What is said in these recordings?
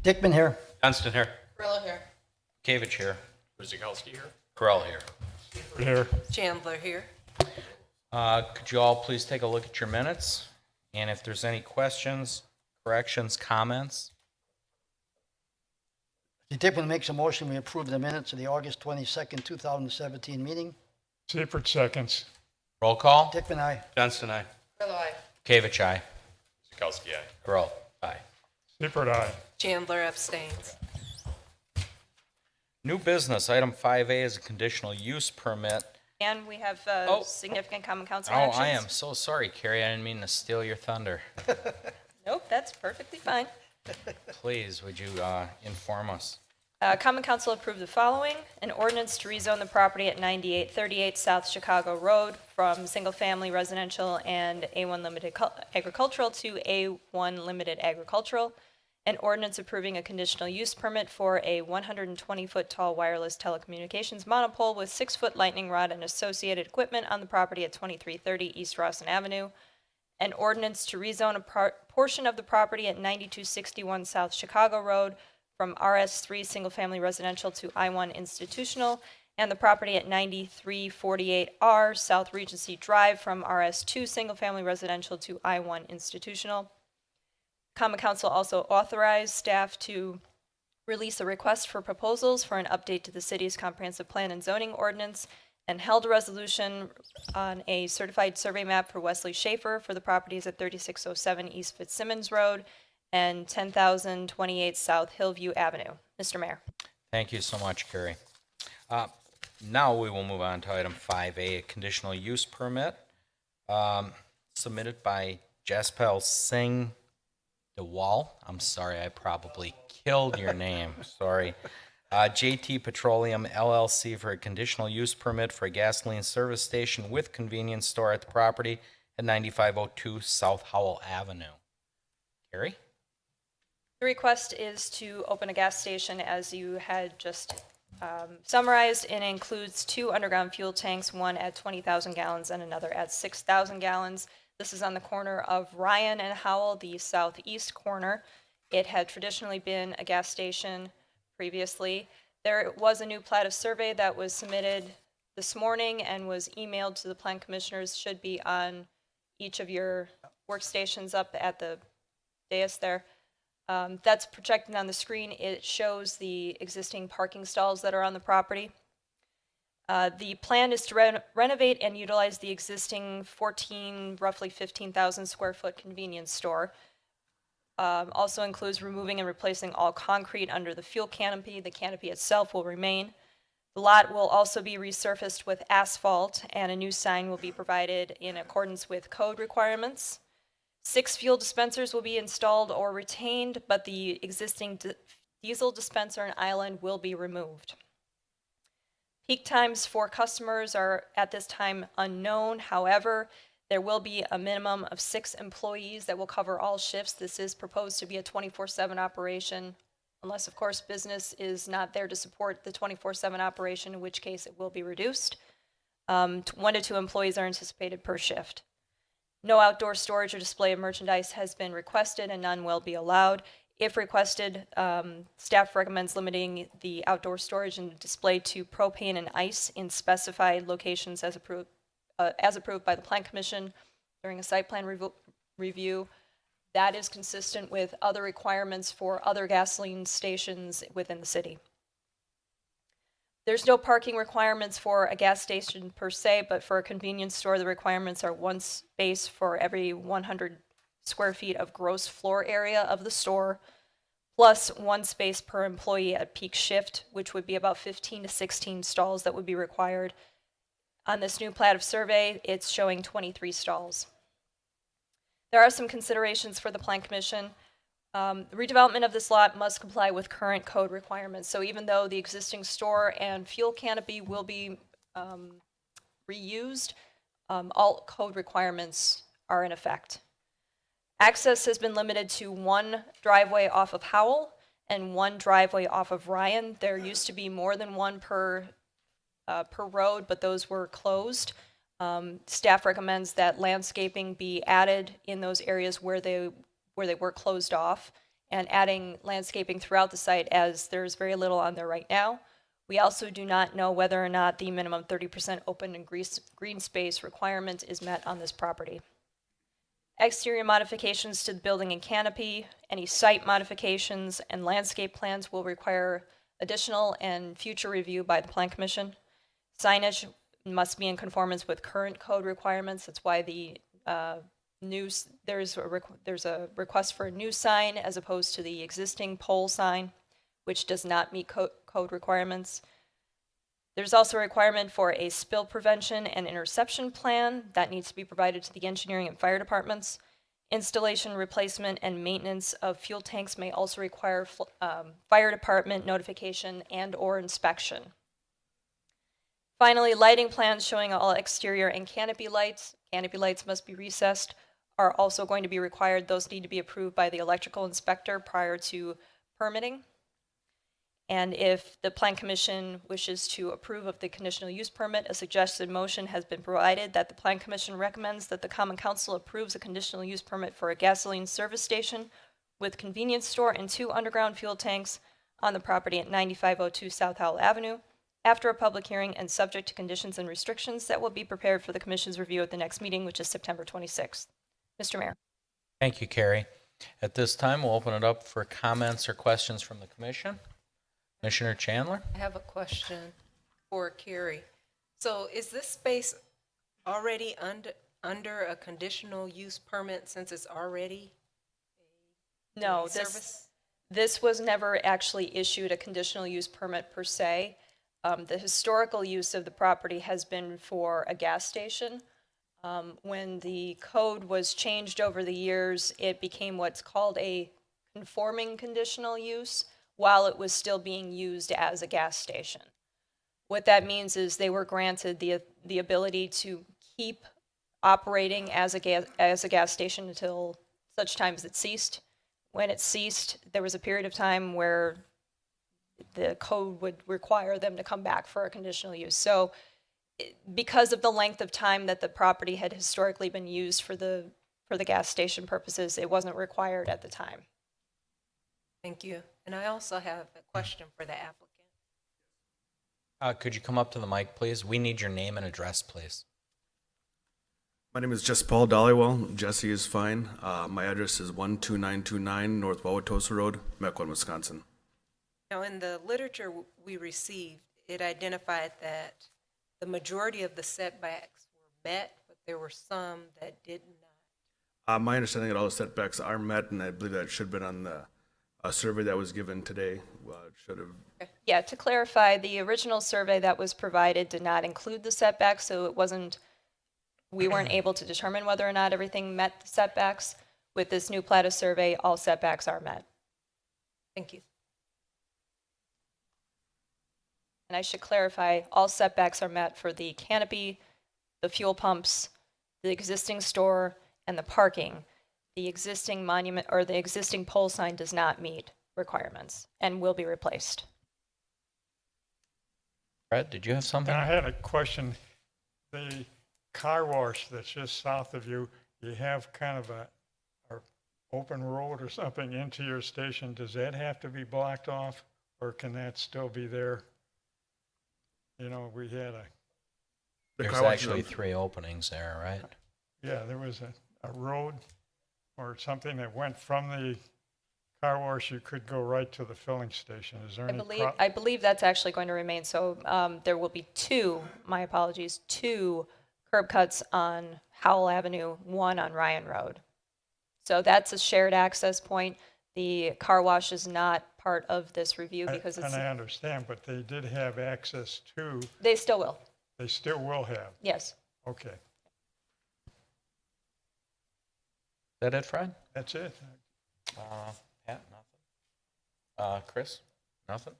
Dickman here. Dunstan here. Grillo here. Kavich here. Kuzikowski here. Corral here. Here. Chandler here. Could you all please take a look at your minutes? And if there's any questions, corrections, comments? Dickman makes a motion, we approve the minutes of the August 22nd, 2017 meeting. Seifert seconds. Roll call. Dickman, aye. Dunstan, aye. Grillo aye. Kavich, aye. Kuzikowski, aye. Corral, aye. Seifert, aye. Chandler abstains. New business, item 5A is a conditional use permit. And we have Oh. significant common council Oh, actions. I am so sorry, Carrie. I didn't mean to steal your thunder. Nope, that's perfectly fine. Please, would you inform us? Common council approved the following: an ordinance to rezone the property at 9838 South Chicago Road from single-family residential and A1 limited agricultural to A1 limited agricultural. An ordinance approving a conditional use permit for a 120-foot tall wireless telecommunications monopole with 6-foot lightning rod and associated equipment on the property at 2330 East Rawson Avenue. An ordinance to rezone a portion of the property at 9261 South Chicago Road from RS3 single-family residential to I1 institutional, and the property at 9348R South Regency Drive from RS2 single-family residential to I1 institutional. Common Council also authorized staff to release a request for proposals for an update to the city's comprehensive plan and zoning ordinance, and held a resolution on a certified survey map for Wesley Schaefer for the properties at 3607 East Fitzsimmons Road and 10,028 South Hillview Avenue. Mr. Mayor. Thank you so much, Carrie. Now we will move on to item 5A, a conditional use permit submitted by Jaspel Singh DeWall. I'm sorry, I probably killed your name. Sorry. JT Petroleum LLC for a conditional use permit for a gasoline service station with convenience store at the property at 9502 South Howell Avenue. Carrie? The request is to open a gas station, as you had just summarized, and includes 2 underground fuel tanks, one at 20,000 gallons and another at 6,000 gallons. This is on the corner of Ryan and Howell, the southeast corner. It had traditionally been a gas station previously. There was a new plat of survey that was submitted this morning and was emailed to the plan commissioners. Should be on each of your workstations up at the dais there. That's projected on the screen. It shows the existing parking stalls that are on the property. The plan is to renovate and utilize the existing roughly 15,000 square foot convenience store. Also includes removing and replacing all concrete under the fuel canopy. The canopy itself will remain. The lot will also be resurfaced with asphalt, and a new sign will be provided in accordance with code requirements. 6 fuel dispensers will be installed or retained, but the existing diesel dispenser and island will be removed. Peak times for customers are at this time unknown. However, there will be a minimum of 6 employees that will cover all shifts. This is proposed to be a 24/7 operation, unless, of course, business is not there to support the 24/7 operation, in which case it will be reduced. 1 to 2 employees are anticipated per shift. No outdoor storage or display of merchandise has been requested, and none will be allowed. If requested, staff recommends limiting the outdoor storage and display to propane and ice in specified locations as approved by the Plan Commission during a site plan review. That is consistent with other requirements for other gasoline stations within the city. There's no parking requirements for a gas station per se, but for a convenience store, the requirements are 1 space for every 100 square feet of gross floor area of the store, plus 1 space per employee at peak shift, which would be about 15 to 16 stalls that would be required. On this new plat of survey, it's showing 23 stalls. There are some considerations for the Plan Commission. The redevelopment of this lot must comply with current code requirements. So even though the existing store and fuel canopy will be reused, all code requirements are in effect. Access has been limited to 1 driveway off of Howell and 1 driveway off of Ryan. There used to be more than 1 per road, but those were closed. Staff recommends that landscaping be added in those areas where they were closed off, and adding landscaping throughout the site, as there's very little on there right now. We also do not know whether or not the minimum 30% open and green space requirement is met on this property. Exterior modifications to the building and canopy, any site modifications, and landscape plans will require additional and future review by the Plan Commission. Signage must be in conformance with current code requirements. That's why there's a request for a new sign as opposed to the existing pole sign, which does not meet code requirements. There's also a requirement for a spill prevention and interception plan that needs to be provided to the engineering and fire departments. Installation, replacement, and maintenance of fuel tanks may also require fire department notification and/or inspection. Finally, lighting plans showing all exterior and canopy lights must be recessed, are also going to be required. Those need to be approved by the electrical inspector prior to permitting. And if the Plan Commission wishes to approve of the conditional use permit, a suggested motion has been provided that the Plan Commission recommends that the Common Council approves a conditional use permit for a gasoline service station with convenience store and 2 underground fuel tanks on the property at 9502 South Howell Avenue, after a public hearing and subject to conditions and restrictions that will be prepared for the Commission's review at the next meeting, which is September 26th. Mr. Mayor. Thank you, Carrie. At this time, we'll open it up for comments or questions from the commission. Commissioner Chandler? I have a question for Carrie. So is this space already under a conditional use permit since it's already No, a service? this was never actually issued a conditional use permit per se. The historical use of the property has been for a gas station. When the code was changed over the years, it became what's called a conforming conditional use while it was still being used as a gas station. What that means is they were granted the ability to keep operating as a gas station until such time as it ceased. When it ceased, there was a period of time where the code would require them to come back for a conditional use. So because of the length of time that the property had historically been used for the gas station purposes, it wasn't required at the time. Thank you. And I also have a question for the applicant. Could you come up to the mic, please? We need your name and address, please. My name is Jesse Paul Dollywell. Jesse is fine. My address is 12929 North Wauwatosa Road, Mequon, Wisconsin. Now, in the literature we received, it identified that the majority of the setbacks were met, but there were some that did not. My understanding that all the setbacks are met, and I believe that should have been on the survey that was given today. It should have. Yeah, to clarify, the original survey that was provided did not include the setbacks, so we weren't able to determine whether or not everything met the setbacks. With this new Plata survey, all setbacks are met. Thank you. And I should clarify, all setbacks are met for the canopy, the fuel pumps, the existing store, and the parking. The existing monument or the existing pole sign does not meet requirements and will be replaced. Brett, did you have something? And I had a question. The car wash that's just south of you, you have kind of a open road or something into your station. Does that have to be blocked off, or can that still be there? You know, we had There's car wash actually is- 3 openings there, right? there was a road or something that went from the car wash. You could go right to the filling station. Is there any I believe that's actually going to remain. So there will be 2 curb cuts on Howell Avenue, 1 on Ryan Road. So that's a shared access point. The car wash is not part of this review because and I understand, but they did have access to, they still will. they still will have. Yes. Okay, Is that it, Fred? that's it. Pat, nothing? Chris? Nothing?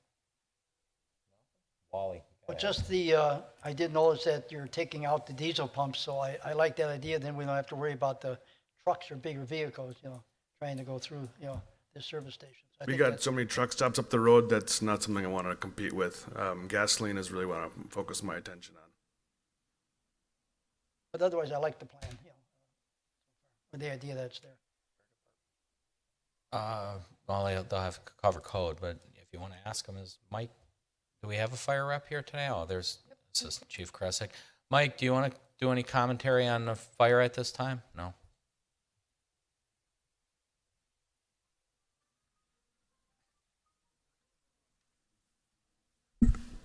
Wally? But just I did notice that you're taking out the diesel pumps, so I like that idea. Then we don't have to worry about the trucks or bigger vehicles, trying to go through, the service stations. I We think got that's- so many truck stops up the road. That's not something I want to compete with. Gasoline is really what I focus my attention on. But otherwise, I like the plan, with the idea that's there. Well, they'll have to cover code, but if you want to ask them, is Mike, do we have a fire rep here today? Oh, there's Assistant Chief Kresick. Mike, do you want to do any commentary on the fire at this time? No?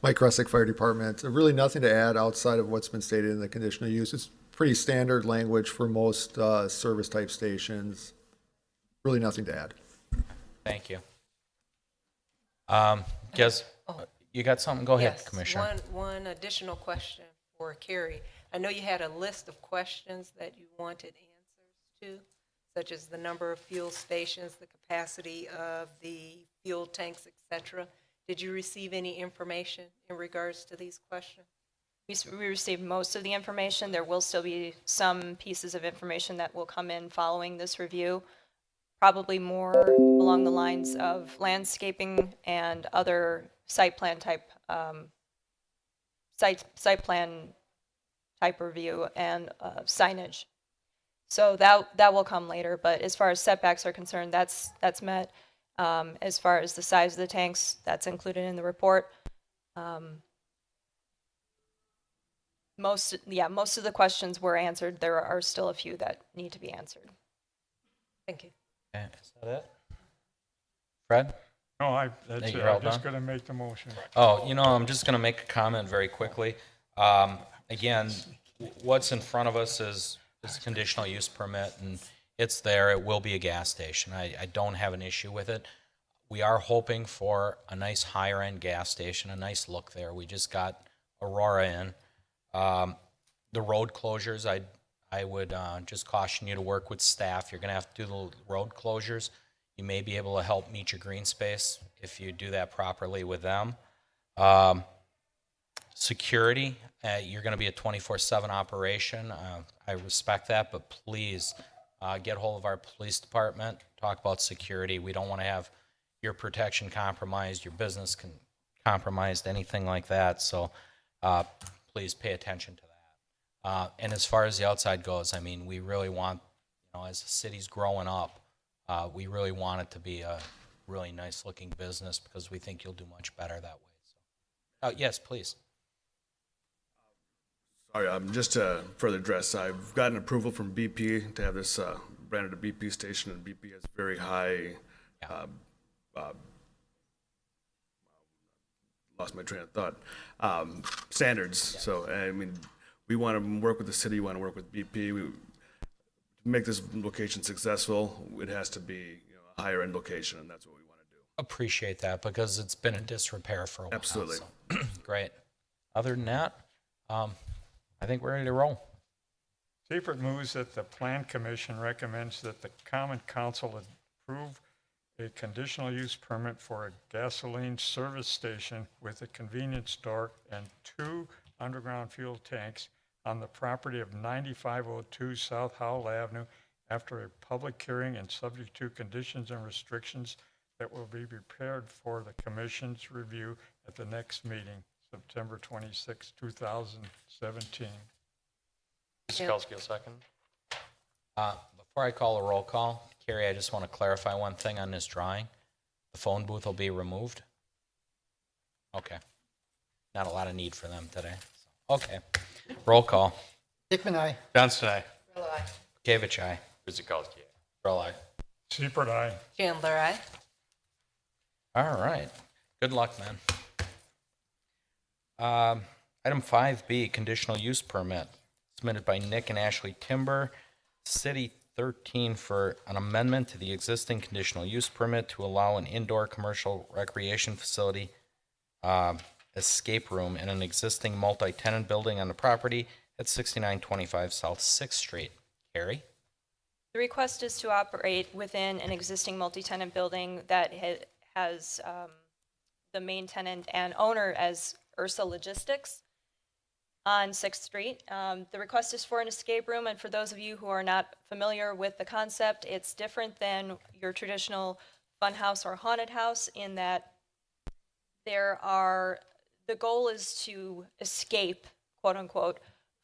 Mike Russick, Fire Department. Really nothing to add outside of what's been stated in the conditional use. It's pretty standard language for most service type stations. Really nothing to add. Thank you. Guess, you got something? Go ahead, Yes, Commissioner. one additional question for Carrie. I know you had a list of questions that you wanted answers to, such as the number of fuel stations, the capacity of the fuel tanks, et cetera. Did you receive any information in regards to these questions? We received most of the information. There will still be some pieces of information that will come in following this review, probably more along the lines of landscaping and other site plan type, site plan type review and signage. So that will come later, but as far as setbacks are concerned, that's met. As far as the size of the tanks, that's included in the report. Most of the questions were answered. There are still a few that need to be answered. Thank you. Okay, is that it? Fred? No, that's Hey, it. you're all I'm just done? going to make the motion. Oh, I'm just going to make a comment very quickly. Again, what's in front of us is conditional use permit, and it's there. It will be a gas station. I don't have an issue with it. We are hoping for a nice higher-end gas station, a nice look there. We just got Aurora in. The road closures, I would just caution you to work with staff. You're going to have to do the road closures. You may be able to help meet your green space if you do that properly with them. Security, you're going to be a 24/7 operation. I respect that, but please get hold of our police department. Talk about security. We don't want to have your protection compromised, your business compromised, anything like that. So please pay attention to that. And as far as the outside goes, I mean, we really want, as the city's growing up, we really want it to be a really nice looking business because we think you'll do much better that way. So, yes, please. Sorry, just to further address, I've gotten approval from BP to have this branded a BP station, and BP has very high, lost my train of thought, standards. So, I mean, we want to work with the city, we want to work with BP. To make this location successful, it has to be a higher end location, and that's what we want to do. Appreciate that because it's been in disrepair for a while. Absolutely. So. Great. Other than that, I think we're ready to roll. Seifert moves that the Plan Commission recommends that the Common Council approve a conditional use permit for a gasoline service station with a convenience store and 2 underground fuel tanks on the property of 9502 South Howell Avenue after a public hearing and subject to conditions and restrictions that will be prepared for the Commission's review at the next meeting, September 26, 2017. Kuzikowski will second. Before I call a roll call, Carrie, I just want to clarify one thing on this drawing. The phone booth will be removed? Okay. Not a lot of need for them today. So, okay. Roll call. Hickman, aye. Johnston, aye. Gavich, aye. Kuzikowski, aye. Roll aye. Seifert, aye. Chandler, aye. All right. Good luck, man. Item 5B, conditional use permit, submitted by Nick and Ashley Timber, City 13 for an amendment to the existing conditional use permit to allow an indoor commercial recreation facility, escape room in an existing multi-tenant building on the property at 6925 South 6th Street. Carrie? The request is to operate within an existing multi-tenant building that has the main tenant and owner as Ursa Logistics on 6th Street. The request is for an escape room, and for those of you who are not familiar with the concept, it's different than your traditional fun house or haunted house in that the goal is to escape, quote unquote,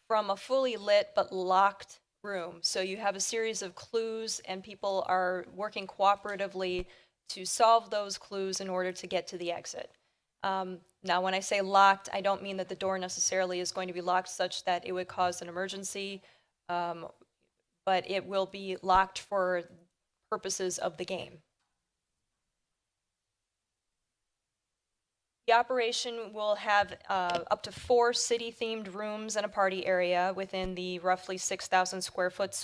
from a fully lit but locked room. So you have a series of clues, and people are working cooperatively to solve those clues in order to get to the exit. Now, when I say locked, I don't mean that the door necessarily is going to be locked such that it would cause an emergency, but it will be locked for purposes of the game. The operation will have up to 4 city-themed rooms and a party area within the roughly 6,000 square foot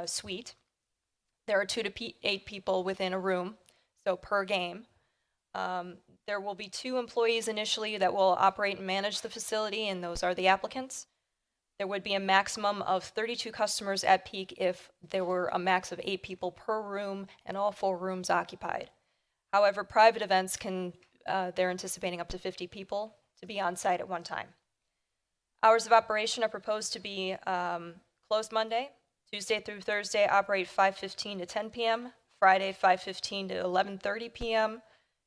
suite. There are 2 to 8 people within a room, so per game. There will be 2 employees initially that will operate and manage the facility, and those are the applicants. There would be a maximum of 32 customers at peak if there were a max of 8 people per room and all 4 rooms occupied. However, private events can, they're anticipating up to 50 people to be on site at one time. Hours of operation are proposed to be closed Monday, Tuesday through Thursday, operate 5:15 to 10 p.m., Friday 5:15 to 11:30 p.m.,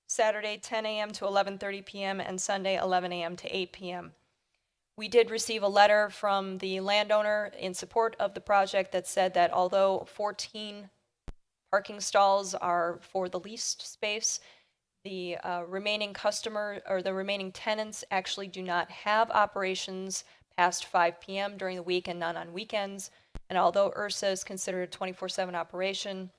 Saturday 10 a.m. to 11:30 p.m., and Sunday 11 a.m. to 8 p.m. We did receive a letter from the landowner in support of the project that said that although 14 parking stalls are for the leased space, the remaining the remaining tenants actually do not have operations past 5 p.m. during the week and none on weekends. And although Ursa is considered a 24/7 operation,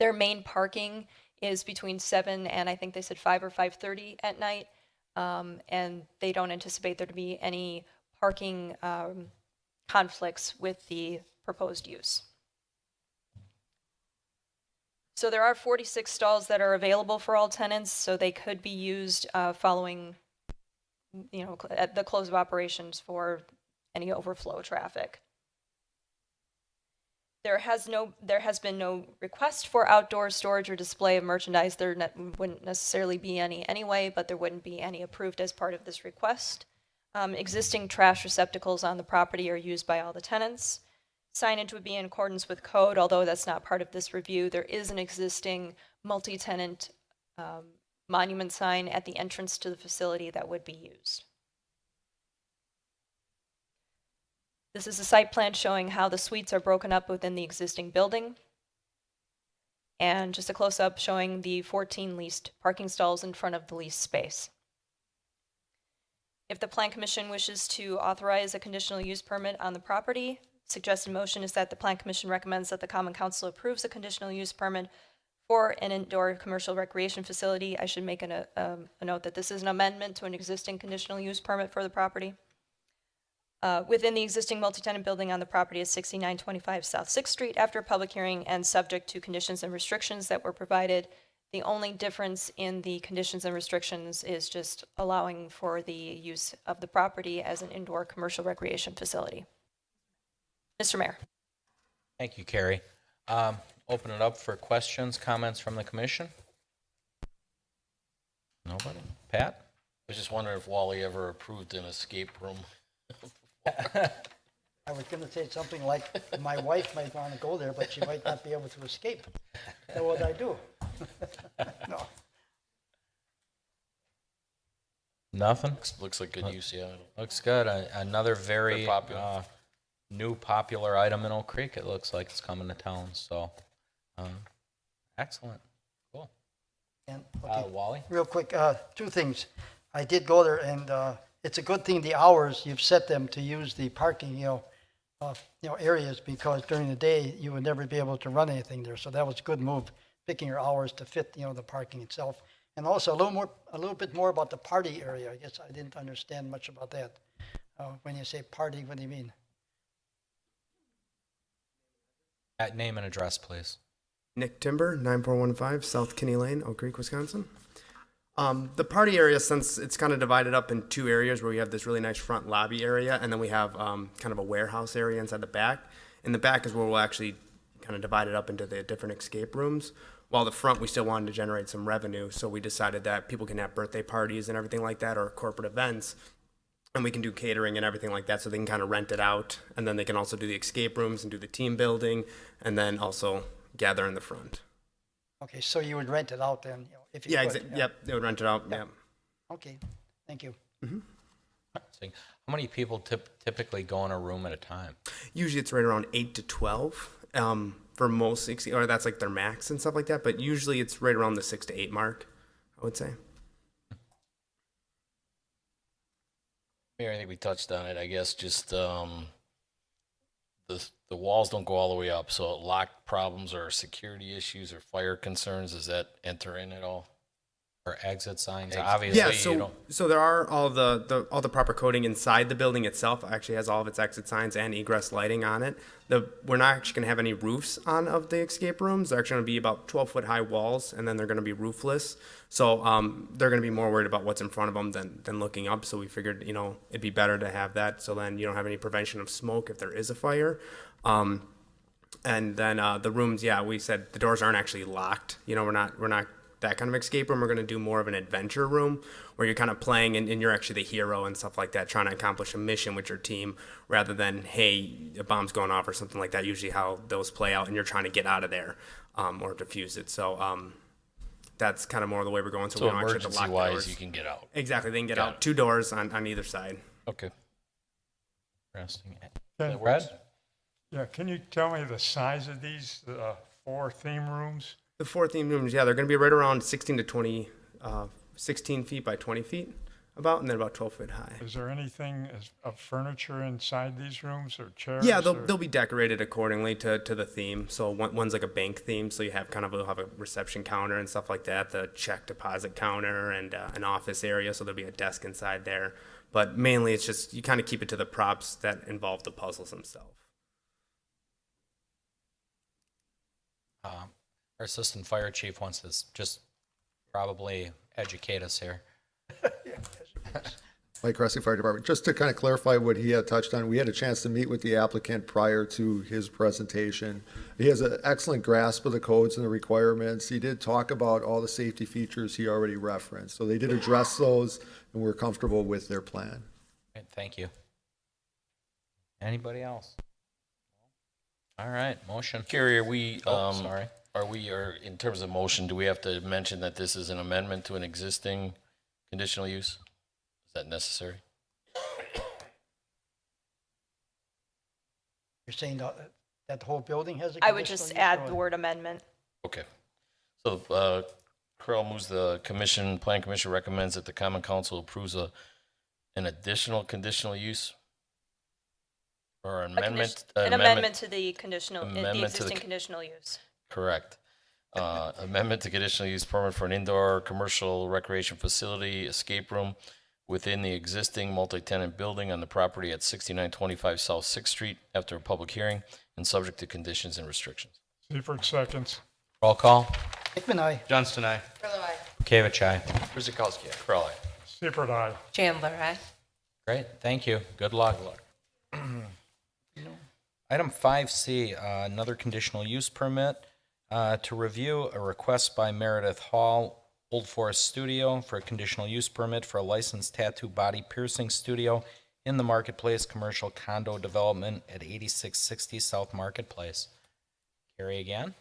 their main parking is between 7 and I think they said 5 or 5:30 at night. And they don't anticipate there to be any parking conflicts with the proposed use. So there are 46 stalls that are available for all tenants, so they could be used following, at the close of operations for any overflow traffic. There has been no request for outdoor storage or display of merchandise. There wouldn't necessarily be any anyway, but there wouldn't be any approved as part of this request. Existing trash receptacles on the property are used by all the tenants. Signage would be in accordance with code, although that's not part of this review. There is an existing multi-tenant monument sign at the entrance to the facility that would be used. This is a site plan showing how the suites are broken up within the existing building. And just a close-up showing the 14 leased parking stalls in front of the leased space. If the Plan Commission wishes to authorize a conditional use permit on the property, suggested motion is that the Plan Commission recommends that the Common Council approves a conditional use permit for an indoor commercial recreation facility. I should make a note that this is an amendment to an existing conditional use permit for the property. Within the existing multi-tenant building on the property is 6925 South 6th Street after a public hearing and subject to conditions and restrictions that were provided. The only difference in the conditions and restrictions is just allowing for the use of the property as an indoor commercial recreation facility. Mr. Mayor. Thank you, Carrie. Open it up for questions, comments from the commission. Nobody? Pat? I was just wondering if Wally ever approved an escape room. I was going to say something like, my wife might want to go there, but she might not be able to escape. So what I do? No. Nothing? Looks like good use, yeah. Looks good. Another very Very popular. new popular item in Oak Creek. It looks like it's coming to town. So, excellent. Cool. And, okay, Wally? real quick, 2 things. I did go there, and it's a good thing the hours you've set them to use the parking, areas, because during the day you would never be able to run anything there. So that was a good move, picking your hours to fit, the parking itself. And also a little bit more about the party area. I guess I didn't understand much about that. When you say party, what do you mean? Name and address, please. Nick Timber, 9415 South Kinney Lane, Oak Creek, Wisconsin. The party area, since it's kind of divided up in 2 areas where we have this really nice front lobby area, and then we have kind of a warehouse area inside the back. In the back is where we'll actually kind of divide it up into the different escape rooms. While the front, we still wanted to generate some revenue, so we decided that people can have birthday parties and everything like that, or corporate events, and we can do catering and everything like that, so they can kind of rent it out, and then they can also do the escape rooms and do the team building, and then also gather in the front. Okay, so you would rent it out then, if you Yeah, could. yep, they would rent it out, yeah. Okay, thank you. How many people typically go in a room at a time? Usually it's right around 8 to 12 for most, or that's like their max and stuff like that. But usually it's right around the 6 to 8 mark, I would say. Mayor, I think we touched on it. I guess just the walls don't go all the way up, so lock problems or security issues or fire concerns, does that enter in at all? Or exit signs? Exit. Obviously, Yeah, you so don't. so there are all the proper coding inside the building itself. Actually has all of its exit signs and egress lighting on it. We're not actually going to have any roofs on of the escape rooms. They're actually going to be about 12-foot high walls, and then they're going to be roofless. So they're going to be more worried about what's in front of them than looking up. So we figured, it'd be better to have that. So then you don't have any prevention of smoke if there is a fire. And then the rooms, yeah, we said the doors aren't actually locked. We're not that kind of escape room. We're going to do more of an adventure room where you're kind of playing and you're actually the hero and stuff like that, trying to accomplish a mission with your team rather than, hey, a bomb's going off or something like that. Usually how those play out and you're trying to get out of there or defuse it. So that's kind of more the way we're going. So, So we don't actually have to lock the emergency-wise, doors. you can get out. Exactly. They can get Got out it. 2 doors on either side. Okay. Interesting. Can- Brad? Yeah, can you tell me the size of these 4 theme rooms? The 4 theme rooms, yeah, they're going to be right around 16 to 20, 16 feet by 20 feet about, and then about 12 feet high. Is there anything of furniture inside these rooms or chairs? Yeah, or- they'll be decorated accordingly to the theme. So one's like a bank theme, so you have you'll have a reception counter and stuff like that, the check deposit counter and an office area, so there'll be a desk inside there. But mainly it's just, you kind of keep it to the props that involve the puzzles themselves. Our assistant fire chief wants to just probably educate us here. Mike Cressy, Fire Department. Just to kind of clarify what he had touched on, we had a chance to meet with the applicant prior to his presentation. He has an excellent grasp of the codes and the requirements. He did talk about all the safety features he already referenced. So they did address those, and we're comfortable with their plan. Right, thank you. Anybody else? All right, motion. Carrie, are we, Sorry. or in terms of motion, do we have to mention that this is an amendment to an existing conditional use? Is that necessary? You're saying that the whole building has a I would conditional just use, add or- the word amendment. Okay. So, Carl moves the plan commission recommends that the common council approves an additional conditional use? Or an amendment? An amendment to the the Amendment to the existing c- conditional use. Correct. Amendment to conditional use permit for an indoor commercial recreation facility escape room within the existing multi-tenant building on the property at 6925 South Sixth Street after a public hearing and subject to conditions and restrictions. Seifert seconds. Roll call. Hickman, aye. Johnston, aye. Kavich, aye. Kuzikowski, Carl, aye. Seifert, aye. Chandler, aye. Great, thank you. Good luck. Item 5C, another conditional use permit to review a request by Meredith Hall, Old Forest Studio, for a conditional use permit for a licensed tattoo body piercing studio in the Marketplace Commercial Condo Development at 8660 South Marketplace. Carrie again?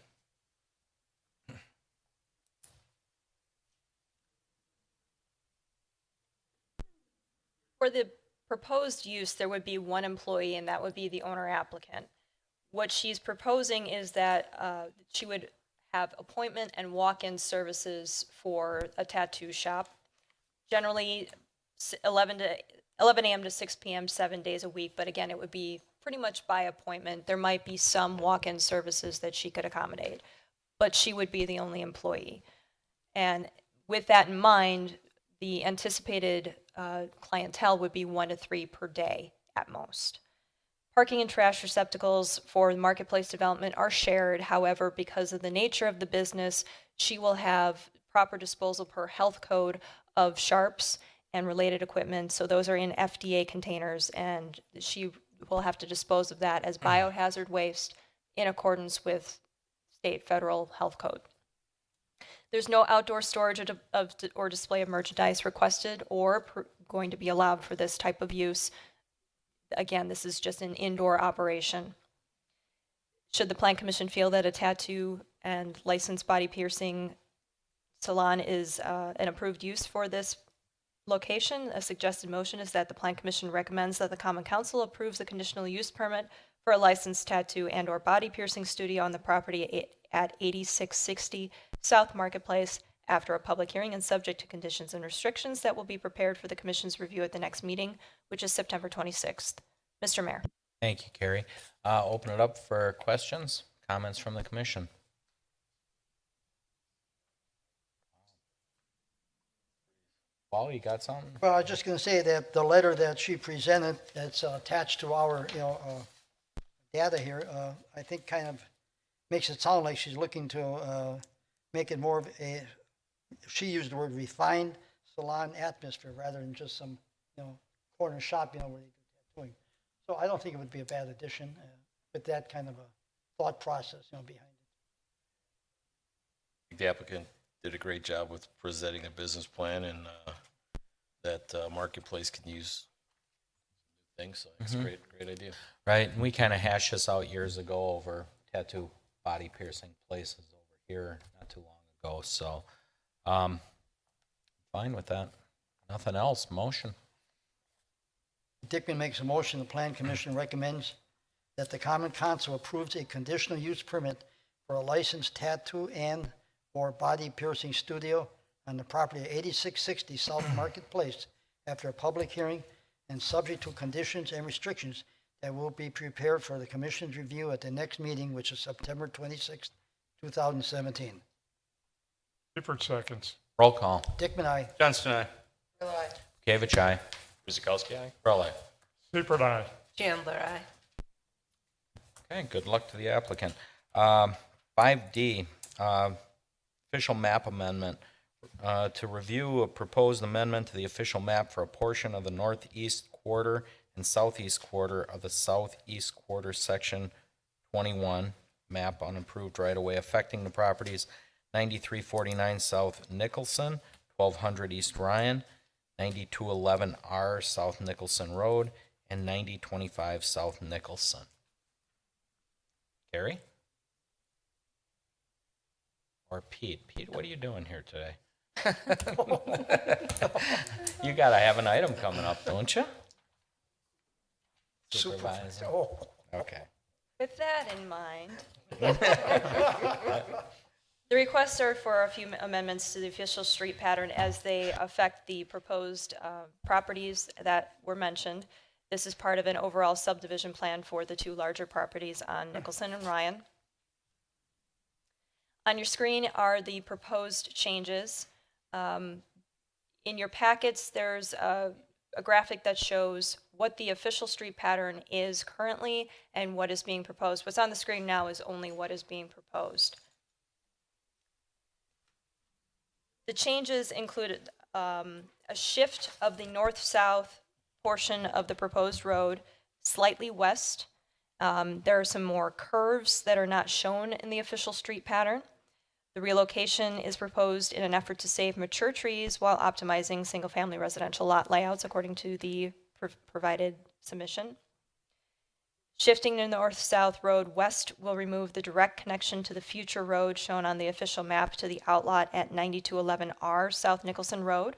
For the proposed use, there would be 1 employee, and that would be the owner applicant. What she's proposing is that she would have appointment and walk-in services for a tattoo shop. Generally, 11 a.m. to 6 p.m., 7 days a week, but again, it would be pretty much by appointment. There might be some walk-in services that she could accommodate, but she would be the only employee. And with that in mind, the anticipated clientele would be 1 to 3 per day at most. Parking and trash receptacles for the marketplace development are shared. However, because of the nature of the business, she will have proper disposal per health code of sharps and related equipment. So those are in FDA containers, and she will have to dispose of that as biohazard waste in accordance with state, federal health code. There's no outdoor storage or display of merchandise requested or going to be allowed for this type of use. Again, this is just an indoor operation. Should the Plan Commission feel that a tattoo and licensed body piercing salon is an approved use for this location, a suggested motion is that the Plan Commission recommends that the Common Council approves the conditional use permit for a licensed tattoo and/or body piercing studio on the property at 8660 South Marketplace after a public hearing and subject to conditions and restrictions that will be prepared for the Commission's review at the next meeting, which is September 26th. Mr. Mayor. Thank you, Carrie. Open it up for questions, comments from the commission. Paul, you got something? Well, I was just going to say that the letter that she presented, that's attached to our, data here, I think kind of makes it sound like she's looking to make it more of a, she used the word refined salon atmosphere rather than just some, corner shop, where they do tattooing. So I don't think it would be a bad addition with that kind of a thought process, behind it. I think the applicant did a great job with presenting a business plan, and that Marketplace can use things, so it's a great idea. Right, and we kind of hashed this out years ago over tattoo body piercing places over here not too long ago, so fine with that. Nothing else, motion. Dickman makes a motion, the Plan Commission recommends that the Common Council approves a conditional use permit for a licensed tattoo and/or body piercing studio on the property of 8660 South Marketplace after a public hearing and subject to conditions and restrictions that will be prepared for the Commission's review at the next meeting, which is September 26, 2017. Gifford seconds. Roll call. Dickman, aye. Johnston, aye. Gavich, aye. Guzekowski, aye. Earl, aye. Seifert, aye. Chandler, aye. Okay, good luck to the applicant. 5D, official map amendment. To review a proposed amendment to the official map for a portion of the northeast quarter and southeast quarter of the southeast quarter section 21 map unimproved right-of-way affecting the properties 9349 South Nicholson, 1200 East Ryan, 9211R South Nicholson Road, and 9025 South Nicholson. Gary? Or Pete? Pete, what are you doing here today? You gotta have an item coming up, don't you? Supervisor. Oh. Okay. With that in mind, the requests are for a few amendments to the official street pattern as they affect the proposed properties that were mentioned. This is part of an overall subdivision plan for the two larger properties on Nicholson and Ryan. On your screen are the proposed changes. In your packets, there's a graphic that shows what the official street pattern is currently and what is being proposed. What's on the screen now is only what is being proposed. The changes included a shift of the north-south portion of the proposed road slightly west. There are some more curves that are not shown in the official street pattern. The relocation is proposed in an effort to save mature trees while optimizing single-family residential lot layouts according to the provided submission. Shifting the north-south road west will remove the direct connection to the future road shown on the official map to the outlot at 9211R South Nicholson Road.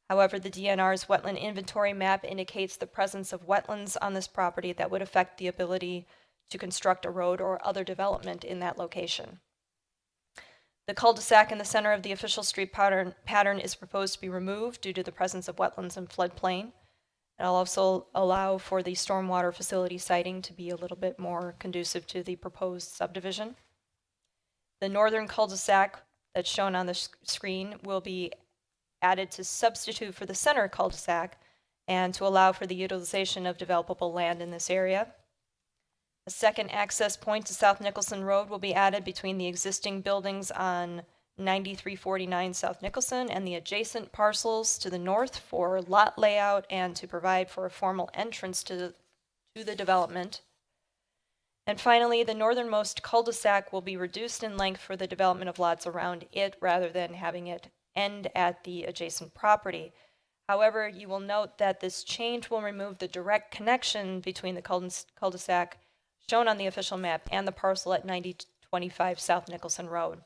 However, the DNR's wetland inventory map indicates the presence of wetlands on this property that would affect the ability to construct a road or other development in that location. The cul-de-sac in the center of the official street pattern is proposed to be removed due to the presence of wetlands and floodplain. It'll also allow for the stormwater facility siting to be a little bit more conducive to the proposed subdivision. The northern cul-de-sac that's shown on the screen will be added to substitute for the center cul-de-sac and to allow for the utilization of developable land in this area. A second access point to South Nicholson Road will be added between the existing buildings on 9349 South Nicholson and the adjacent parcels to the north for lot layout and to provide for a formal entrance to the development. And finally, the northernmost cul-de-sac will be reduced in length for the development of lots around it rather than having it end at the adjacent property. However, you will note that this change will remove the direct connection between the cul-de-sac shown on the official map and the parcel at 9025 South Nicholson Road.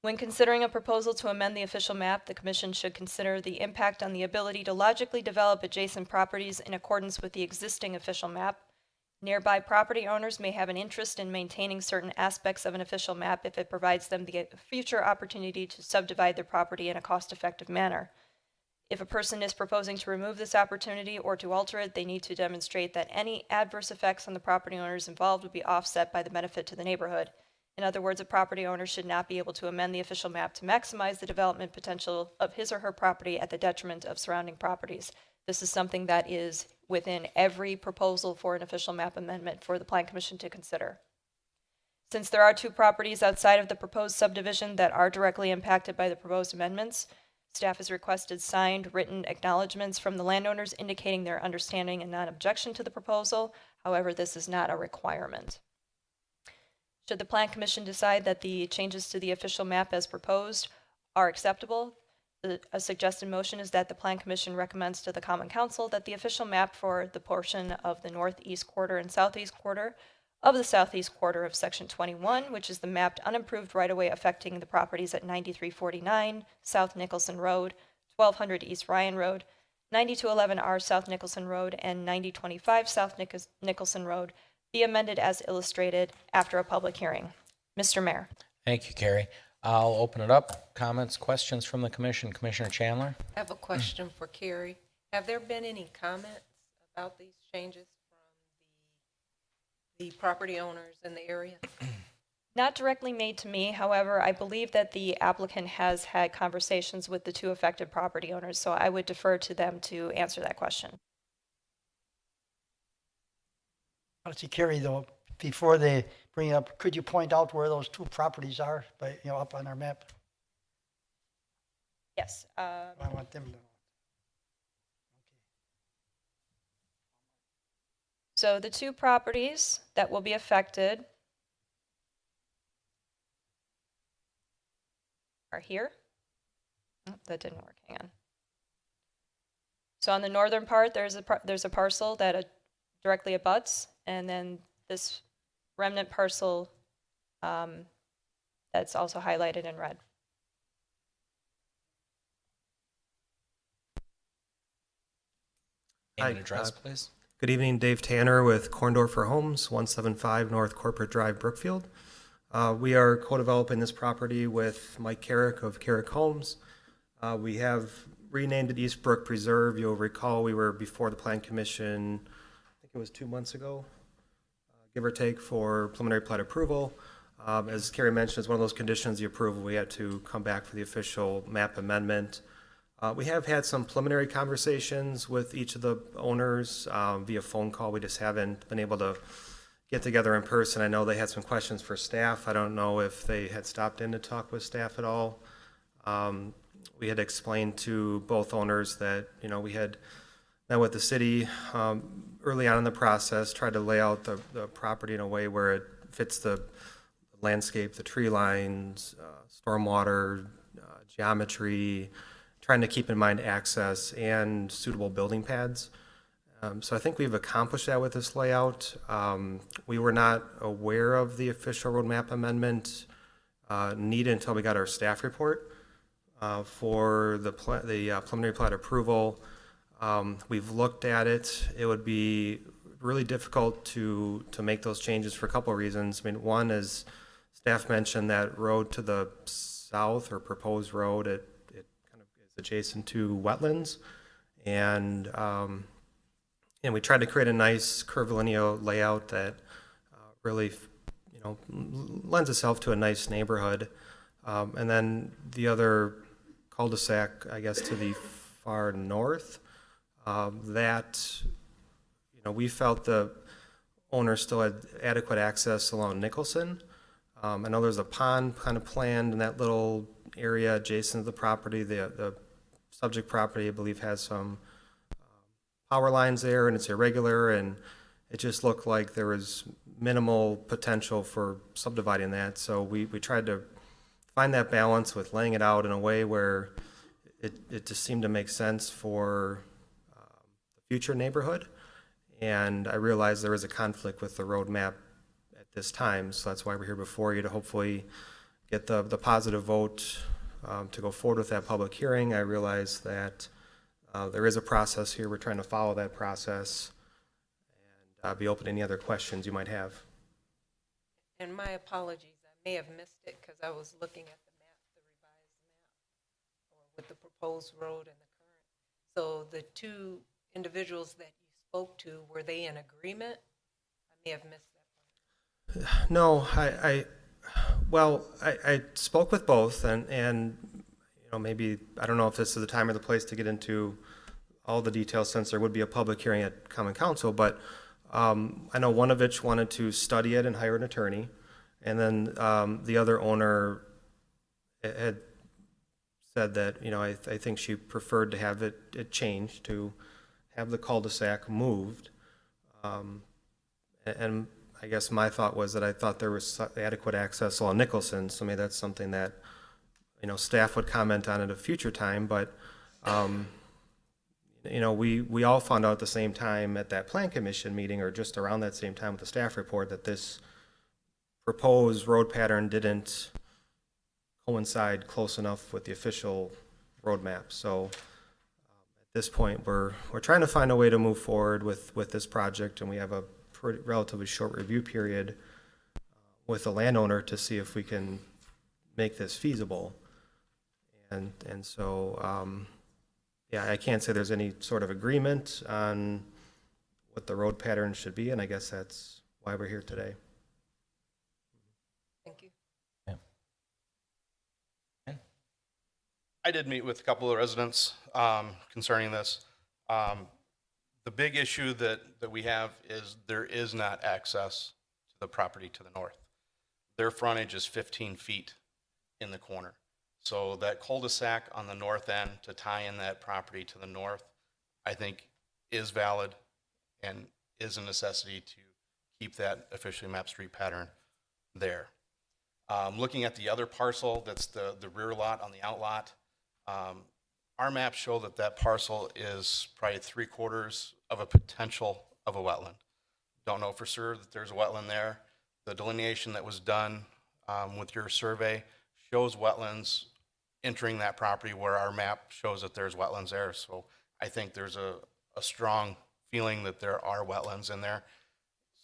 When considering a proposal to amend the official map, the commission should consider the impact on the ability to logically develop adjacent properties in accordance with the existing official map. Nearby property owners may have an interest in maintaining certain aspects of an official map if it provides them the future opportunity to subdivide their property in a cost-effective manner. If a person is proposing to remove this opportunity or to alter it, they need to demonstrate that any adverse effects on the property owners involved would be offset by the benefit to the neighborhood. In other words, a property owner should not be able to amend the official map to maximize the development potential of his or her property at the detriment of surrounding properties. This is something that is within every proposal for an official map amendment for the Plan Commission to consider. Since there are 2 properties outside of the proposed subdivision that are directly impacted by the proposed amendments, staff has requested signed written acknowledgements from the landowners indicating their understanding and non-objection to the proposal. However, this is not a requirement. Should the Plan Commission decide that the changes to the official map as proposed are acceptable, a suggested motion is that the Plan Commission recommends to the Common Council that the official map for the portion of the northeast quarter and southeast quarter of the southeast quarter of Section 21, which is the mapped unimproved right-of-way affecting the properties at 9349 South Nicholson Road, 1200 East Ryan Road, 9211R South Nicholson Road, and 9025 South Nicholson Road, be amended as illustrated after a public hearing. Mr. Mayor. Thank you, Carrie. I'll open it up. Comments, questions from the commission. Commissioner Chandler? I have a question for Carrie. Have there been any comments about these changes from the property owners in the area? Not directly made to me, however, I believe that the applicant has had conversations with the 2 affected property owners, so I would defer to them to answer that question. Let's see, Carrie, though, before they bring it up, could you point out where those 2 properties are, by, up on our map? Yes. I want them to know. So the 2 properties that will be affected are here. Oh, that didn't work. Hang on. So on the northern part, there's a parcel that directly abuts, and then this remnant parcel that's also highlighted in red. Name and Hi, address, please. Good evening, Dave Tanner with Korndorfer Homes, 175 North Corporate Drive, Brookfield. We are co-developing this property with Mike Carrick of Carrick Homes. We have renamed it East Brook Preserve. You'll recall we were before the Plan Commission, I think it was 2 months ago, give or take, for preliminary plat approval. As Carrie mentioned, as one of those conditions, the approval, we had to come back for the official map amendment. We have had some preliminary conversations with each of the owners via phone call. We just haven't been able to get together in person. I know they had some questions for staff. I don't know if they had stopped in to talk with staff at all. We had explained to both owners that, we had met with the city early on in the process, tried to lay out the property in a way where it fits the landscape, the tree lines, stormwater, geometry, trying to keep in mind access and suitable building pads. So I think we've accomplished that with this layout. We were not aware of the official roadmap amendment needed until we got our staff report for the preliminary plat approval. We've looked at it. It would be really difficult to make those changes for a couple of reasons. I mean, one is staff mentioned that road to the south, or proposed road, it kind of is adjacent to wetlands, and we tried to create a nice curvilinear layout that really, lends itself to a nice neighborhood. And then the other cul-de-sac, I guess, to the far north, that, we felt the owner still had adequate access along Nicholson. I know there's a pond kind of planned in that little area adjacent to the property. The subject property, I believe, has some power lines there, and it's irregular, and it just looked like there was minimal potential for subdividing that. So we tried to find that balance with laying it out in a way where it just seemed to make sense for the future neighborhood. And I realized there was a conflict with the roadmap at this time, so that's why we're here before you, to hopefully get the positive vote to go forward with that public hearing. I realize that there is a process here. We're trying to follow that process, and be open to any other questions you might have. And my apologies, I may have missed it because I was looking at the map, the revised map, or with the proposed road and the current. So the two individuals that you spoke to, were they in agreement? I may have missed that. No, I spoke with both, and you know, maybe, I don't know if this is the time or the place to get into all the details, since there would be a public hearing at Common Council, but I know Winovich wanted to study it and hire an attorney, and then the other owner had said that, you know, I think she preferred to have it changed, to have the cul-de-sac moved. And I guess my thought was that I thought there was adequate access along Nicholson, so maybe that's something that, you know, staff would comment on at a future time, but you know, we all found out at the same time at that plan commission meeting, or just around that same time with the staff report, that this proposed road pattern didn't coincide close enough with the official roadmap. So at this point, we're trying to find a way to move forward with this project, and we have a pretty relatively short review period with the landowner to see if we can make this feasible. And so, yeah, I can't say there's any sort of agreement on what the road pattern should be, and I guess that's why we're here today. Thank you. I did meet with a couple of residents concerning this. The big issue that we have is there is not access to the property to the north. Their frontage is 15 feet in the corner. So that cul-de-sac on the north end to tie in that property to the north, I think is valid and is a necessity to keep that officially mapped street pattern there. Looking at the other parcel, that's the rear lot on the outlot, our maps show that that parcel is probably 3/4 of a potential of a wetland. Don't know for sure that there's a wetland there. The delineation that was done with your survey shows wetlands entering that property where our map shows that there's wetlands there. So I think there's a strong feeling that there are wetlands in there.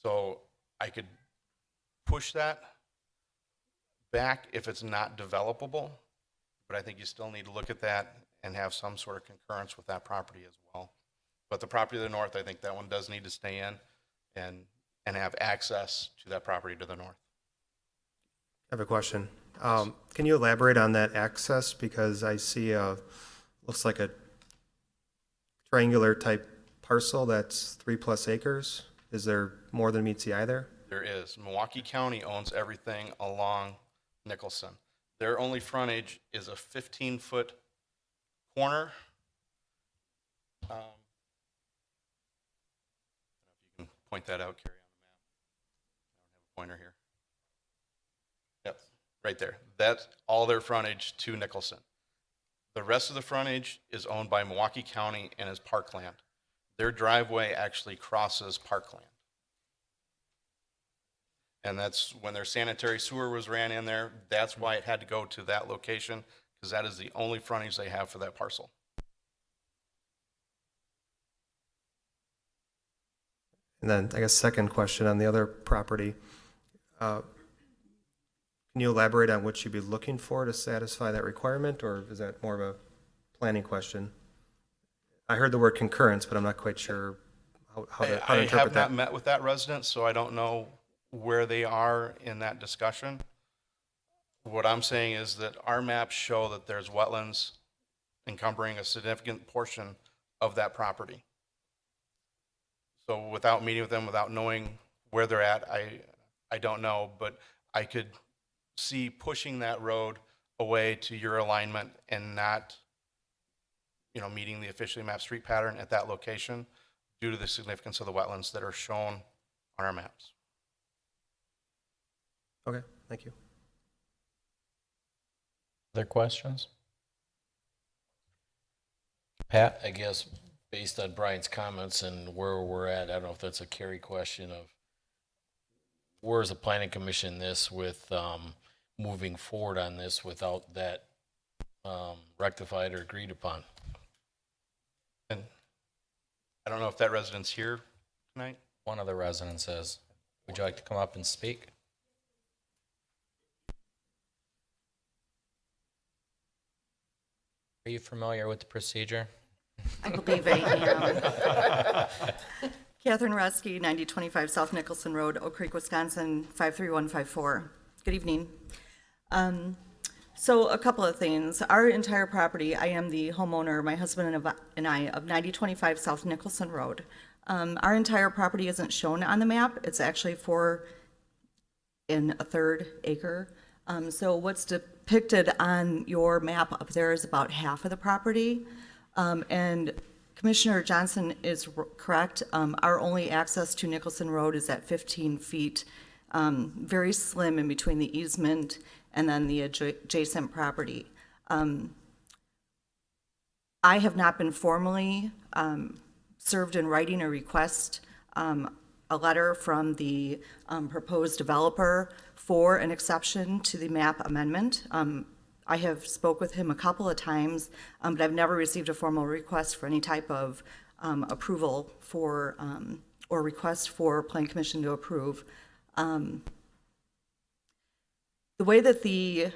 So I could push that back if it's not developable, but I think you still need to look at that and have some sort of concurrence with that property as well. But the property to the north, I think that one does need to stay in and have access to that property to the north. I have a question. Can you elaborate on that access? Because I see looks like a triangular type parcel that's 3+ acres. Is there more than meets the eye there? There is. Milwaukee County owns everything along Nicholson. Their only frontage is a 15-foot corner. I don't know if you can point that out, Carrie, on the map. I don't have a pointer here. Yep, right there. That's all their frontage to Nicholson. The rest of the frontage is owned by Milwaukee County and is parkland. Their driveway actually crosses parkland. And that's when their sanitary sewer was ran in there. That's why it had to go to that location, because that is the only frontage they have for that parcel. And then I guess second question on the other property. Can you elaborate on what you'd be looking for to satisfy that requirement, or is that more of a planning question? I heard the word concurrence, but I'm not quite sure how to I interpret have that. not met with that resident, so I don't know where they are in that discussion. What I'm saying is that our maps show that there's wetlands encumbering a significant portion of that property. So without meeting with them, without knowing where they're at, I don't know, but I could see pushing that road away to your alignment and not, meeting the officially mapped street pattern at that location due to the significance of the wetlands that are shown on our maps. Okay, thank you. Other questions? Pat? I guess based on Brian's comments and where we're at, I don't know if that's a Carrie question of where's the planning commission this with moving forward on this without that rectified or agreed upon. And I don't know if that resident's here tonight. One of the residents is. Would you like to come up and speak? Are you familiar with the procedure? I believe I am. Catherine Reski, 9025 South Nicholson Road, Oak Creek, Wisconsin, 53154. Good evening. So a couple of things. Our entire property, I am the homeowner, my husband and I, of 9025 South Nicholson Road. Our entire property isn't shown on the map. It's actually 4 1/3 acre. So what's depicted on your map up there is about half of the property. And Commissioner Johnson is correct. Our only access to Nicholson Road is at 15 feet, very slim in between the easement and then the adjacent property. I have not been formally served in writing a request, a letter from the proposed developer for an exception to the map amendment. I have spoke with him a couple of times, but I've never received a formal request for any type of approval for, or request for Plan Commission to approve. The way that the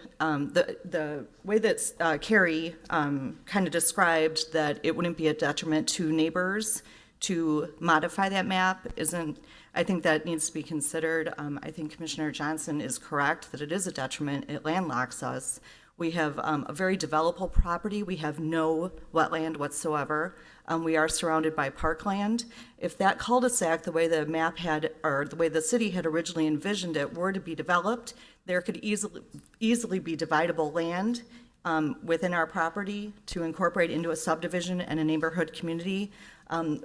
way that Carrie kind of described that it wouldn't be a detriment to neighbors to modify that map isn't, I think that needs to be considered. I think Commissioner Johnson is correct that it is a detriment. It landlocks us. We have a very developable property. We have no wetland whatsoever. We are surrounded by parkland. If that cul-de-sac, the way the map had, or the way the city had originally envisioned it, were to be developed, there could easily be dividable land within our property to incorporate into a subdivision and a neighborhood community.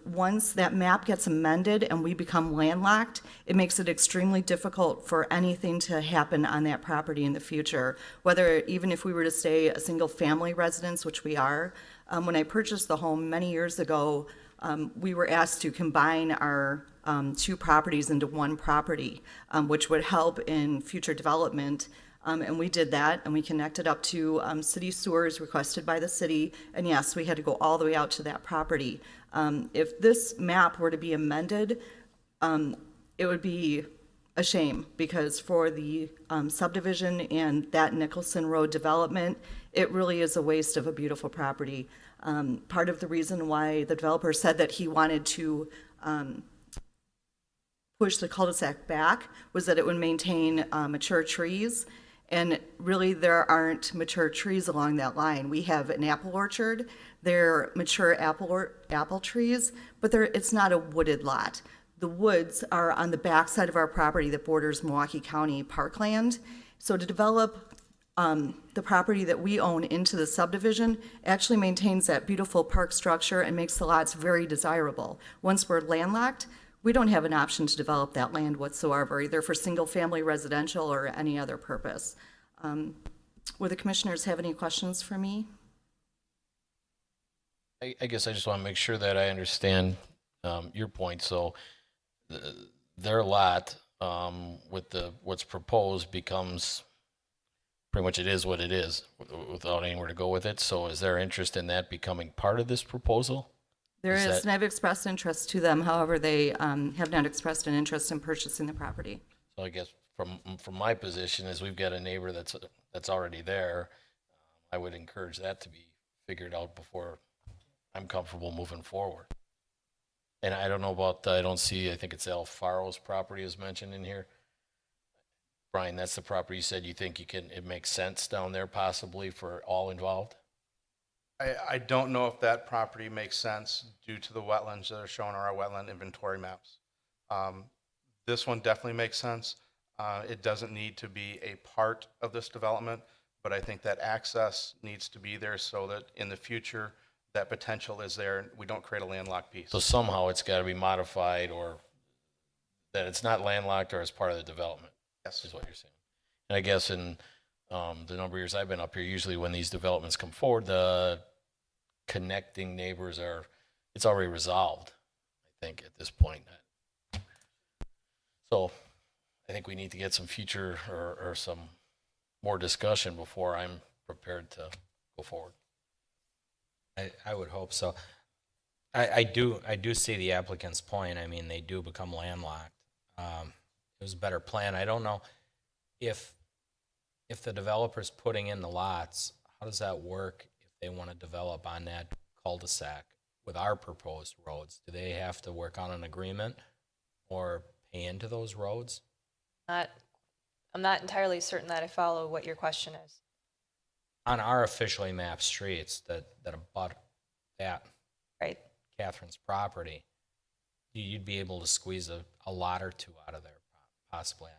Once that map gets amended and we become landlocked, it makes it extremely difficult for anything to happen on that property in the future, whether even if we were to stay a single family residence, which we are. When I purchased the home many years ago, we were asked to combine our 2 properties into one property, which would help in future development. And we did that, and we connected up to city sewers requested by the city, and yes, we had to go all the way out to that property. If this map were to be amended, it would be a shame, because for the subdivision and that Nicholson Road development, it really is a waste of a beautiful property. Part of the reason why the developer said that he wanted to push the cul-de-sac back was that it would maintain mature trees. And really, there aren't mature trees along that line. We have an apple orchard. They're mature apple trees, but it's not a wooded lot. The woods are on the backside of our property that borders Milwaukee County parkland. So to develop the property that we own into the subdivision actually maintains that beautiful park structure and makes the lots very desirable. Once we're landlocked, we don't have an option to develop that land whatsoever, either for single-family residential or any other purpose. Would the commissioners have any questions for me? I guess I just want to make sure that I understand your point. So their lot with what's proposed becomes pretty much, it is what it is without anywhere to go with it. So is there interest in that becoming part of this proposal? There is, and I've expressed interest to them. However, they have not expressed an interest in purchasing the property. So I guess from my position is we've got a neighbor that's already there. I would encourage that to be figured out before I'm comfortable moving forward. And I don't know about, I think it's Alfaro's property is mentioned in here. Brian, that's the property you said you think it makes sense down there possibly for all involved? I don't know if that property makes sense due to the wetlands that are shown on our wetland inventory maps. This one definitely makes sense. It doesn't need to be a part of this development, but I think that access needs to be there so that in the future, that potential is there and we don't create a landlocked piece. So somehow it's got to be modified, or that it's not landlocked or as part of the development. Yes. Is what you're saying. And I guess in the number of years I've been up here, usually when these developments come forward, the connecting neighbors it's already resolved, I think, at this point. So I think we need to get some future or some more discussion before I'm prepared to go forward. I would hope so. I do see the applicant's point. I mean, they do become landlocked. It was a better plan. I don't know if the developer's putting in the lots, how does that work if they want to develop on that cul-de-sac with our proposed roads? Do they have to work on an agreement or pay into those roads? I'm not entirely certain that I follow what your question is. On our officially mapped streets that abut that Right. Catherine's property, you'd be able to squeeze a lot or two out of there possibly on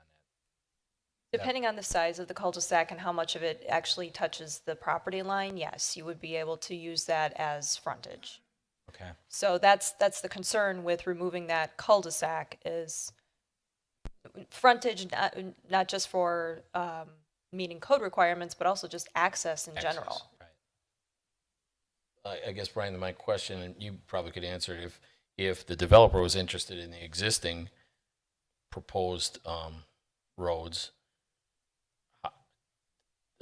that. Depending on the size of the cul-de-sac and how much of it actually touches the property line, yes, you would be able to use that as frontage. Okay. So that's the concern with removing that cul-de-sac is frontage, not just for meeting code requirements, but also just access in general. Access, right. I guess, Brian, my question, and you probably could answer it, if the developer was interested in the existing proposed roads,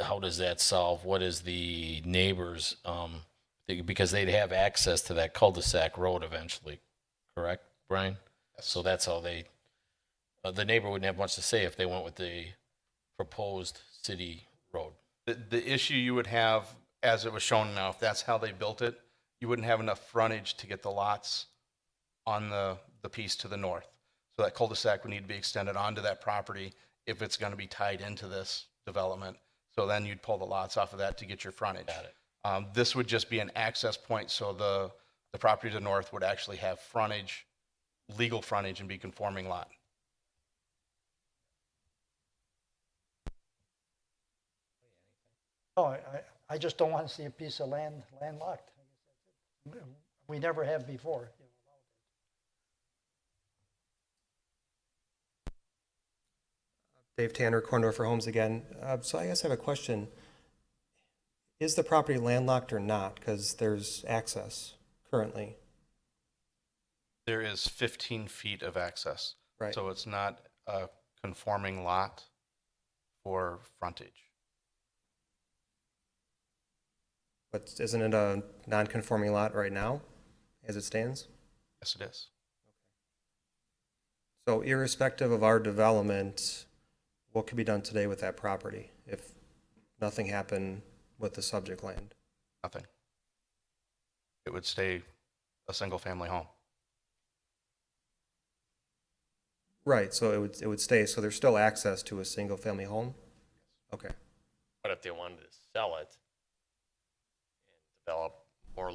how does that solve? What is the neighbors, because they'd have access to that cul-de-sac road eventually, correct, Brian? So that's how the neighbor wouldn't have much to say if they went with the proposed city road. The issue you would have, as it was shown now, if that's how they built it, you wouldn't have enough frontage to get the lots on the piece to the north. So that cul-de-sac would need to be extended onto that property if it's going to be tied into this development. So then you'd pull the lots off of that to get your frontage. Got it. This would just be an access point, so the property to the north would actually have frontage, legal frontage, and be conforming lot. No, I just don't want to see a piece of land landlocked. We never have before. Dave Tanner, Corndorfer Homes again. So I guess I have a question. Is the property landlocked or not? Because there's access currently. There is 15 feet of access. Right. So it's not a conforming lot for frontage. But isn't it a non-conforming lot right now, as it stands? Yes, it is. So irrespective of our development, what could be done today with that property if nothing happened with the subject land? Nothing. It would stay a single-family home. Right, so it would stay, so there's still access to a single-family home? Okay. But if they wanted to sell it and develop more,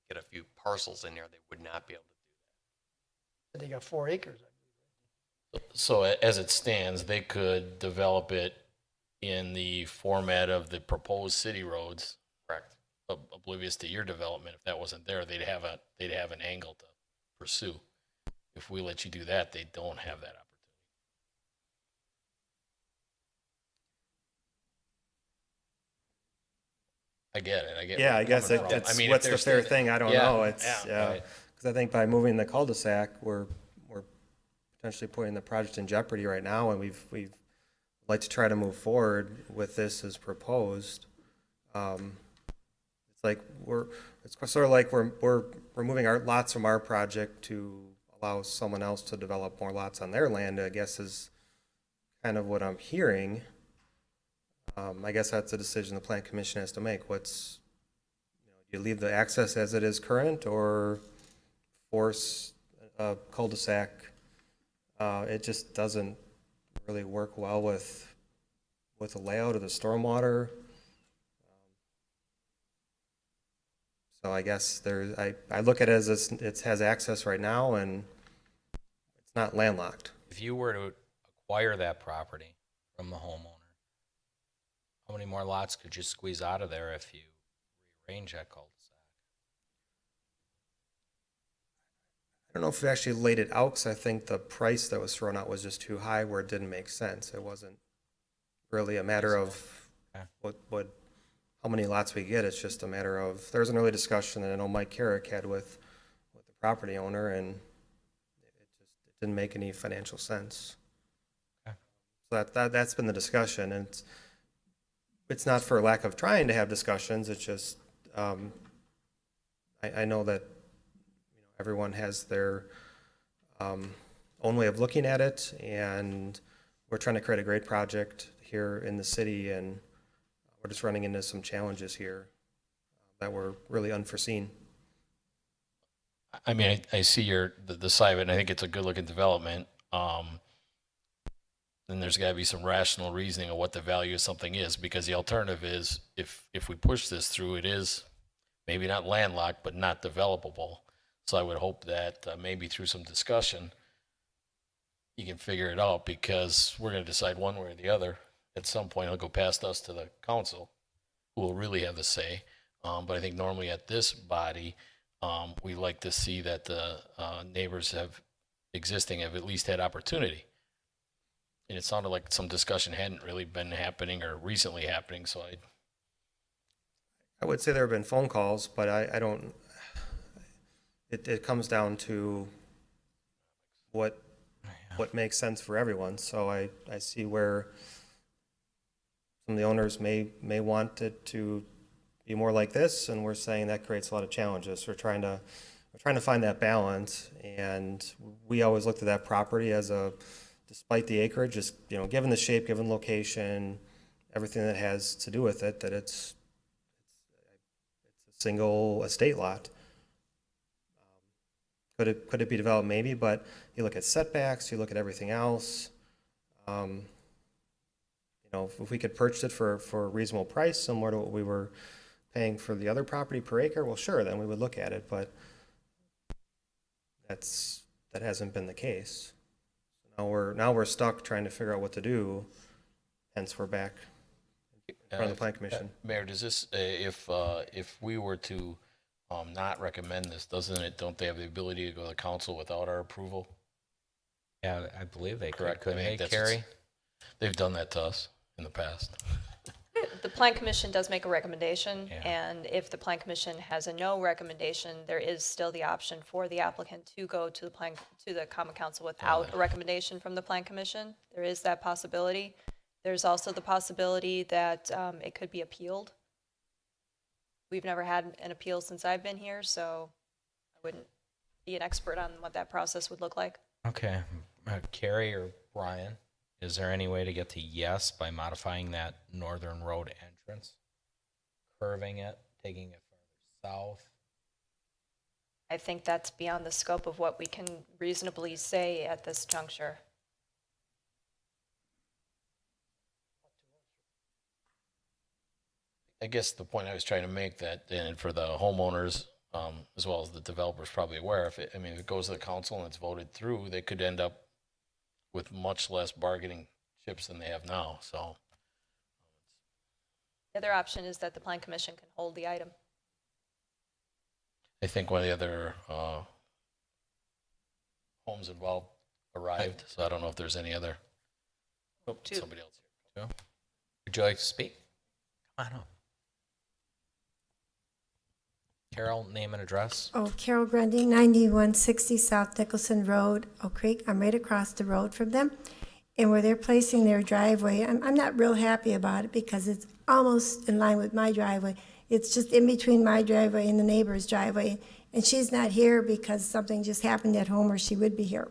get a few parcels in there, they would not be able to do They got 4 acres. that. So as it stands, they could develop it in the format of the proposed city roads. Correct. Oblivious to your development, if that wasn't there, they'd have an angle to pursue. If we let you do that, they don't have that opportunity. I get it. I get. Yeah, where I you're guess coming from. it's, I mean, if what's the they're fair still- thing? I don't Yeah, know. It's, yeah, right. because I think by moving the cul-de-sac, we're potentially putting the project in jeopardy right now, and we'd like to try to move forward with this as proposed. It's like it's sort of like we're moving our lots from our project to allow someone else to develop more lots on their land, I guess is kind of what I'm hearing. I guess that's a decision the plan commission has to make. Do you leave the access as it is current or force a cul-de-sac? It just doesn't really work well with the layout of the stormwater. So I guess I look at it as it has access right now and it's not landlocked. If you were to acquire that property from the homeowner, how many more lots could you squeeze out of there if you rearrange that cul-de-sac? I don't know if we actually laid it out because I think the price that was thrown out was just too high where it didn't make sense. It wasn't really a matter of Okay. how many lots we get. It's just a matter of, there was an early discussion that I know Mike Carrick had with the property owner, and it didn't make any financial sense. Okay. So that's been the discussion, and it's not for lack of trying to have discussions, it's just, I know that, everyone has their, own way of looking at it, and we're trying to create a great project here in the city, and we're just running into some challenges here that were really unforeseen. I mean, I see the side of it, and I think it's a good-looking development. Then there's got to be some rational reasoning of what the value of something is, because the alternative is, if we push this through, it is maybe not landlocked, but not developable. So I would hope that maybe through some discussion, you can figure it out, because we're going to decide one way or the other. At some point, it'll go past us to the council, who will really have the say. But I think normally at this body, we like to see that the neighbors have at least had opportunity. And it sounded like some discussion hadn't really been happening or recently happening, so I would say there have been phone calls, but I don't, it comes down to what makes sense for everyone. So I see where some of the owners may want it to be more like this, and we're saying that creates a lot of challenges. We're trying to find that balance, and we always looked at that property as despite the acreage, just, given the shape, given location, everything that has to do with it, that it's a single estate lot. Could it be developed? Maybe, but you look at setbacks, you look at everything else. If we could purchase it for a reasonable price, similar to what we were paying for the other property per acre, well, sure, then we would look at it, but that hasn't been the case. Now we're stuck trying to figure out what to do, hence we're back in front of the Plan Commission. Mayor, does this, if we were to not recommend this, don't they have the ability to go to the council without our approval? Yeah, I believe they Correct. could, I mean, hey, that's Carrie? They've done that to us in the past. The Plan Commission does make a recommendation, Yeah. and if the Plan Commission has a no recommendation, there is still the option for the applicant to go to the Common Council without a recommendation from the Plan Commission. There is that possibility. There's also the possibility that it could be appealed. We've never had an appeal since I've been here, so I wouldn't be an expert on what that process would look like. Okay, Carrie or Brian, is there any way to get to yes by modifying that northern road entrance? Curving it, taking it further south? I think that's beyond the scope of what we can reasonably say at this juncture. I guess the point I was trying to make, that, and for the homeowners, as well as the developers probably aware, if it goes to the council and it's voted through, they could end up with much less bargaining chips than they have now, so. The other option is that the Plan Commission can hold the item. I think one of the other homes involved arrived, so I don't know if there's any other. Oh, Two. somebody else here. Would you like to speak? Come on up. Carol, name and address? Oh, Carol Grundy, 9160 South Nicholson Road, Oak Creek. I'm right across the road from them. And where they're placing their driveway, I'm not real happy about it because it's almost in line with my driveway. It's just in between my driveway and the neighbor's driveway. And she's not here because something just happened at home or she would be here.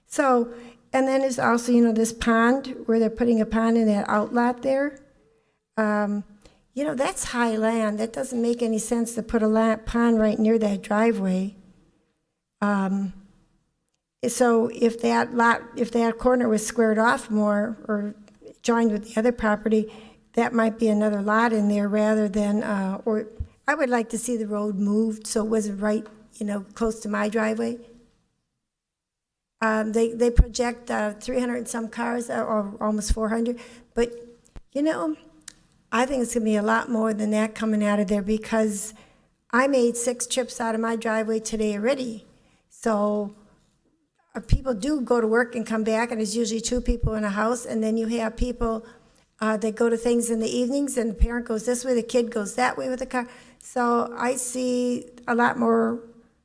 So, and then there's also, this pond where they're putting a pond in that outlot there. That's high land. That doesn't make any sense to put a pond right near that driveway. So if that corner was squared off more or joined with the other property, that might be another lot in there rather than, or I would like to see the road moved so it wasn't right, close to my driveway. They project 300 and some cars, or almost 400, but, I think it's gonna be a lot more than that coming out of there because I made 6 trips out of my driveway today already. So people do go to work and come back, and there's usually 2 people in a house, and then you have people that go to things in the evenings, and the parent goes this way, the kid goes that way with the car. So I see a lot more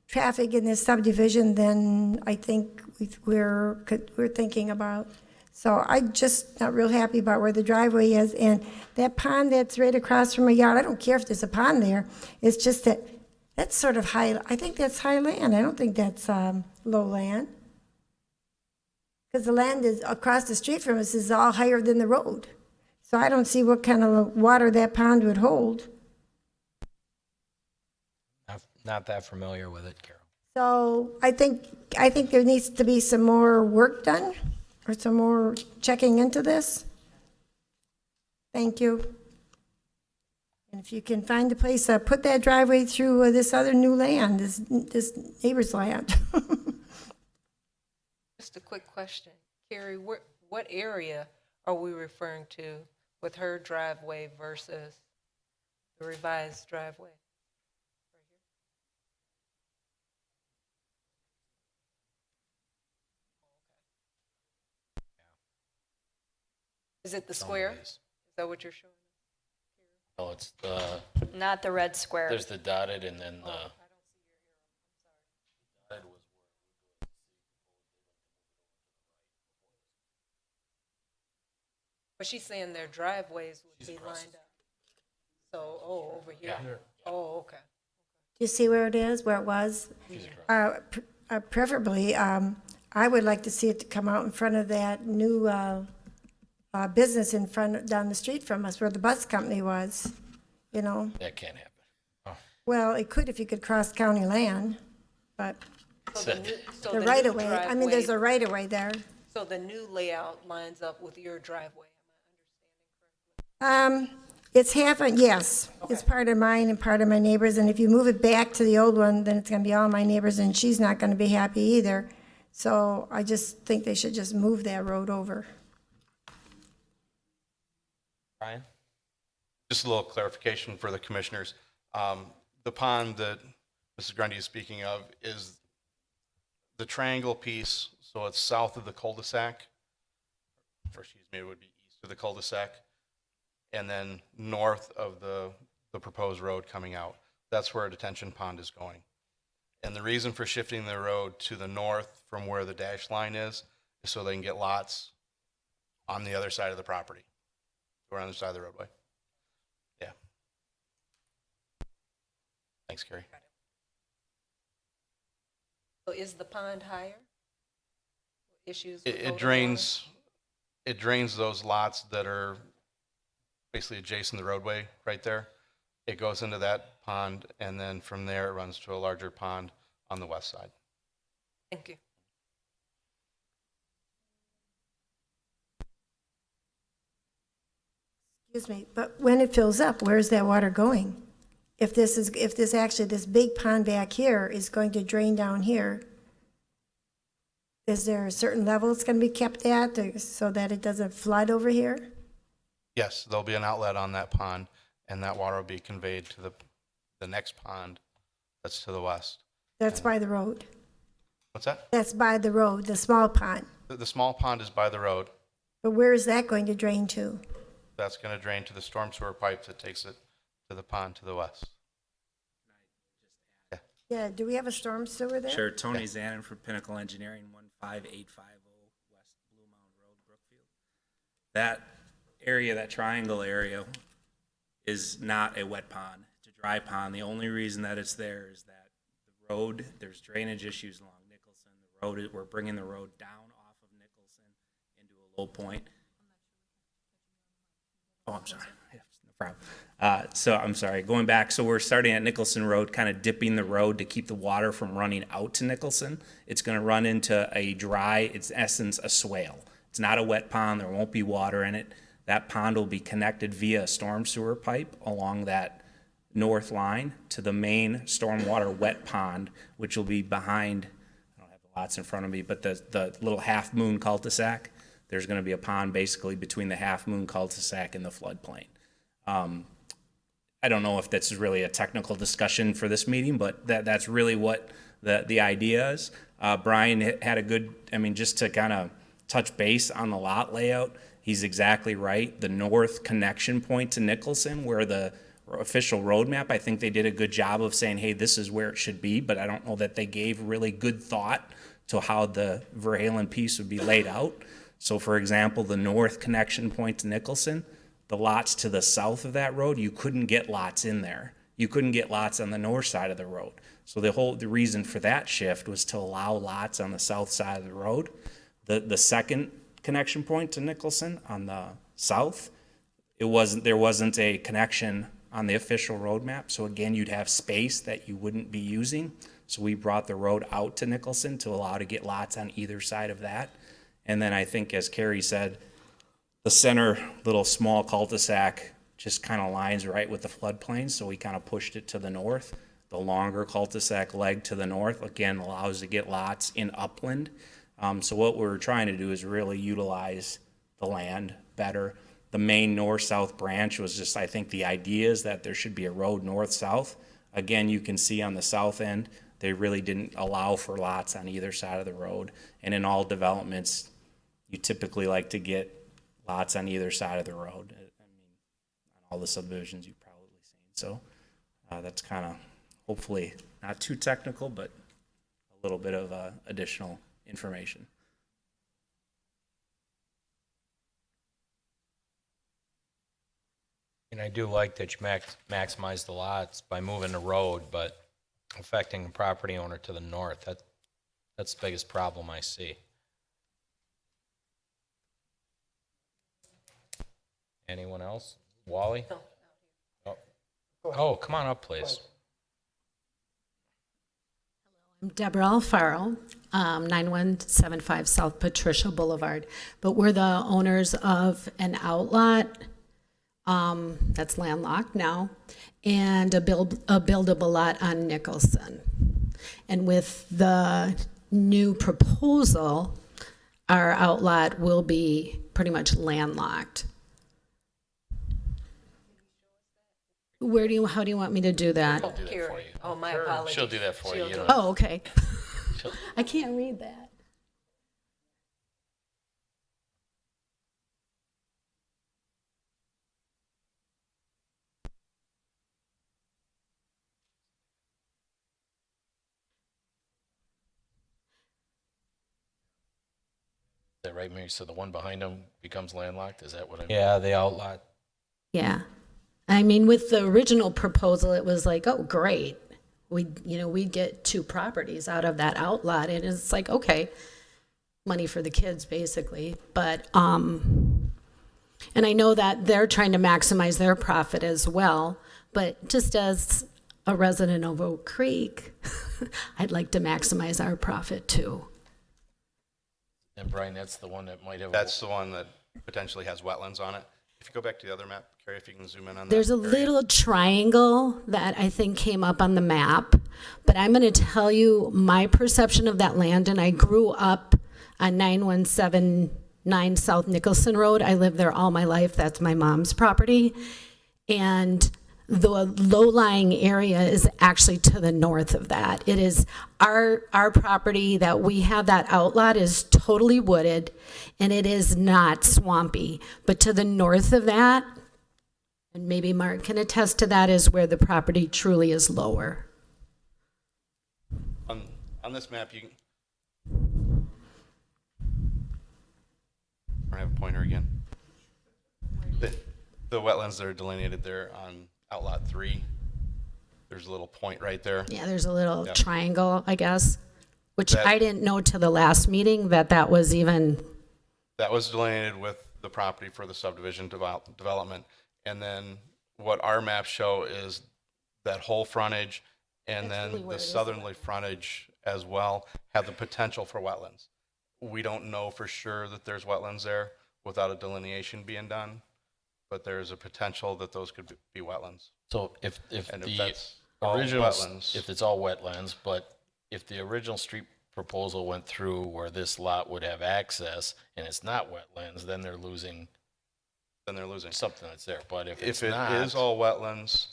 traffic in this subdivision than I think we're thinking about. So I'm just not real happy about where the driveway is. And that pond that's right across from my yard, I don't care if there's a pond there. It's just that that's sort of high, I think that's high land. I don't think that's low land. Because the land is across the street from us is all higher than the road. So I don't see what kind of water that pond would hold. Not that familiar with it, Carol. So I think there needs to be some more work done or some more checking into this. Thank you. And if you can find a place to put that driveway through this other new land, this neighbor's land. Just a quick question. Carrie, what area are we referring to with her driveway versus the revised driveway? Is it the square? ways. Is that what you're showing? Oh, it's the, Not the red square. there's the dotted and then the. Dotted was But she's saying their driveways would be lined up. So, over here? Oh, okay. You see where it is, where it was? Preferably, I would like to see it to come out in front of that new business in front, down the street from us, where the bus company was, you know? That can't happen. Well, it could if you could cross county land, but So the new right-of-way, I mean, there's driveway- a right-of-way there. So the new layout lines up with your driveway, It's half, yes, it's part of mine and part of my neighbor's, and if you move it back to the old one, then it's gonna be all my neighbors, and she's not gonna be happy either. So I just think they should just move that road over. Brian? Just a little clarification for the commissioners. The pond that Mrs. Grundy is speaking of is the triangle piece, so it's south of the cul-de-sac. Or excuse me, it would be east of the cul-de-sac. And then north of the proposed road coming out. That's where a detention pond is going. And the reason for shifting the road to the north from where the dash line is so they can get lots on the other side of the property, or on the side of the roadway. Yeah. Thanks, Carrie. so is the pond higher? Issues with It odor, drains those lots that are basically adjacent to the roadway right there. It goes into that pond, and then from there it runs to a larger pond on the west side. water? Thank you. Excuse me, but when it fills up, where's that water going? If this big pond back here is going to drain down here, is there a certain level it's gonna be kept at so that it doesn't flood over here? Yes, there'll be an outlet on that pond, and that water will be conveyed to the next pond that's to the west. That's by the road. What's that? That's by the road, the small pond. The small pond is by the road. But where is that going to drain to? That's going to drain to the storm sewer pipe that takes it to the pond to the west. Yeah, do we have a storm sewer there? Sure, Tony Zanin for Pinnacle Engineering, 15850 West Blue Mound Road, Brookfield. That area, that triangle area, is not a wet pond. It's a dry pond. The only reason that it's there is that the road, there's drainage issues along Nicholson. The road, we're bringing the road down off of Nicholson into a low point. Oh, I'm sorry. Yeah, no problem. So I'm sorry, going back, so we're starting at Nicholson Road, kind of dipping the road to keep the water from running out to Nicholson. It's gonna run into a dry, it's in essence a swale. It's not a wet pond, there won't be water in it. That pond will be connected via a storm sewer pipe along that north line to the main stormwater wet pond, which will be behind, I don't have the lots in front of me, but the little Half Moon cul-de-sac. There's gonna be a pond basically between the Half Moon cul-de-sac and the floodplain. I don't know if that's really a technical discussion for this meeting, but that's really what the idea is. Brian had a good, I mean, just to kind of touch base on the lot layout, he's exactly right. The north connection point to Nicholson, where the official roadmap, I think they did a good job of saying, hey, this is where it should be, but I don't know that they gave really good thought to how the Verhalen piece would be laid out. So for example, the north connection point to Nicholson, the lots to the south of that road, you couldn't get lots in there. You couldn't get lots on the north side of the road. So the reason for that shift was to allow lots on the south side of the road. The second connection point to Nicholson on the south, there wasn't a connection on the official road map. So again, you'd have space that you wouldn't be using. So we brought the road out to Nicholson to allow to get lots on either side of that. And then I think, as Carrie said, the center little small cul-de-sac just kind of lines right with the floodplain, so we kind of pushed it to the north. The longer cul-de-sac leg to the north, again, allows to get lots in upland. So what we're trying to do is really utilize the land better. The main north-south branch was just, I think the idea is that there should be a road north-south. Again, you can see on the south end, they really didn't allow for lots on either side of the road. And in all developments, you typically like to get lots on either side of the road. I mean, on all the subdivisions you've probably seen. So that's kind of hopefully not too technical, but a little bit of additional information. And I do like that you maximize the lots by moving the road, but affecting the property owner to the north. That's the biggest problem I see. Anyone else? Wally? Oh, come on up, please. I'm Deborah Alfaro, 9175 South Patricia Boulevard. But we're the owners of an outlot that's landlocked now, and a buildable lot on Nicholson. And with the new proposal, our outlot will be pretty much landlocked. How do you want me to do that? She'll do that for you. Oh, my apologies. She'll do that for you. You know. Oh, okay. I can't read that. Is that right, Mary? So the one behind them becomes landlocked? Is that what I mean? Yeah, the outlot. Yeah. I mean, with the original proposal, it was like, oh, great. We'd get 2 properties out of that outlot. And it's like, okay, money for the kids, basically. But, and I know that they're trying to maximize their profit as well. But just as a resident of Oak Creek, I'd like to maximize our profit too. And Brian, that's the one that might have. That's the one that potentially has wetlands on it. If you go back to the other map, Carrie, if you can zoom in on that. There's a area. little triangle that I think came up on the map, but I'm going to tell you my perception of that land, and I grew up on 9179 South Nicholson Road. I lived there all my life. That's my mom's property. And the low-lying area is actually to the north of that. It is our property that we have, that outlot is totally wooded, and it is not swampy. But to the north of that, and maybe Mark can attest to that, is where the property truly is lower. On this map, you I have a pointer again. The wetlands that are delineated there on Outlot 3, there's a little point right there. Yeah, there's a little Yep. triangle, I guess, which That- I didn't know till the last meeting that was even, That was delineated with the property for the subdivision development. And then what our maps show is that whole frontage and That's really then where the it is. southerly frontage as well have the potential for wetlands. We don't know for sure that there's wetlands there without a delineation being done, but there's a potential that those could be wetlands. So if And the if that's all original, wetlands, if it's all wetlands, but if the original street proposal went through where this lot would have access and it's not wetlands, then they're losing something that's there. But if it's if it not, is all wetlands,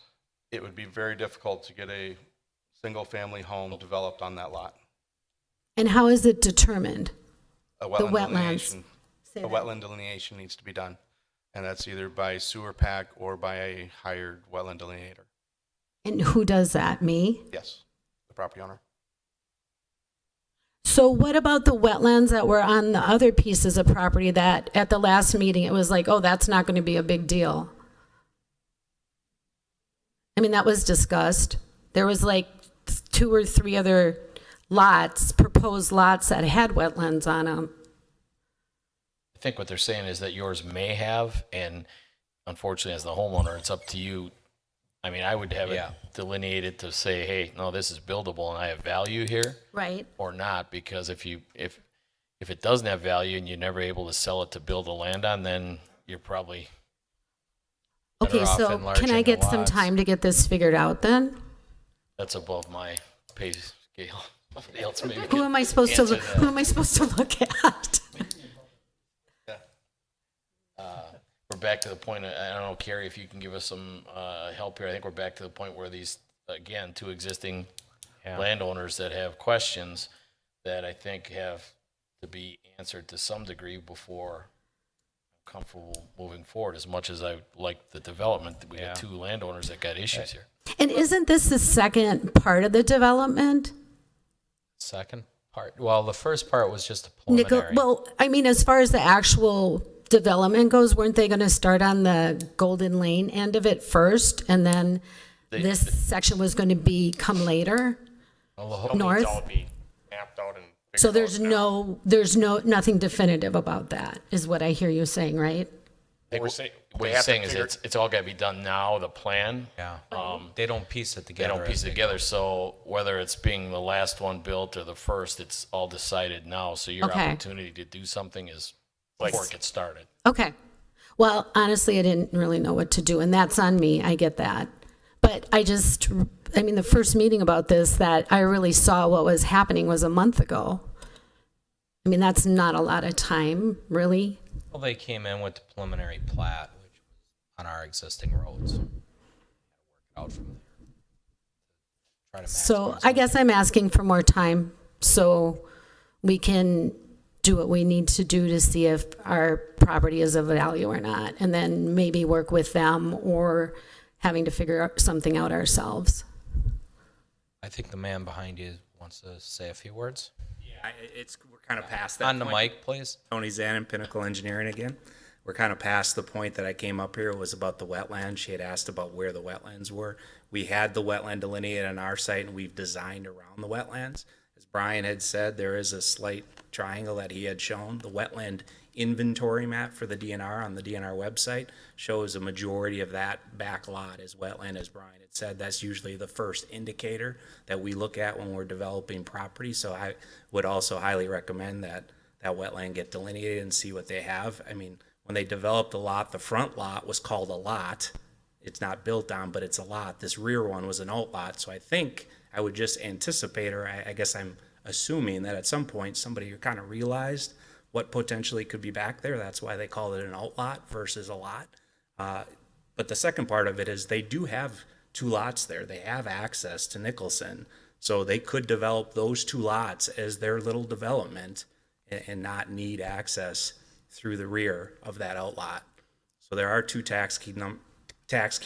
it would be very difficult to get a single-family home developed on that lot. and how is it determined? A The wetland wetlands. delineation, Say a that. wetland delineation needs to be done. And that's either by sewer pack or by a hired wetland delineator. And who does that, me? Yes, the property owner. So what about the wetlands that were on the other pieces of property that at the last meeting, it was like, oh, that's not going to be a big deal? I mean, that was discussed. There was like 2 or 3 other lots, proposed lots that had wetlands on them. I think what they're saying is that yours may have, and unfortunately, as the homeowner, it's up to you. I mean, I would have it delineated to say, hey, no, this is buildable and I have value here, Right. or not, because if it doesn't have value and you're never able to sell it to build the land on, then you're probably better Okay, off so enlarging can I the get some lots. time to get this figured out then? That's above my pay scale. Somebody else maybe Who can am I supposed to, answer that. who am I supposed to look at? We're back to the point, I don't know, Carrie, if you can give us some help here. I think we're back to the point where these, again, 2 existing landowners that have questions that I think have to be answered to some degree before I'm comfortable moving forward. As much as I like the development, we got 2 landowners that got issues here. And isn't this the second part of the development? Second part, well, the first part was just a Nickel, preliminary. well, I mean, as far as the actual development goes, weren't they going to start on the Golden Lane end of it first, and then this section was going to come later? North? So there's nothing definitive about that, is what I hear you saying, right? I think what he's saying is it's all got to be done now, the plan. Yeah. They don't piece it They together. don't piece as it they together, so whether it's being the last one built or the first, it's all decided now. So your Okay. opportunity to do something is before it gets started. Okay. Well, honestly, I didn't really know what to do, and that's on me. I get that. But I mean, the first meeting about this that I really saw what was happening was a month ago. I mean, that's not a lot of time, really. Well, they came in with the preliminary plat, which was on our existing roads. Work it out from there. Try to So maximize I guess I'm asking for more time so we can do what we need to do to see if our property is of value or not, and then maybe work with them or having to figure something out ourselves. I think the man behind you wants to say a few words. Yeah, we're kind of past that On the point. mic, please. Tony Zanin, Pinnacle Engineering again. We're kind of past the point that I came up here. It was about the wetlands. She had asked about where the wetlands were. We had the wetland delineated on our site, and we've designed around the wetlands. As Brian had said, there is a slight triangle that he had shown. The wetland inventory map for the DNR on the DNR website shows a majority of that back lot is wetland, as Brian had said. That's usually the first indicator that we look at when we're developing property. So I would also highly recommend that wetland get delineated and see what they have. I mean, when they developed the lot, the front lot was called a lot. It's not built on, but it's a lot. This rear one was an outlot. So I think I would just anticipate, or I guess I'm assuming that at some point somebody kind of realized what potentially could be back there. That's why they call it an outlot versus a lot. But the second part of it is they do have 2 lots there. They have access to Nicholson. So they could develop those 2 lots as their little development and not need access through the rear of that outlot. So there are 2 tax key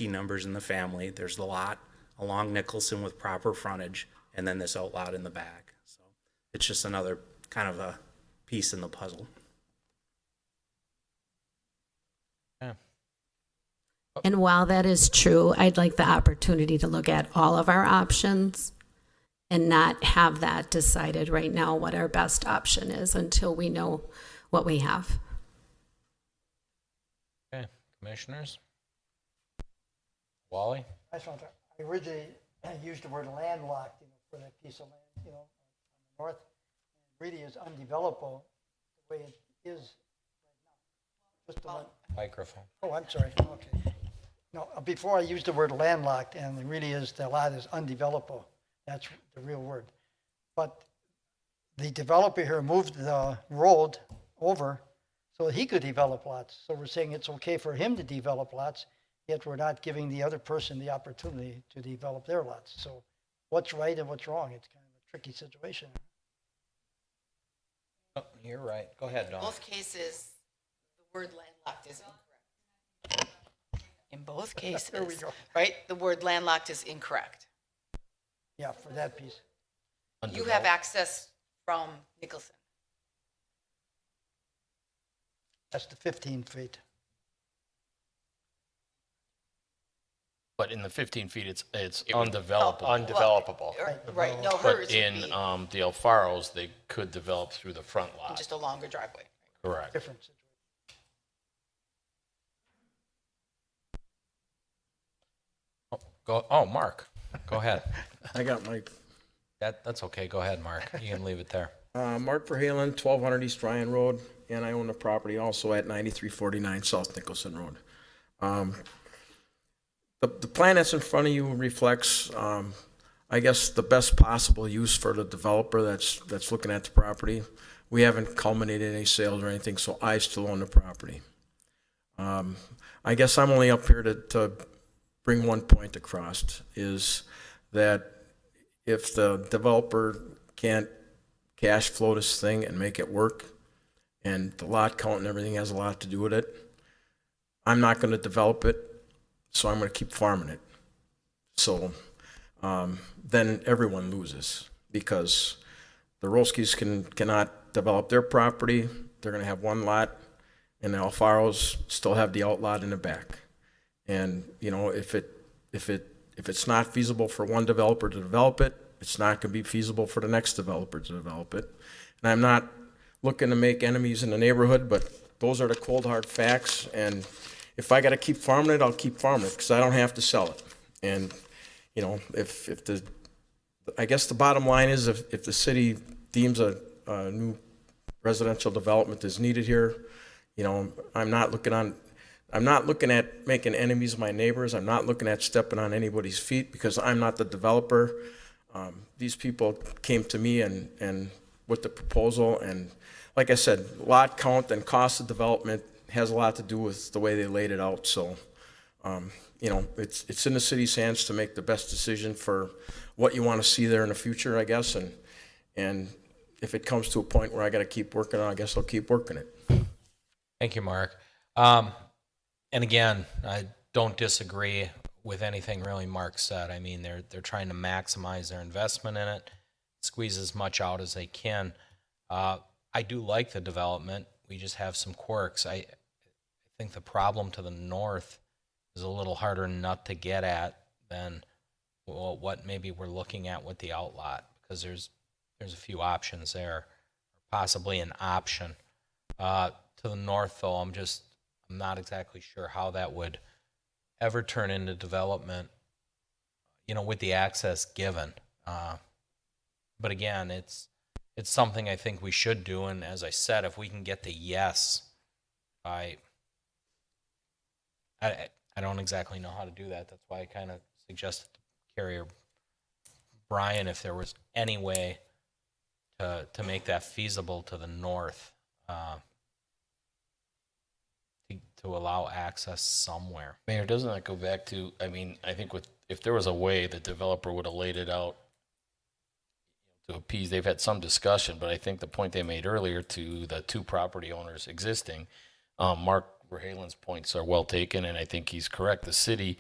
numbers in the family. There's the lot along Nicholson with proper frontage, and then this outlot in the back. So it's just another kind of a piece in the puzzle. And while that is true, I'd like the opportunity to look at all of our options and not have that decided right now what our best option is until we know what we have. Okay, commissioners? Wally? I just want to, I originally used the word landlocked, for that piece of land, on the north. It really is undevelopable the way it is right now. Just the one. Microphone. Oh, I'm sorry, okay. No, before I used the word landlocked, and it really is, the lot is undevelopable. That's the real word. But the developer here moved the road over so that he could develop lots. So we're saying it's okay for him to develop lots, yet we're not giving the other person the opportunity to develop their lots. So what's right and what's wrong? It's kind of a tricky situation. Oh, you're right. Go ahead, In Dawn. both cases, the word landlocked is incorrect. In both cases, There we go. right, the word landlocked is incorrect. Yeah, for that piece. You have access from Nicholson? That's the 15 feet. But in the 15 feet, it's undevelopable. Undevelopable. Right, no, hers But in would be the Alfaros, they could develop through the front lot. just a longer driveway. Correct. Different situation. Mark, go ahead. I got my, That's okay. Go ahead, Mark. You can leave it there. Mark Verhalen, 1200 East Ryan Road, and I own the property also at 9349 South Nicholson Road. The plan that's in front of you reflects, I guess, the best possible use for the developer that's looking at the property. We haven't culminated any sales or anything, so I still own the property. I guess I'm only up here to bring one point across, is that if the developer can't cash flow this thing and make it work, and the lot count and everything has a lot to do with it, I'm not going to develop it, so I'm going to keep farming it. So then everyone loses, because the Rolskis cannot develop their property. They're going to have one lot, and the Alfaros still have the outlot in the back. And you know, if it's not feasible for one developer to develop it, it's not going to be feasible for the next developer to develop it. And I'm not looking to make enemies in the neighborhood, but those are the cold hard facts. And if I got to keep farming it, I'll keep farming it, because I don't have to sell it. And you know, I guess the bottom line is, if the city deems a new residential development is needed here, you know, I'm not looking at making enemies of my neighbors. I'm not looking at stepping on anybody's feet, because I'm not the developer. These people came to me and with the proposal, and like I said, lot count and cost of development has a lot to do with the way they laid it out. So, you know, it's in the city's hands to make the best decision for what you want to see there in the future, I guess. And if it comes to a point where I got to keep working on it, I guess I'll keep working it. Thank you, Mark. And again, I don't disagree with anything really Mark said. I mean, they're trying to maximize their investment in it, squeeze as much out as they can. I do like the development. We just have some quirks. I think the problem to the north is a little harder nut to get at than what maybe we're looking at with the outlot, because there's a few options there, possibly an option. To the north, though, I'm not exactly sure how that would ever turn into development, you know, with the access given. But again, it's something I think we should do, and as I said, if we can get the yes, I don't exactly know how to do that. That's why I kind of suggested to Carrie or Brian if there was any way to make that feasible to the north, to allow access somewhere. Mayor, doesn't that go back to, I mean, I think if there was a way the developer would have laid it out to appease, they've had some discussion, but I think the point they made earlier to the two property owners existing, Mark Verhalen's points are well taken, and I think he's correct. The city,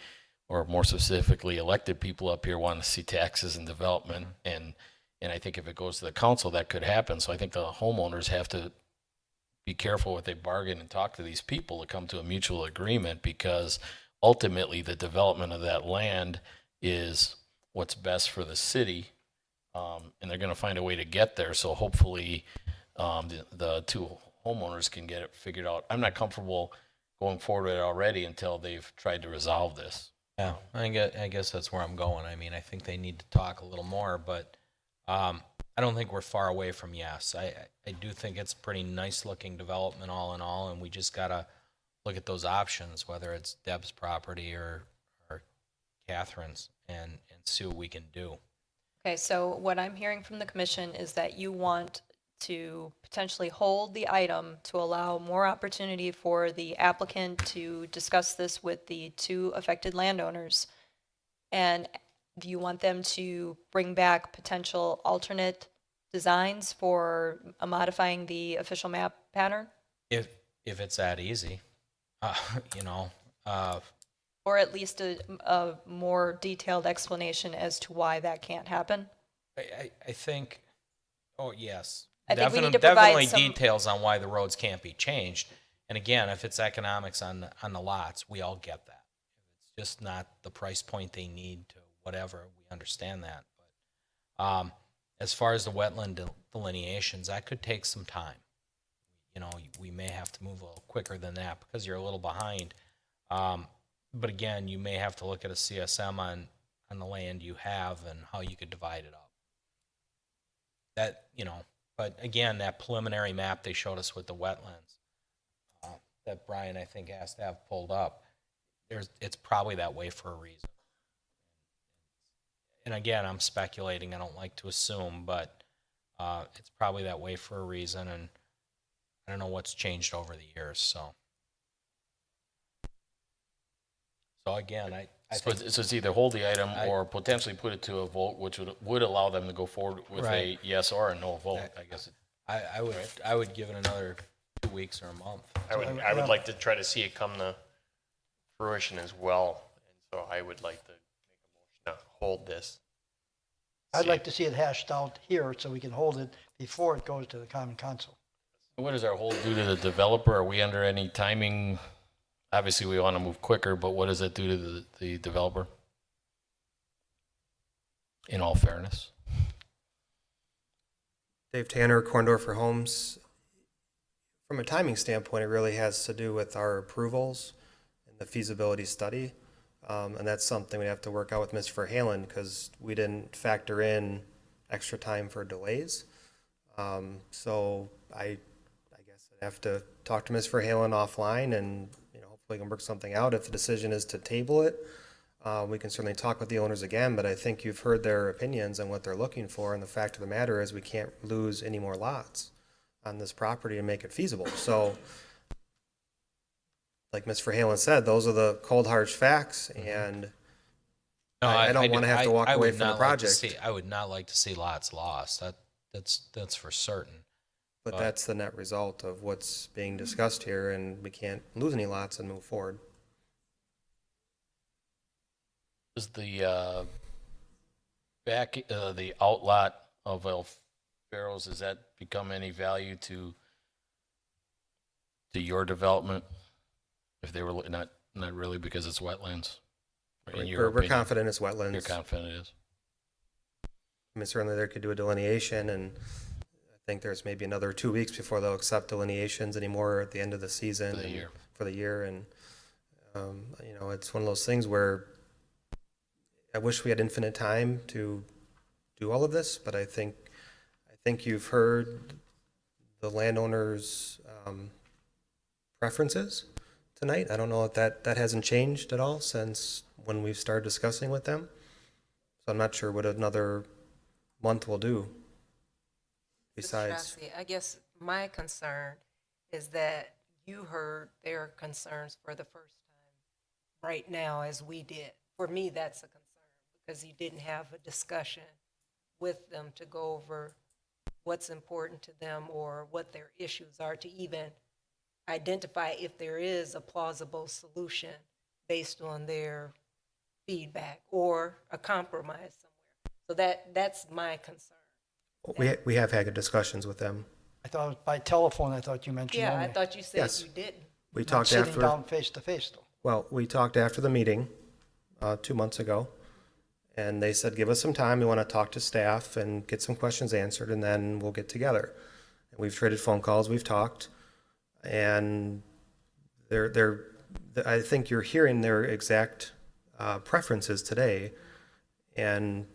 or more specifically elected people up here, want to see taxes and development, and I think if it goes to the council, that could happen. So I think the homeowners have to be careful what they bargain and talk to these people to come to a mutual agreement, because ultimately the development of that land is what's best for the city, and they're going to find a way to get there. So hopefully the two homeowners can get it figured out. I'm not comfortable going forward with it already until they've tried to resolve this. Yeah, I guess that's where I'm going. I mean, I think they need to talk a little more, but I don't think we're far away from yes. I do think it's pretty nice looking development all in all, and we just gotta look at those options, whether it's Deb's property or Catherine's, and see what we can do. Okay, so what I'm hearing from the commission is that you want to potentially hold the item to allow more opportunity for the applicant to discuss this with the two affected landowners. And do you want them to bring back potential alternate designs for modifying the official map pattern? If it's that easy, you know. Or at least a more detailed explanation as to why that can't happen? I think, Oh, yes. I think we need Definitely, to provide definitely some- details on why the roads can't be changed. And again, if it's economics on the lots, we all get that. If it's just not the price point they need to whatever, we understand that. But as far as the wetland delineations, that could take some time. You know, we may have to move a little quicker than that because you're a little behind. But again, you may have to look at a CSM on the land you have and how you could divide it up. That, you know, but again, that preliminary map they showed us with the wetlands, that Brian, I think, has to have pulled up, it's probably that way for a reason. And again, I'm speculating, I don't like to assume, but it's probably that way for a reason, and I don't know what's changed over the years, so. So again, I So think, it's either hold the item or potentially put it to a vote, which would allow them to go forward with a Right. yes or a no vote, I guess. I would give it another 2 weeks or a month. I would like to try to see it come to fruition as well. And so I would like to make a motion to hold this. I'd like to see it hashed out here so we can hold it before it goes to the common council. What does our hold do to the developer? Are we under any timing? Obviously, we want to move quicker, but what does it do to the developer? In all fairness. Dave Tanner, Corndorfer Homes. From a timing standpoint, it really has to do with our approvals and the feasibility study. And that's something we have to work out with Ms. Verhalen because we didn't factor in extra time for delays. So I guess I'd have to talk to Ms. Verhalen offline and, you know, hopefully we can work something out. If the decision is to table it, we can certainly talk with the owners again, but I think you've heard their opinions and what they're looking for. And the fact of the matter is we can't lose any more lots on this property and make it feasible. So like Ms. Verhalen said, those are the cold, harsh facts, and No, I don't want to have to walk I away would from the not like to project. I would not like to see lots lost. That's for certain. But that's the net result of what's being discussed here, and we can't lose any lots and move forward. Does the the outlot of El Farrows, does that become any value to your development? If they were not really because it's wetlands. In your We're opinion? confident it's wetlands. You're confident it is. I mean, certainly there could do a delineation, and I think there's maybe another 2 weeks before they'll accept delineations anymore at the end of the season. For the and- year. For the year, and, you know, it's one of those things where I wish we had infinite time to do all of this, but I think you've heard the landowners' preferences tonight. I don't know if that hasn't changed at all since when we've started discussing with them. So I'm not sure what another month will do. Besides, Trustee, I guess my concern is that you heard their concerns for the first time right now as we did. For me, that's a concern because you didn't have a discussion with them to go over what's important to them or what their issues are to even identify if there is a plausible solution based on their feedback or a compromise somewhere. So that's my concern. we have had discussions with them. I thought it was by telephone, I thought you mentioned Yeah, only. I thought you said Yes. you didn't. We Not talked sitting after. down face to face though. Well, we talked after the meeting 2 months ago, and they said, give us some time. We want to talk to staff and get some questions answered, and then we'll get together. And we've traded phone calls, we've talked, and I think you're hearing their exact preferences today, and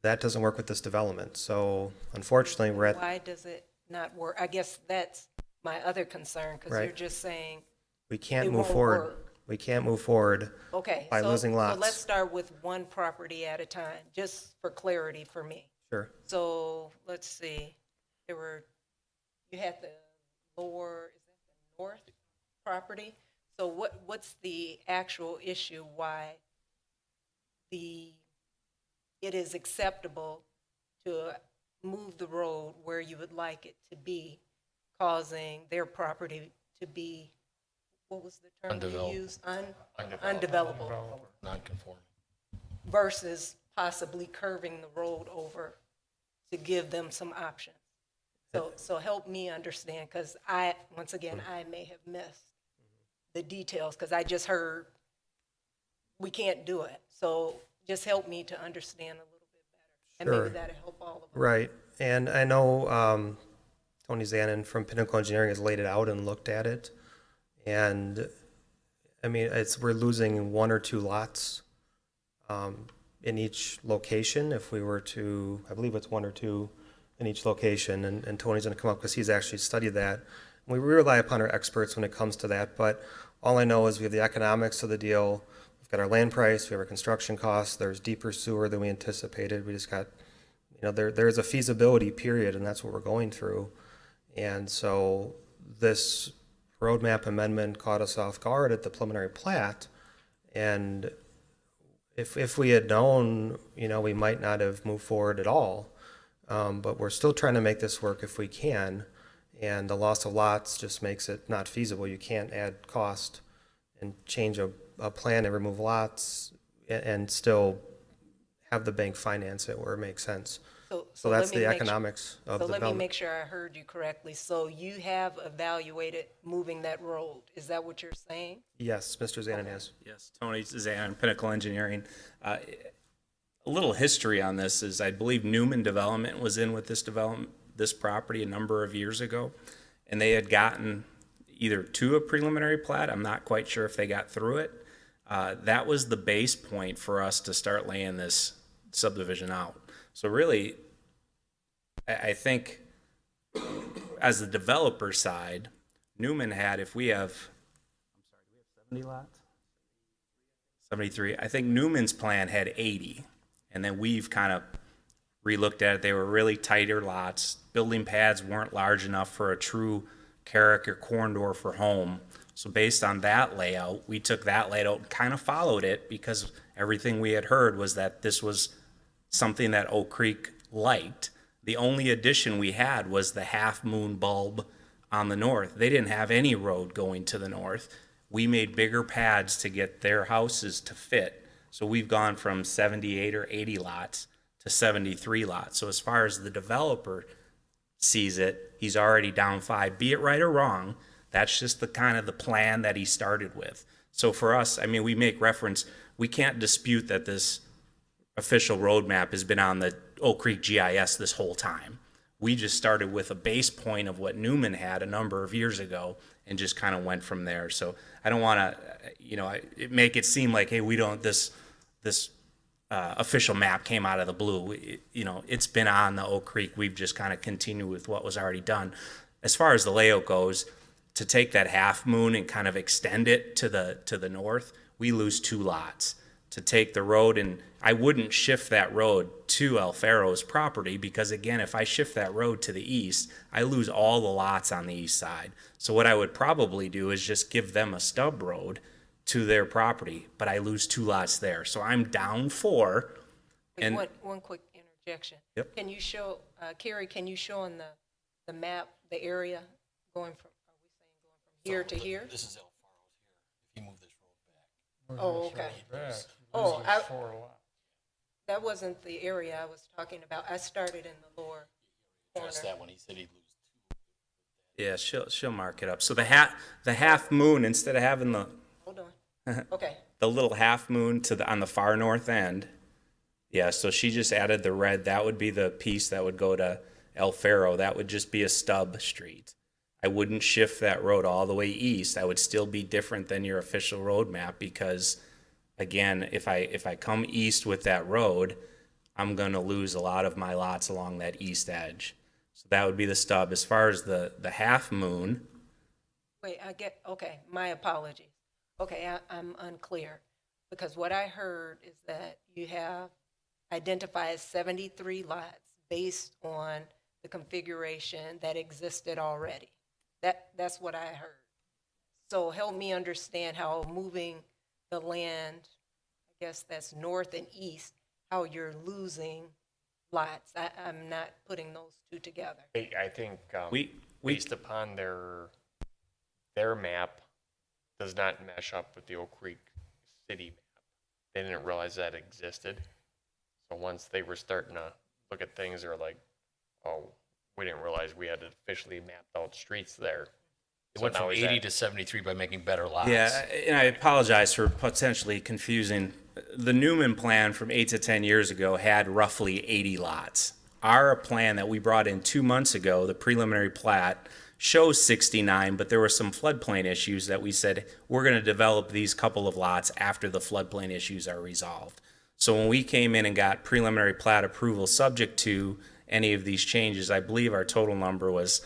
that doesn't work with this development. So unfortunately, we're at, Why does it not work? I guess that's my other concern, because you're Right. just saying, we can't it move won't forward. work. We can't move forward okay. by so- losing So let's lots. start with one property at a time, just for clarity for me. Sure. So let's see, you had the lower, is that the north property? So what's the actual issue why it is acceptable to move the road where you would like it to be, causing their property to be, what was the term you Undeveloped. used? Undeveloped. Undevelopable Non-conforming. versus possibly curving the road over to give them some options. So help me understand, because once again, I may have missed the details, because I just heard we can't do it. So just help me to understand a little bit better. And Sure. maybe that'll help all of us. Right. And I know Tony Zanin from Pinnacle Engineering has laid it out and looked at it. And I mean, we're losing 1 or 2 lots in each location. If we were to, I believe it's 1 or 2 in each location. And Tony's going to come up because he's actually studied that. We rely upon our experts when it comes to that. But all I know is we have the economics of the deal. We've got our land price. We have our construction costs. There's deeper sewer than we anticipated. We just got, there's a feasibility period, and that's what we're going through. And so this roadmap amendment caught us off guard at the preliminary plat. And if we had known, we might not have moved forward at all. But we're still trying to make this work if we can. And the loss of lots just makes it not feasible. You can't add cost and change a plan and remove lots and still have the bank finance it where it makes sense. So that's the economics of the So let me development. make sure I heard you correctly. So you have evaluated moving that road. Is that what you're saying? Yes, Mr. Zanin has. Yes, Tony Zanin, Pinnacle Engineering. A little history on this is I believe Newman Development was in with this property a number of years ago, and they had gotten either to a preliminary plat. I'm not quite sure if they got through it. That was the base point for us to start laying this subdivision out. So really, I think as the developer side, Newman had, if we have, 70 lots? 73. I think Newman's plan had 80. And then we've kind of relooked at it. They were really tighter lots. Building pads weren't large enough for a true Carrick or Corndorfer home. So based on that layout, we took that layout and kind of followed it because everything we had heard was that this was something that Oak Creek liked. The only addition we had was the half moon bulb on the north. They didn't have any road going to the north. We made bigger pads to get their houses to fit. So we've gone from 78 or 80 lots to 73 lots. So as far as the developer sees it, he's already down 5. Be it right or wrong, that's just the kind of the plan that he started with. So for us, I mean, we make reference, we can't dispute that this official roadmap has been on the Oak Creek GIS this whole time. We just started with a base point of what Newman had a number of years ago and just kind of went from there. So I don't want to, make it seem like, hey, we don't, this official map came out of the blue. It's been on the Oak Creek. We've just kind of continued with what was already done. As far as the layout goes, to take that half moon and kind of extend it to the north, we lose 2 lots. To take the road, and I wouldn't shift that road to Alfaro's property because, again, if I shift that road to the east, I lose all the lots on the east side. So what I would probably do is just give them a stub road to their property, but I lose 2 lots there. So I'm down 4. Wait, one quick interjection. Yep. Can you show, Carrie, can you show on the map, the area going from, are we saying going from here to here? This is Alfaro's here. If you move this road back. Oh, okay. Oh, that wasn't the area I was talking about. I started in the lower corner. Just that one. He said he'd lose 2. Yeah, she'll mark it up. So the half moon, instead of having the Hold on. Okay. the little half moon on the far north end, yeah. So she just added the red. That would be the piece that would go to Alfaro. That would just be a stub street. I wouldn't shift that road all the way east. I would still be different than your official road map because, again, if I come east with that road, I'm going to lose a lot of my lots along that east edge. So that would be the stub. As far as the half moon. Wait, okay, my apologies. Okay, I'm unclear because what I heard is that you have identified 73 lots based on the configuration that existed already. That's what I heard. So help me understand how moving the land, I guess that's north and east, how you're losing lots. I'm not putting those two together. I think We based upon their map does not mesh up with the Oak Creek city map. They didn't realize that existed. So once they were starting to look at things, they were like, Oh, we didn't realize we had officially mapped out streets there. It So went now from is 80 that- to 73 by making better lots. Yeah, and I apologize for potentially confusing. The Newman plan from 8 to 10 years ago had roughly 80 lots. Our plan that we brought in 2 months ago, the preliminary plat, shows 69, but there were some floodplain issues that we said, we're gonna develop these couple of lots after the floodplain issues are resolved. So when we came in and got preliminary plat approval subject to any of these changes, I believe our total number was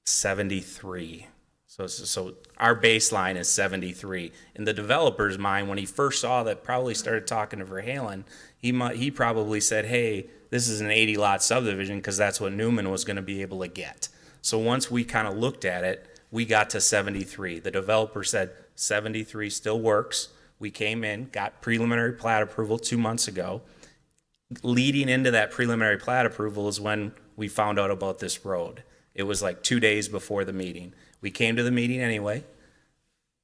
73. So our baseline is 73. In the developer's mind, when he first saw that, probably started talking to Verhalen, he probably said, hey, this is an 80 lot subdivision because that's what Newman was going to be able to get. So once we kind of looked at it, we got to 73. The developer said 73 still works. We came in, got preliminary plat approval 2 months ago. Leading into that preliminary plat approval is when we found out about this road. It was like 2 days before the meeting. We came to the meeting anyway.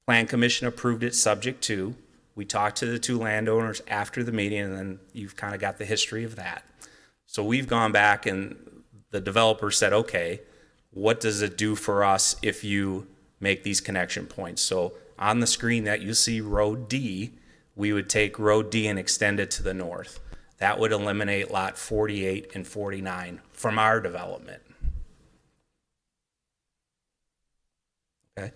Plan Commission approved it subject to. We talked to the two landowners after the meeting, and then you've kind of got the history of that. So we've gone back and the developer said, okay, what does it do for us if you make these connection points? So on the screen that you see Road D, we would take Road D and extend it to the north. That would eliminate lot 48 and 49 from our development. Okay,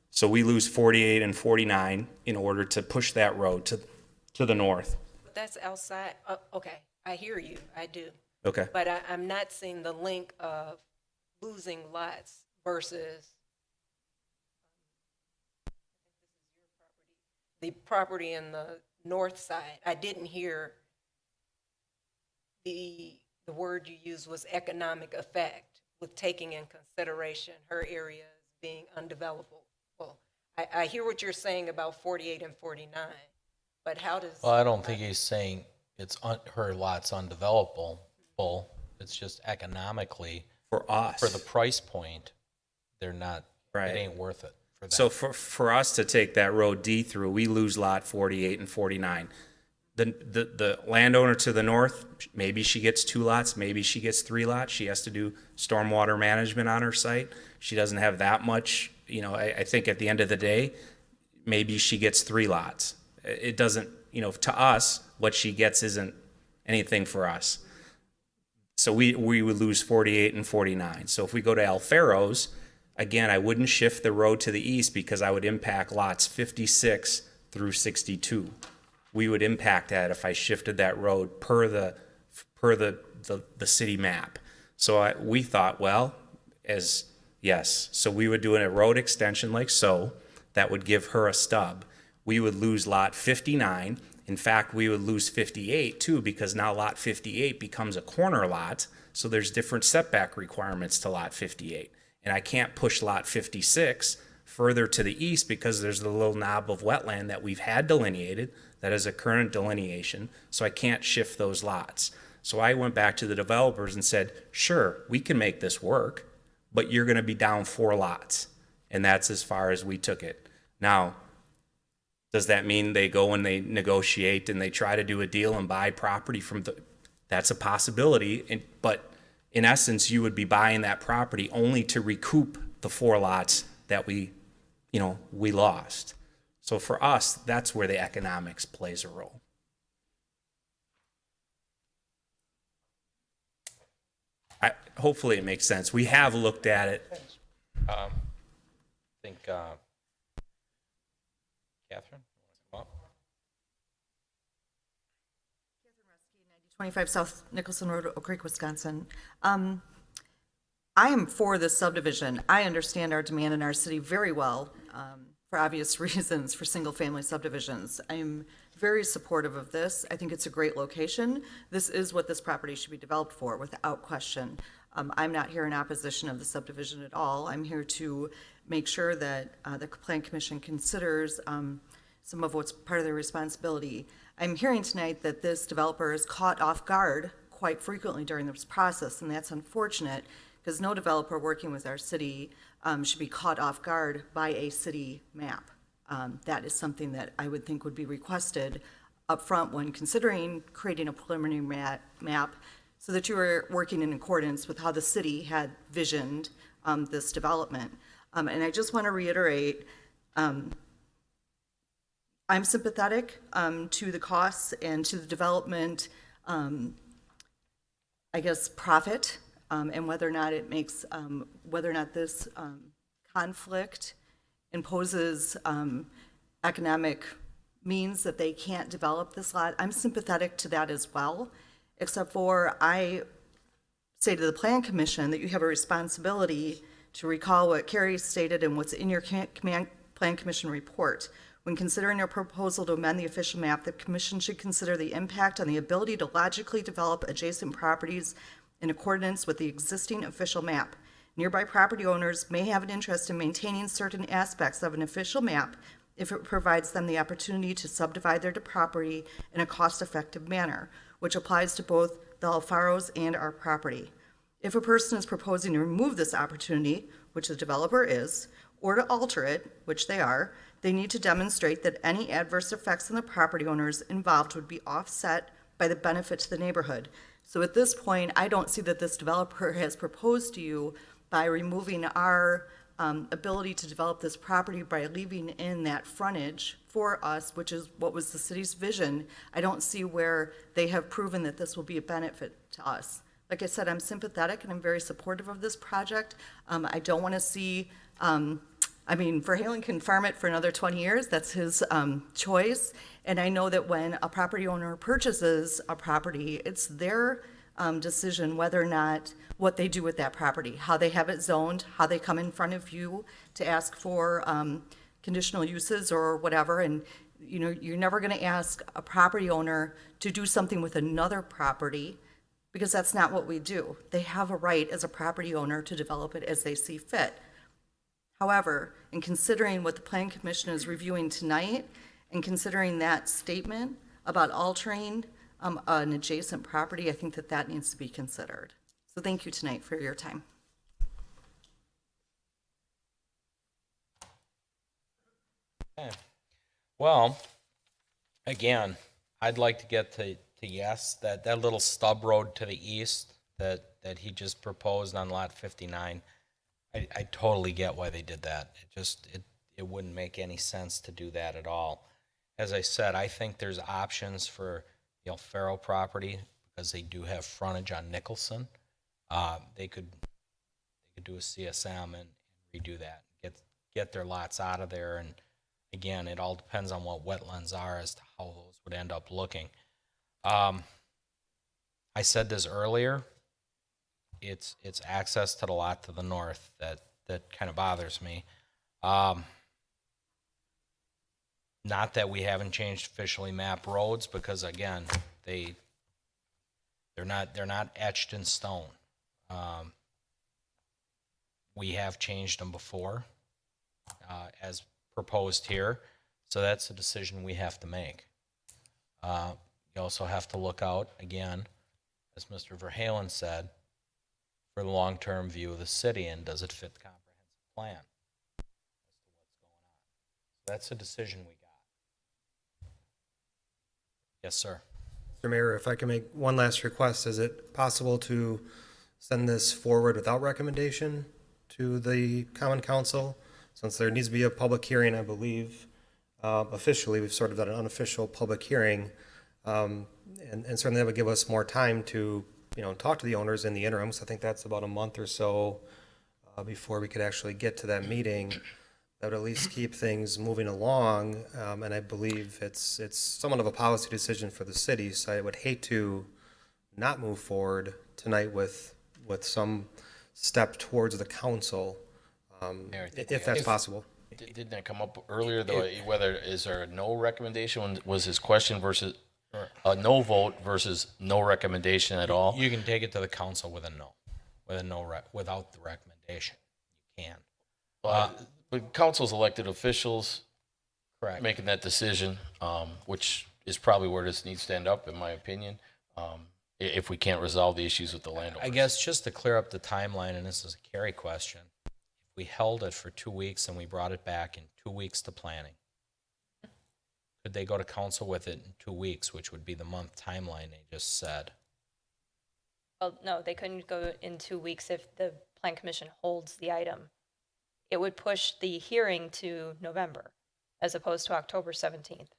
so we lose 48 and 49 in order to push that road to the north. But that's outside, okay, I hear you, I do. Okay. But I'm not seeing the link of losing lots versus the property in the north side. I didn't hear the word you used was economic effect, with taking in consideration her areas being undevelopable. Well, I hear what you're saying about 48 and 49, but how does? Well, I don't think he's saying her lot's undevelopable. It's just economically for us, for the price point, they're not. Right. It ain't worth it for that. So for us to take that road D through, we lose lot 48 and 49. The landowner to the north, maybe she gets 2 lots, maybe she gets 3 lots. She has to do stormwater management on her site. She doesn't have that much, I think at the end of the day, maybe she gets 3 lots. It doesn't, to us, what she gets isn't anything for us. So we would lose 48 and 49. So if we go to Alfero's, again, I wouldn't shift the road to the east because I would impact lots 56 through 62. We would impact that if I shifted that road per the city map. So we thought, well, so we would do a road extension like so, that would give her a stub. We would lose lot 59. In fact, we would lose 58 too, because now lot 58 becomes a corner lot. So there's different setback requirements to lot 58. And I can't push lot 56 further to the east because there's the little knob of wetland that we've had delineated that is a current delineation. So I can't shift those lots. So I went back to the developers and said, sure, we can make this work, but you're going to be down 4 lots. And that's as far as we took it. Now, does that mean they go and they negotiate and they try to do a deal and buy property from that's a possibility. But in essence, you would be buying that property only to recoup the 4 lots that we lost. So for us, that's where the economics plays a role. Hopefully it makes sense. We have looked at it. I think, Catherine, you want to come up? 25 South Nicholson Road, Oak Creek, Wisconsin. I am for this subdivision. I understand our demand in our city very well, for obvious reasons, for single-family subdivisions. I'm very supportive of this. I think it's a great location. This is what this property should be developed for, without question. I'm not here in opposition of the subdivision at all. I'm here to make sure that the Plan Commission considers some of what's part of their responsibility. I'm hearing tonight that this developer is caught off guard quite frequently during this process, and that's unfortunate because no developer working with our city should be caught off guard by a city map. That is something that I would think would be requested up front when considering creating a preliminary map so that you were working in accordance with how the city had visioned this development. And I just want to reiterate, I'm sympathetic to the costs and to the development, I guess, profit, and whether or not it makes, whether or not this conflict imposes economic means that they can't develop this lot. I'm sympathetic to that as well, except for I say to the Plan Commission that you have a responsibility to recall what Carrie stated and what's in your Plan Commission report. When considering a proposal to amend the official map, the Commission should consider the impact on the ability to logically develop adjacent properties in accordance with the existing official map. Nearby property owners may have an interest in maintaining certain aspects of an official map if it provides them the opportunity to subdivide their property in a cost-effective manner, which applies to both the Alfaros and our property. If a person is proposing to remove this opportunity, which the developer is, or to alter it, which they are, they need to demonstrate that any adverse effects on the property owners involved would be offset by the benefit to the neighborhood. So at this point, I don't see that this developer has proposed to you by removing our ability to develop this property by leaving in that frontage for us, which is what was the city's vision. I don't see where they have proven that this will be a benefit to us. Like I said, I'm sympathetic and I'm very supportive of this project. I don't want to see, Verhalen can farm it for another 20 years. That's his choice. And I know that when a property owner purchases a property, it's their decision whether or not what they do with that property, how they have it zoned, how they come in front of you to ask for conditional uses or whatever. And you know, you're never going to ask a property owner to do something with another property, because that's not what we do. They have a right as a property owner to develop it as they see fit. However, in considering what the Plan Commission is reviewing tonight, and considering that statement about altering an adjacent property, I think that that needs to be considered. So thank you tonight for your time. Okay. Well, again, I'd like to get to yes, that little stub road to the east that he just proposed on lot 59, I totally get why they did that. It wouldn't make any sense to do that at all. As I said, I think there's options for the Alfaro property because they do have frontage on Nicholson. They could do a CSM and redo that, get their lots out of there. And again, it all depends on what wetlands are as to how those would end up looking. I said this earlier. It's access to the lot to the north that kind of bothers me. Not that we haven't changed officially mapped roads, because again, they're not etched in stone. We have changed them before, as proposed here, so that's a decision we have to make. You also have to look out, again, as Mr. Verhalen said, for the long-term view of the city, and does it fit the comprehensive plan as to what's going on. That's a decision we got. Yes, sir. Mr. Mayor, if I can make one last request, is it possible to send this forward without recommendation to the Common Council? Since there needs to be a public hearing, I believe, officially, we've sort of done an unofficial public hearing, and certainly that would give us more time to, talk to the owners in the interim. So I think that's about a month or so before we could actually get to that meeting. That would at least keep things moving along, and I believe it's somewhat of a policy decision for the city, so I would hate to not move forward tonight with some step towards the council, if that's possible. Didn't that come up earlier, though, whether is there a no recommendation? Was his question versus a no vote versus no recommendation at all? You can take it to the council with a no, without the recommendation. You can. But council's elected officials Correct. making that decision, which is probably where this needs to end up, in my opinion, if we can't resolve the issues with the landowners. I guess just to clear up the timeline, and this is a Carrie question, if we held it for 2 weeks and we brought it back in 2 weeks to planning, could they go to council with it in 2 weeks, which would be the month timeline they just said? Well, no, they couldn't go in 2 weeks if the Plan Commission holds the item. It would push the hearing to November as opposed to October 17th.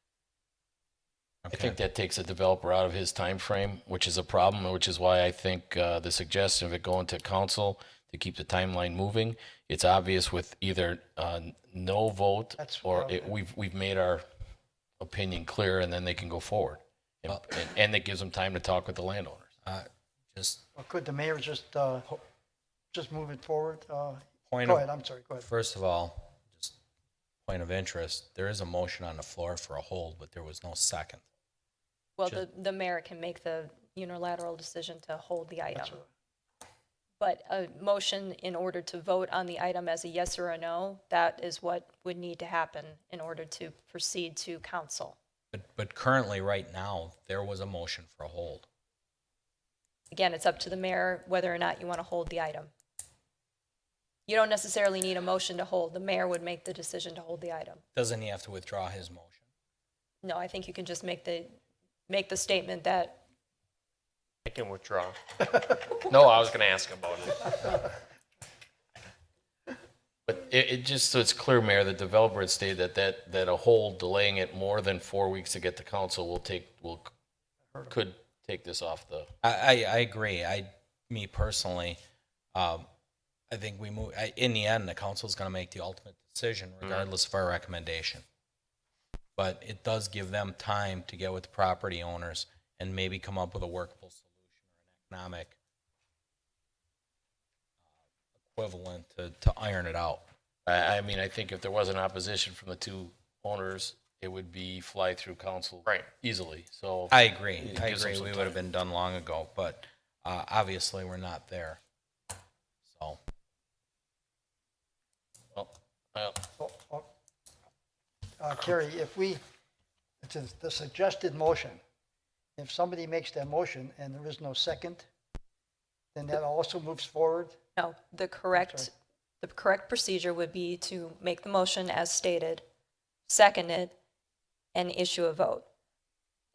I think that takes a developer out of his time frame, which is a problem, which is why I think the suggestion of it going to council to keep the timeline moving, it's obvious with either no vote or we've made our opinion clear, and then they can go forward. And it gives them time to talk with the landowners. Or could the mayor just move it forward? Go Point ahead, I'm sorry, go ahead. First of all, just point of interest, there is a motion on the floor for a hold, but there was no second. Well, the mayor can make the unilateral decision to hold the item. But a motion in order to vote on the item as a yes or a no, that is what would need to happen in order to proceed to council. But currently, right now, there was a motion for a hold. Again, it's up to the mayor whether or not you want to hold the item. You don't necessarily need a motion to hold. The mayor would make the decision to hold the item. Doesn't he have to withdraw his motion? No, I think you can just make the statement that I can withdraw. No, I was going to ask about it. But it just so it's clear, Mayor, the developer had stated that a hold delaying it more than 4 weeks to get to council could take this off the. I agree. Me personally, I think we move. In the end, the council is going to make the ultimate decision, regardless of our recommendation. But it does give them time to get with the property owners and maybe come up with a workable solution or an economic equivalent to iron it out. I mean, I think if there was an opposition from the two owners, it would be fly through council easily. So I agree. it I gives them agree. some We time. would have been done long ago, but obviously we're not there. So. Carrie, it's the suggested motion. If somebody makes that motion and there is no second, then that also moves forward? no, the correct procedure would be to make the motion as stated, second it, and issue a vote.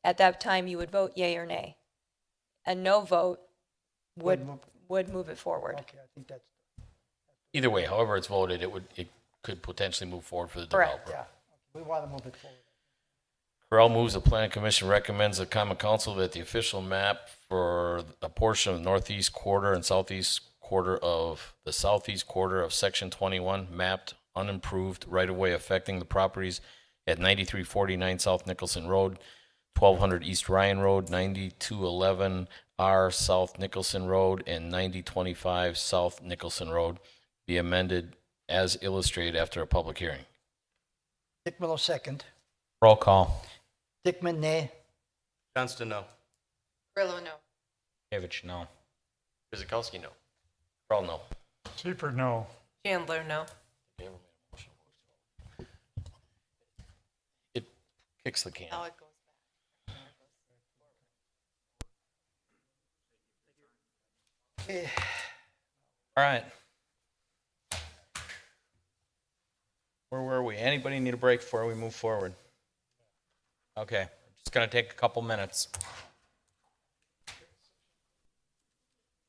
At that time, you would vote yea or nay. A no vote would move it forward. Okay, I think that's, Either way, however it's voted, it could potentially move forward for the Correct. developer. we want to move it forward. Correll moves the planning commission recommends the common council that the official map for a portion of the northeast quarter and southeast quarter of the southeast quarter of section 21 mapped unimproved right-of-way affecting the properties at 9349 South Nicholson Road, 1200 East Ryan Road, 9211 R South Nicholson Road, and 9025 South Nicholson Road be amended as illustrated after a public hearing. Dickman will second. Roll call. Dickman, nay. Johnston, no. Grillo, no. Davich, no. Kuzikowski, no. Correll, no. Seifert, no. Chandler, no. It kicks the can. Now it goes back. Okay. All right. Where were we? Anybody need a break before we move forward? Okay, just gonna take a couple minutes.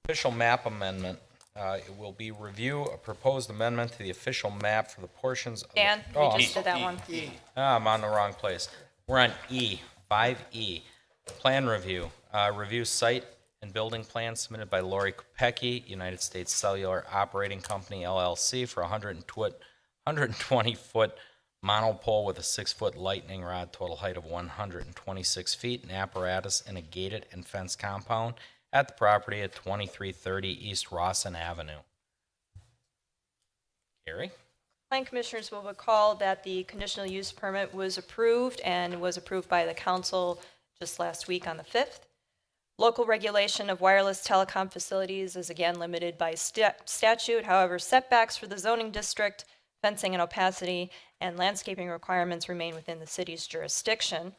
Official map amendment. It will be review a proposed amendment to the official map for the portions of. Dan, we I'm just did that one. I'm on the wrong place. We're on E, 5E. Plan review. Review site and building plan submitted by Lori Kopecki, United States Cellular Operating Company, LLC, for 120-foot monopole with a 6-foot lightning rod, total height of 126 feet, and apparatus in a gated and fenced compound at the property at 2330 East Rawson Avenue. Gary? Plan commissioners will recall that the conditional use permit was approved and was approved by the council just last week on the 5th. Local regulation of wireless telecom facilities is again limited by statute. However, setbacks for the zoning district, fencing and opacity, and landscaping requirements remain within the city's jurisdiction.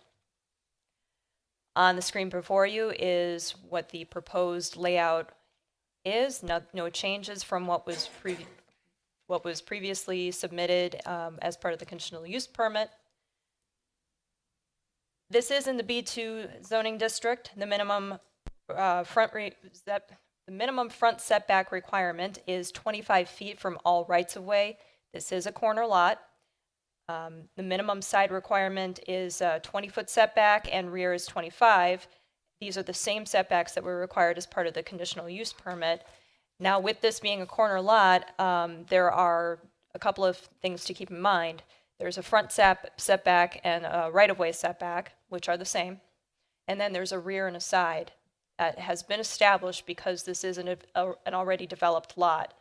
On the screen before you is what the proposed layout is. No changes from what was previously submitted as part of the conditional use permit. This is in the B2 zoning district. The minimum The minimum front setback requirement is 25 feet from all rights-of-way. This is a corner lot. The minimum side requirement is a 20-foot setback and rear is 25. These are the same setbacks that were required as part of the conditional use permit. Now, with this being a corner lot, there are a couple of things to keep in mind. There's a front setback and a right-of-way setback, which are the same. And then there's a rear and a side that has been established because this is an already developed lot.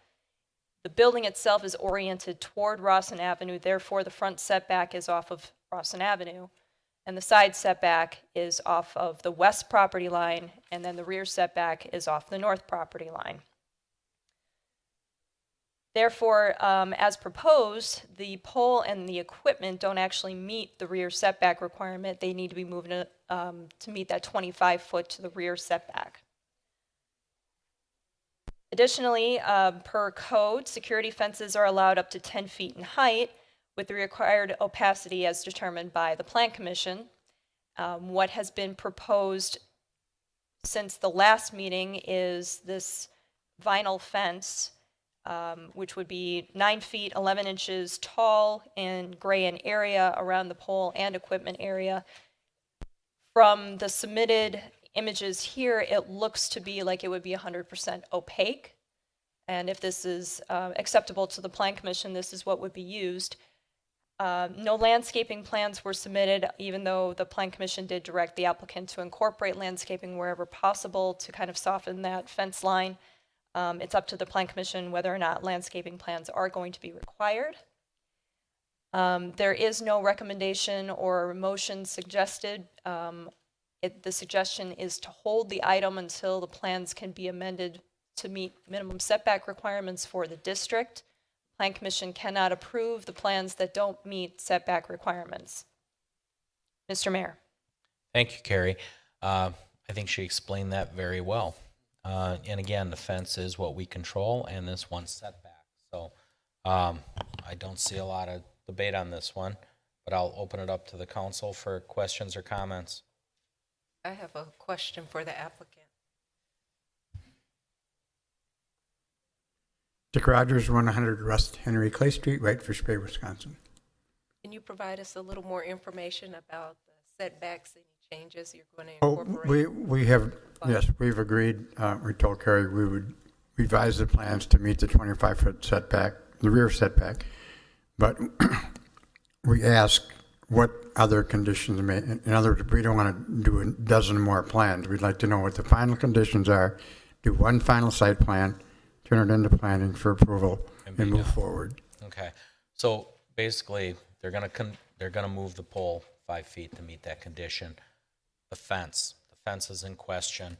The building itself is oriented toward Rawson Avenue, therefore the front setback is off of Rawson Avenue, and the side setback is off of the west property line, and then the rear setback is off the north property line. Therefore, as proposed, the pole and the equipment don't actually meet the rear setback requirement. They need to be moved to meet that 25-foot to the rear setback. Additionally, per code, security fences are allowed up to 10 feet in height with the required opacity as determined by the Plan Commission. What has been proposed since the last meeting is this vinyl fence, which would be 9 feet, 11 inches tall and gray in area around the pole and equipment area. From the submitted images here, it looks to be like it would be 100% opaque. And if this is acceptable to the Plan Commission, this is what would be used. No landscaping plans were submitted, even though the Plan Commission did direct the applicant to incorporate landscaping wherever possible to kind of soften that fence line. It's up to the Plan Commission whether or not landscaping plans are going to be required. There is no recommendation or motion suggested. The suggestion is to hold the item until the plans can be amended to meet minimum setback requirements for the district. Plan Commission cannot approve the plans that don't meet setback requirements. Mr. Mayor. Thank you, Carrie. I think she explained that very well. And again, the fence is what we control and this one setback. So I don't see a lot of debate on this one, but I'll open it up to the council for questions or comments. I have a question for the applicant. Dick Rogers, 100 West Henry Clay Street, Whitefish Bay, Wisconsin. Can you provide us a little more information about the setbacks, any changes you're going to Oh, incorporate? we have, yes, we've agreed, we told Carrie we would revise the plans to meet the 25-foot setback, the rear setback, but we ask what other conditions may, in other words, we don't want to do a dozen more plans. We'd like to know what the final conditions are, do one final site plan, turn it into planning for approval, and move forward. Okay. So basically, they're gonna move the pole 5 feet to meet that condition. The fence is in question.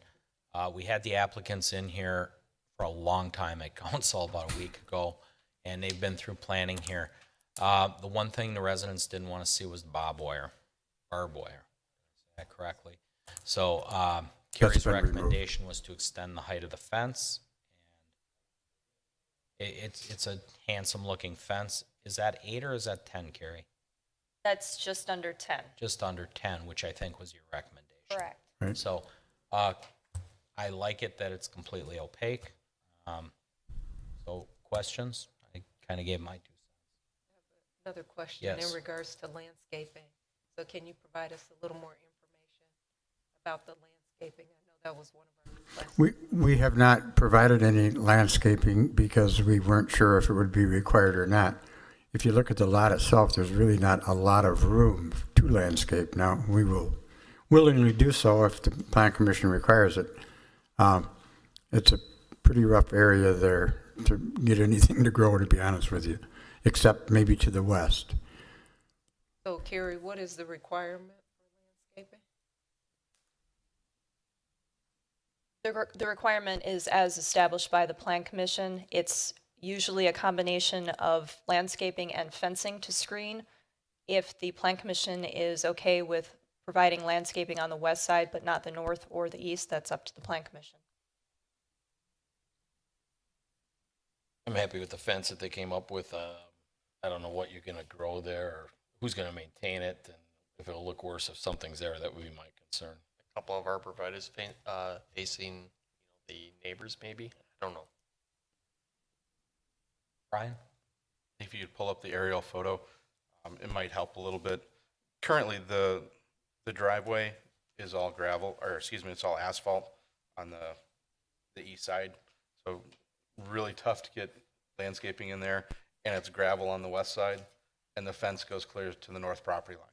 We had the applicants in here for a long time at council, about a week ago, and they've been through planning here. The one thing the residents didn't want to see was the barbed wire. Is that correctly? So Carrie's been removed. recommendation was to extend the height of the fence. It's a handsome looking fence. Is that 8 or is that 10, Carrie? That's just under 10. Just under 10, which I think was your recommendation. Correct. Right. So I like it that it's completely opaque. So questions? I kind of gave my 2 cents. Another question Yes. in regards to landscaping. So can you provide us a little more information about the landscaping? I know that was one of our requests. We have not provided any landscaping because we weren't sure if it would be required or not. If you look at the lot itself, there's really not a lot of room to landscape. Now, we will willingly do so if the Plan Commission requires it. It's a pretty rough area there to get anything to grow, to be honest with you, except maybe to the west. So Carrie, what is the requirement for landscaping? The requirement is as established by the Plan Commission. It's usually a combination of landscaping and fencing to screen. If the Plan Commission is okay with providing landscaping on the west side but not the north or the east, that's up to the Plan Commission. I'm happy with the fence that they came up with. I don't know what you're gonna grow there or who's gonna maintain it, and if it'll look worse if something's there, that would be my concern. A couple of arborvitaes facing the neighbors maybe? I don't know. Brian? If you could pull up the aerial photo, it might help a little bit. Currently, the driveway is all gravel, or excuse me, it's all asphalt on the east side. So really tough to get landscaping in there, and it's gravel on the west side, and the fence goes clear to the north property line.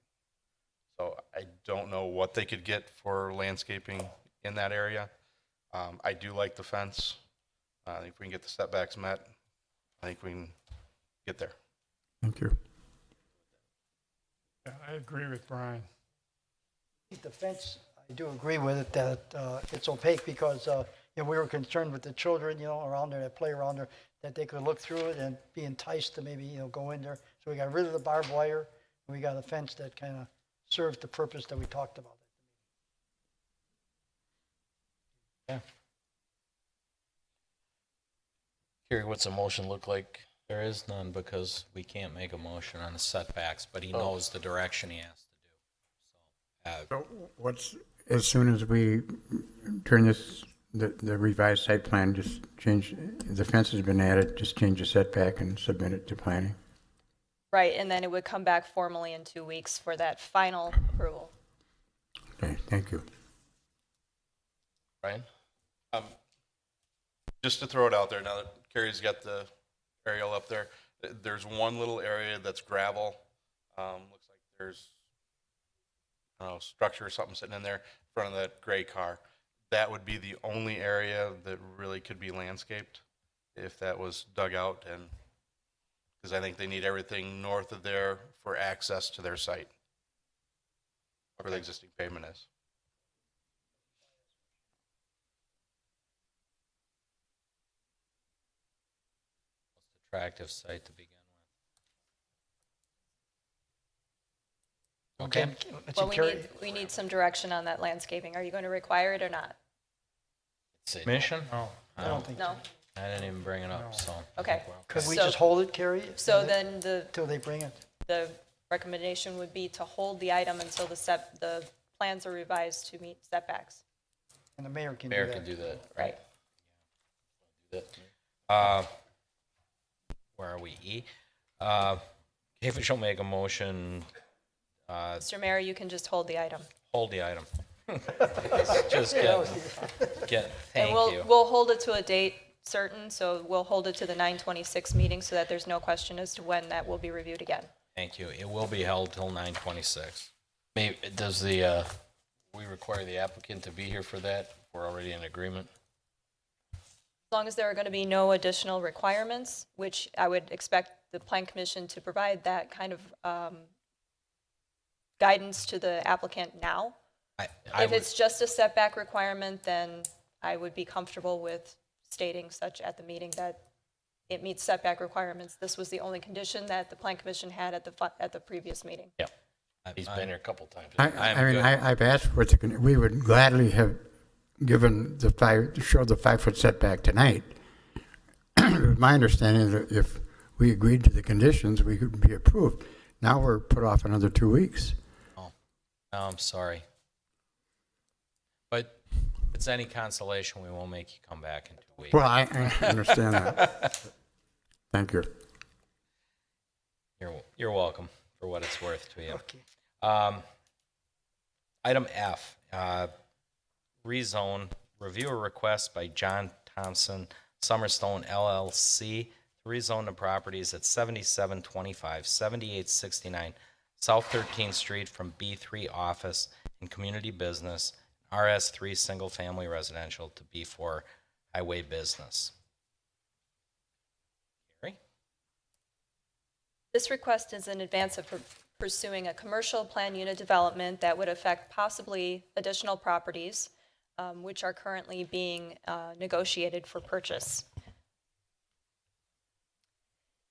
So I don't know what they could get for landscaping in that area. I do like the fence. I think if we can get the setbacks met, I think we can get there. Thank you. Yeah, I agree with Brian. The fence, I do agree with it, that it's opaque because, we were concerned with the children, around there, that play around there, that they could look through it and be enticed to maybe, go in there. So we got rid of the barbed wire, and we got a fence that kind of served the purpose that we talked about. Yeah. Carrie, what's a motion look like? There is none because we can't make a motion on the setbacks, but he knows the direction he has to do. So, So what's, as soon as we turn this, the revised site plan, just change, the fence has been added, just change the setback and submit it to planning? Right, and then it would come back formally in 2 weeks for that final approval. Okay, thank you. Brian? Just to throw it out there, now that Carrie's got the aerial up there, there's one little area that's gravel. Looks like there's, I don't know, structure or something sitting in there in front of that gray car. That would be the only area that really could be landscaped if that was dug out, and because I think they need everything north of there for access to their site, where the existing pavement is. attractive site to begin with. Okay. Well, we need some direction on that landscaping. Are you going to require it or not? Mission? No. I don't think so. No? I didn't even bring it up, so. Okay. Could we So- just hold it, Carrie? So then Till they bring it? the recommendation would be to hold the item until the plans are revised to meet setbacks. And the mayor can do Mayor that. can do that. Right. Do that. Where are we? E? If she'll make a motion, Mr. Mayor, you can just hold the item. hold the item. Just And thank we'll, you. we'll hold it to a date certain, so we'll hold it to the 9/26 meeting so that there's no question as to when that will be reviewed again. Thank you. It will be held till 9/26. Maybe, does we require the applicant to be here for that? We're already in agreement? As long as there are going to be no additional requirements, which I would expect the Plan Commission to provide that kind of guidance to the applicant now. If it's just a setback requirement, then I would be comfortable with stating such at the meeting that it meets setback requirements. This was the only condition that the Plan Commission had at the previous meeting. Yeah. He's been here a couple times. I've asked for it, we would gladly have given showed the 5-foot setback tonight. It was my understanding that if we agreed to the conditions, we could be approved. Now we're put off another 2 weeks. Oh, I'm sorry. But if it's any consolation, we won't make you come back in 2 weeks. Well, I understand that. Thank you. You're welcome for what it's worth to you. Okay. Item F, rezone, review a request by John Thompson, Summerstone LLC, to rezone the properties at 7725, 7869 South 13th Street from B3 Office and Community Business, RS3 Single Family Residential to B4 Highway Business. Carrie? This request is in advance of pursuing a commercial plan unit development that would affect possibly additional properties, which are currently being negotiated for purchase.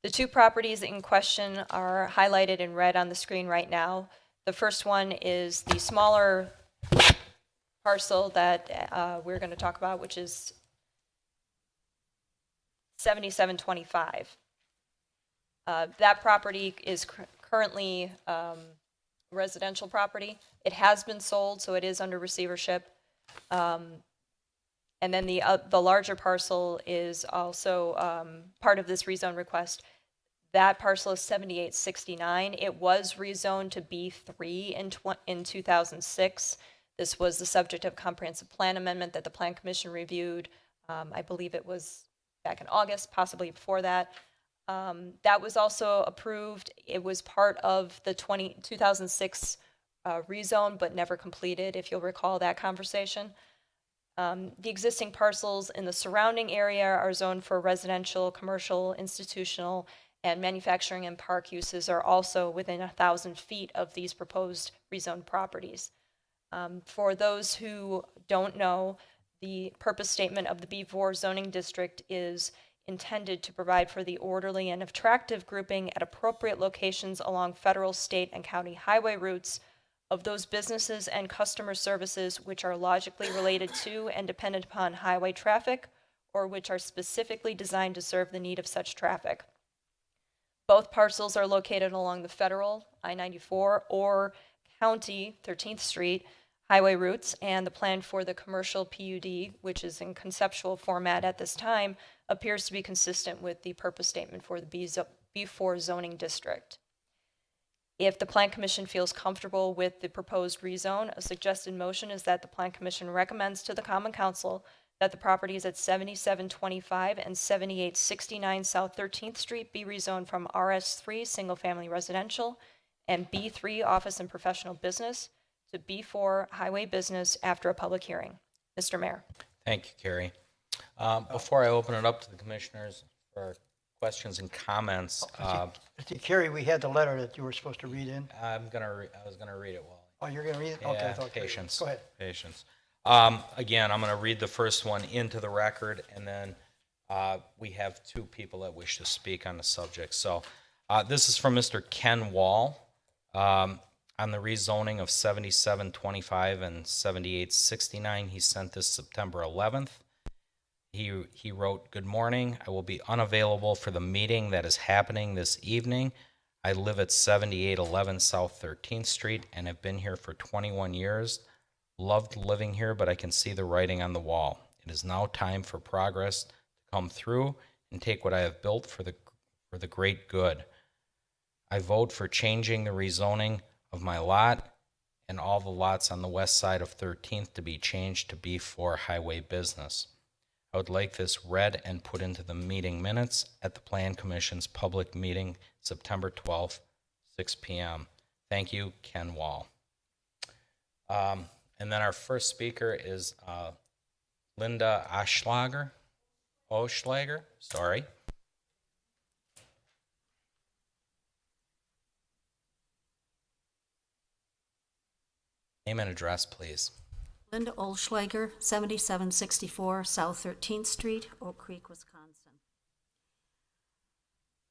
The two properties in question are highlighted in red on the screen right now. The first one is the smaller parcel that we're going to talk about, which is 7725. That property is currently residential property. It has been sold, so it is under receivership. And then the larger parcel is also part of this rezone request. That parcel is 7869. It was rezoned to B3 in 2006. This was the subject of comprehensive plan amendment that the Plan Commission reviewed. I believe it was back in August, possibly before that. That was also approved. It was part of the 2006 rezone, but never completed, if you'll recall that conversation. The existing parcels in the surrounding area are zoned for residential, commercial, institutional, and manufacturing and park uses are also within 1,000 feet of these proposed rezoned properties. For those who don't know, the purpose statement of the B4 zoning district is intended to provide for the orderly and attractive grouping at appropriate locations along federal, state, and county highway routes of those businesses and customer services which are logically related to and dependent upon highway traffic, or which are specifically designed to serve the need of such traffic. Both parcels are located along the federal I-94 or county 13th Street highway routes, and the plan for the commercial PUD, which is in conceptual format at this time, appears to be consistent with the purpose statement for the B4 zoning district. If the Plan Commission feels comfortable with the proposed rezone, a suggested motion is that the Plan Commission recommends to the Common Council that the properties at 7725 and 7869 South 13th Street be rezoned from RS3 Single Family Residential and B3 Office and Professional Business to B4 Highway Business after a public hearing. Mr. Mayor. Thank you, Carrie. Before I open it up to the commissioners for questions and comments, Carrie, we had the letter that you were supposed to read in. I was gonna read it, Wally. Oh, you're gonna read it? Okay, I Yeah, thought. patience. Go ahead. Patience. Again, I'm gonna read the first one into the record, and then we have two people that wish to speak on the subject. So this is from Mr. Ken Wall on the rezoning of 7725 and 7869. He sent this September 11th. He wrote, "Good morning. I will be unavailable for the meeting that is happening this evening. I live at 7811 South 13th Street and have been here for 21 years. Loved living here, but I can see the writing on the wall. It is now time for progress to come through and take what I have built for the great good. I vote for changing the rezoning of my lot and all the lots on the west side of 13th to be changed to B4 Highway Business. I would like this read and put into the meeting minutes at the Plan Commission's public meeting September 12th, 6 p.m. Thank you, Ken Wall." And then our first speaker is Linda Oschlager, sorry. Name and address, please. Linda Olschlager, 7764 South 13th Street, Oak Creek, Wisconsin.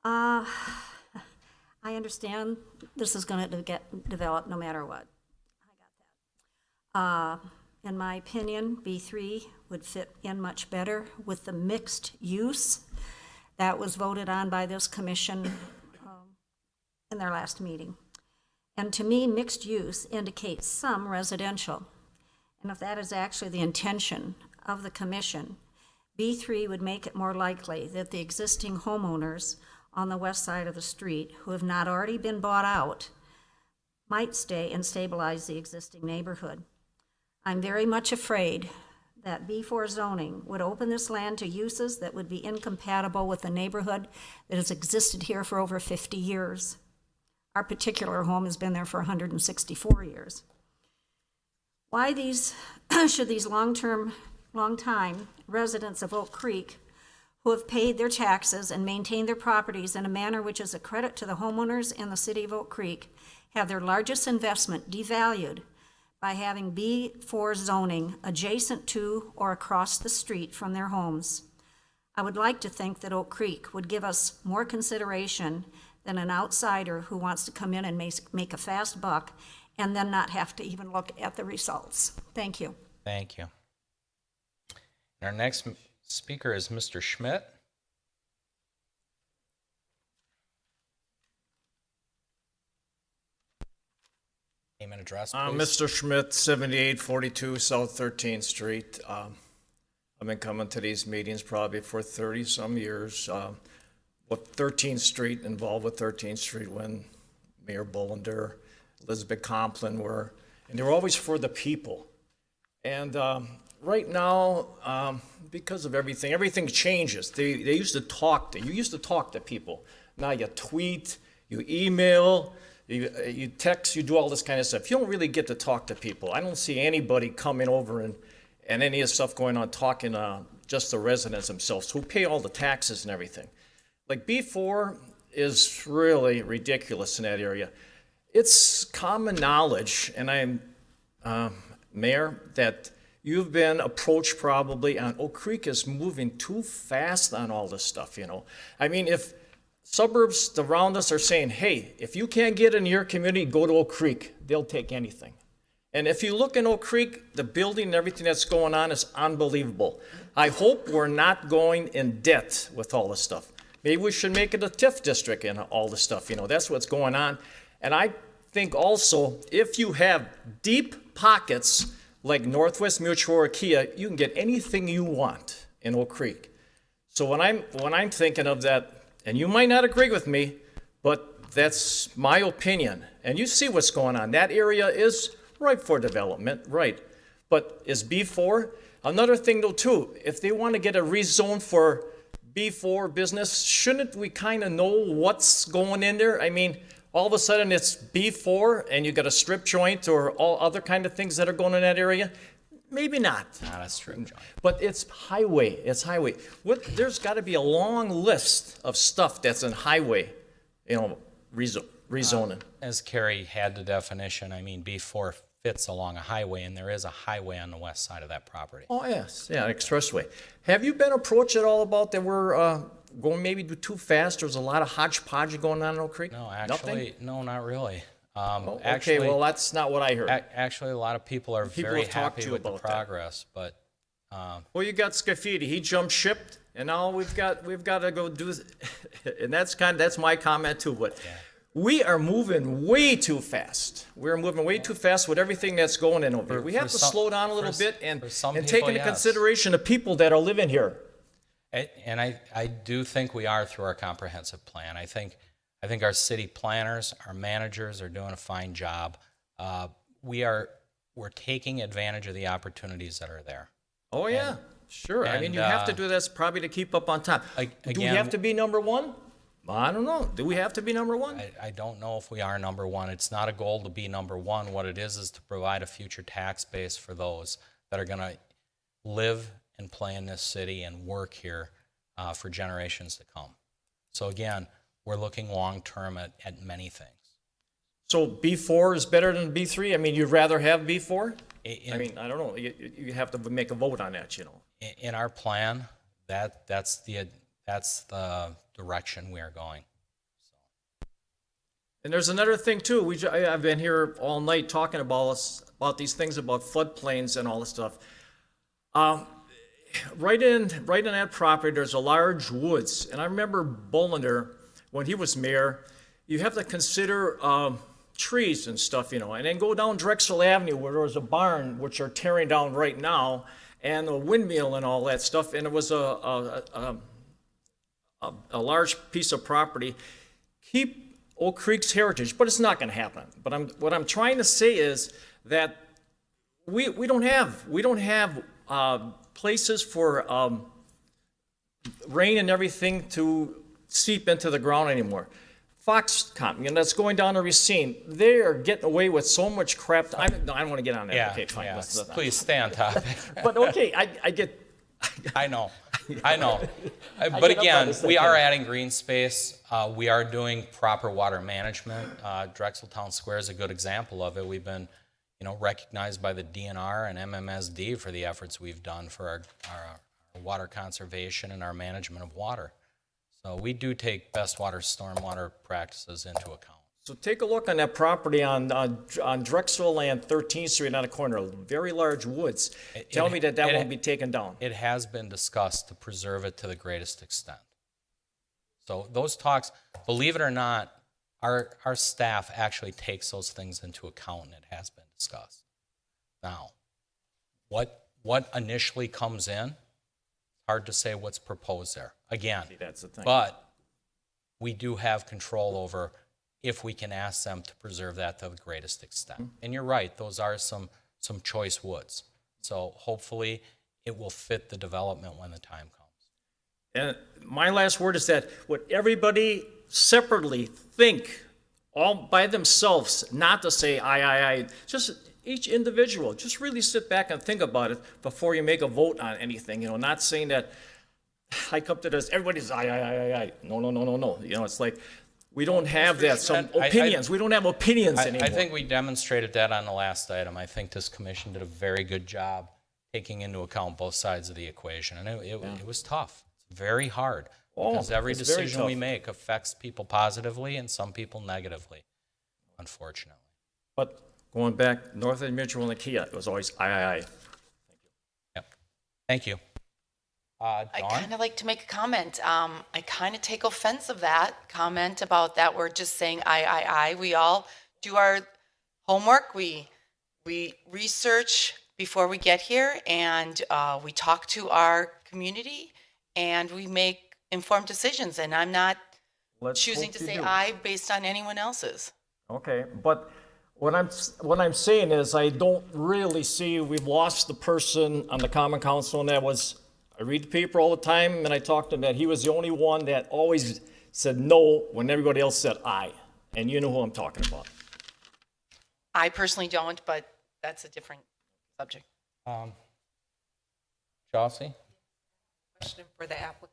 I understand this is going to get developed no matter what. I got that. In my opinion, B3 would fit in much better with the mixed use that was voted on by this commission in their last meeting. And to me, mixed use indicates some residential. And if that is actually the intention of the commission, B3 would make it more likely that the existing homeowners on the west side of the street who have not already been bought out might stay and stabilize the existing neighborhood. I'm very much afraid that B4 zoning would open this land to uses that would be incompatible with the neighborhood that has existed here for over 50 years. Our particular home has been there for 164 years. Why should these long-time residents of Oak Creek who have paid their taxes and maintained their properties in a manner which is a credit to the homeowners in the city of Oak Creek have their largest investment devalued by having B4 zoning adjacent to or across the street from their homes? I would like to think that Oak Creek would give us more consideration than an outsider who wants to come in and make a fast buck and then not have to even look at the results. Thank you. Thank you. Our next speaker is Mr. Schmidt. Name and address, please. Mr. Schmidt, 7842 South 13th Street. I'm I've been coming to these meetings probably for 30-some years. With 13th Street, involved with 13th Street when Mayor Bollinger, Elizabeth Complin were, and they were always for the people. And right now, because of everything changes. They used to you used to talk to people. Now you tweet, you email, you text, you do all this kind of stuff. You don't really get to talk to people. I don't see anybody coming over and any of the stuff going on, talking just the residents themselves who pay all the taxes and everything. Like B4 is really ridiculous in that area. It's common knowledge, and I'm, Mayor, that you've been approached probably on Oak Creek is moving too fast on all this stuff, you know. I mean, if suburbs around us are saying, hey, if you can't get in your community, go to Oak Creek, they'll take anything. And if you look in Oak Creek, the building and everything that's going on is unbelievable. I hope we're not going in debt with all this stuff. Maybe we should make it a TIF district and all this stuff, you know, that's what's going on. And I think also, if you have deep pockets like Northwest Mutual or Kia, you can get anything you want in Oak Creek. So when I'm thinking of that, and you might not agree with me, but that's my opinion. And you see what's going on. That area is ripe for development, right? But is B4? Another thing though too, if they want to get a rezone for B4 business, shouldn't we kind of know what's going in there? I mean, all of a sudden it's B4 and you got a strip joint or all other kind of things that are going in that area? Maybe not. Not a strip joint. But it's highway. There's got to be a long list of stuff that's in highway, you know, rezoning. As Carrie had the definition, I mean, B4 fits along a highway, and there is a highway on the west side of that property. Oh, yes, yeah, an expressway. Have you been approached at all about that we're going maybe too fast? There's a lot of hodgepodge going on in Oak Creek? No, actually, no, not really. Okay, well, that's not what I heard. Actually, a lot a lot of people are very have talked happy to you with the about that. progress, but Well, you got Scafidi. He jumped ship, and now we've got to go do. And that's my comment too. But we are moving way too fast. We're moving way too fast with everything that's going in over here. We have to slow down a little bit and take people, into yes. consideration the people that are living here. And I do think we are through our comprehensive plan. I think our city planners, our managers are doing a fine job. We're taking advantage of the opportunities that are there. Oh yeah, sure. I mean, you have to do this probably to keep up on time. Do we have to be number one? I don't know. Do we have to be number one? I don't know if we are number one. It's not a goal to be number one. What it is to provide a future tax base for those that are going to live and play in this city and work here for generations to come. So again, we're looking long-term at many things. So B4 is better than B3? I mean, you'd rather have B4? I mean, I don't know. You have to make a vote on that, you know. In our plan, that's the direction we are going. And there's another thing too. I've been here all night talking about these things about floodplains and all this stuff. Right in that property, there's a large woods, and I remember Bollinger when he was mayor. You have to consider trees and stuff, you know, and then go down Drexel Avenue where there was a barn which are tearing down right now, and a windmill and all that stuff, and it was a large piece of property. Keep Oak Creek's heritage, but it's not going to happen. But what I'm trying to say is that we don't have places for rain and everything to seep into the ground anymore. Foxconn, that's going down to Racine. They are getting away with so much crap. I don't want to get on that. Yeah, okay, fine. yeah. Let's Please stay on topic. But okay, I get. I know. But get up on again, this we thing. are adding green space. We are doing proper water management. Drexel Town Square is a good example of it. We've been, recognized by the DNR and MMSD for the efforts we've done for our water conservation and our management of water. So we do take best stormwater practices into account. So take a look on that property on Drexel and 13th Street on the corner, very large woods. Tell me that won't be taken down. It has been discussed to preserve it to the greatest extent. So those talks, believe it or not, our staff actually takes those things into account, and it has been discussed. Now, what initially comes in Hard to say what's proposed there. Again, That's the thing. but we do have control over if we can ask them to preserve that to the greatest extent. And you're right, those are some choice woods. So hopefully it will fit the development when the time comes. And my last word is that what everybody separately think, all by themselves, not to say I, just each individual, just really sit back and think about it before you make a vote on anything, you know, not saying that I come to this, everybody's I. No. You know, it's like, we don't have that, some opinions. We don't have opinions anymore. I think we demonstrated that on the last item. I think this commission did a very good job taking into account both sides of the equation. And it was tough. It's very hard. Because every it's very decision we tough. make affects people positively and some people negatively, unfortunately. But going back north of Mitchell and Kia, it was always I. Yep. Thank you. I Dawn? kind of like to make a comment. I kind of take offense of that comment about that we're just saying I. We all do our homework. We research before we get here, and we talk to our community, and we make informed decisions. And I'm not choosing to say I based on anyone else's. Okay, but what I'm saying is I don't really see we've lost the person on the Common Council, and that was, I read the paper all the time, and I talked to him that he was the only one that always said no when everybody else said I. And you know who I'm talking about. I personally don't, but that's a different subject. Chelsea? Question for the applicant.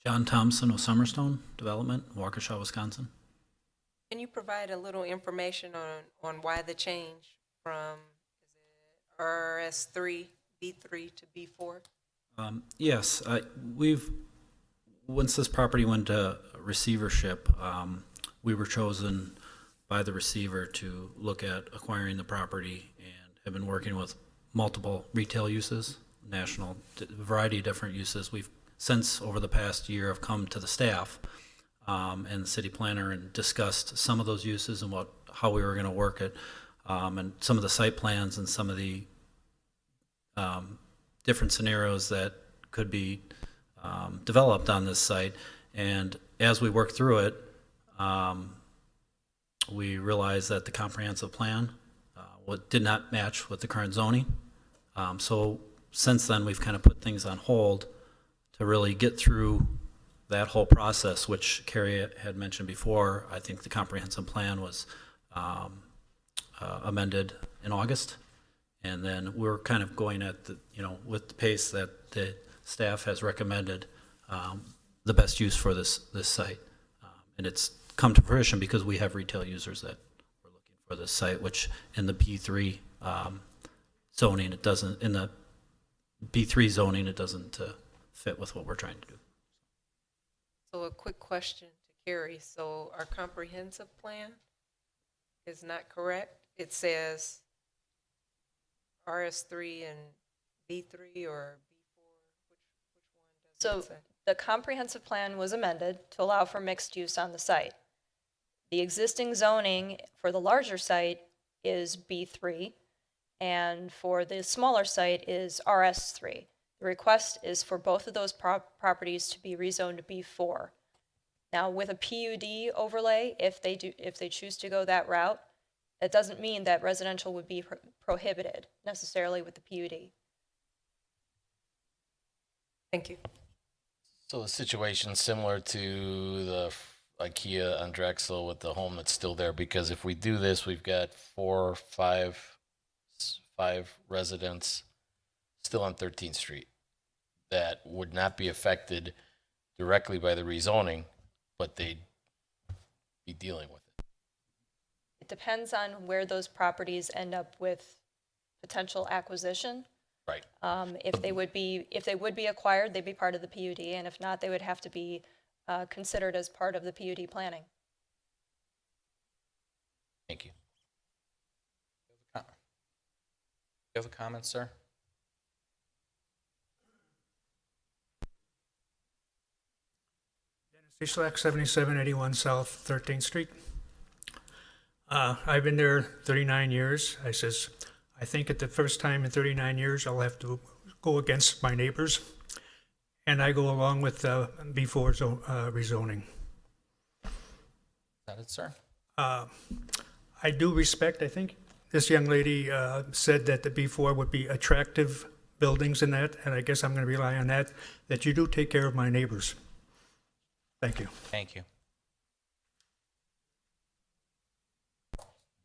John Thompson of Summerstone Development, Waukesha, Wisconsin. Can you provide a little information on why the change from RS3, B3 to B4? Yes, once this property went to receivership, we were chosen by the receiver to look at acquiring the property and have been working with multiple retail uses, national, variety of different uses. We've since over the past year have come to the staff and the city planner and discussed some of those uses and how we were going to work it, and some of the site plans and some of the different scenarios that could be developed on this site. And as we worked through it, we realized that the comprehensive plan did not match with the current zoning. So since then, we've kind of put things on hold to really get through that whole process, which Carrie had mentioned before. I think the comprehensive plan was amended in August. And then we're kind of going at the, with the pace that the staff has recommended, the best use for this site. And it's come to fruition because we have retail users that were looking for this site, which in the B3 zoning, it doesn't, in the B3 zoning, it doesn't fit with what we're trying to do. So a quick question to Carrie. So our comprehensive plan is not correct? It says RS3 and B3 or B4? So the comprehensive plan was amended to allow for mixed use on the site. The existing zoning for the larger site is B3, and for the smaller site is RS3. The request is for both of those properties to be rezoned to B4. Now, with a PUD overlay, if they choose to go that route, that doesn't mean that residential would be prohibited necessarily with the PUD. Thank you. So the situation's similar to the IKEA on Drexel with the home that's still there, because if we do this, we've got five residents still on 13th Street that would not be affected directly by the rezoning, but they'd be dealing with it. It depends on where those properties end up with potential acquisition. Right. If they would be acquired, they'd be part of the PUD, and if not, they would have to be considered as part of the PUD planning. Thank you. You have a comment, sir? Dennis Cieslak, 7781 South 13th Street. I've been there 39 years. I says, I think at the first time in 39 years, I'll have to go against my neighbors. And I go along with B4 rezoning. Is that it, sir? I do respect, I think, this young lady said that the B4 would be attractive buildings in that, and I guess I'm going to rely on that you do take care of my neighbors. Thank you. Thank you.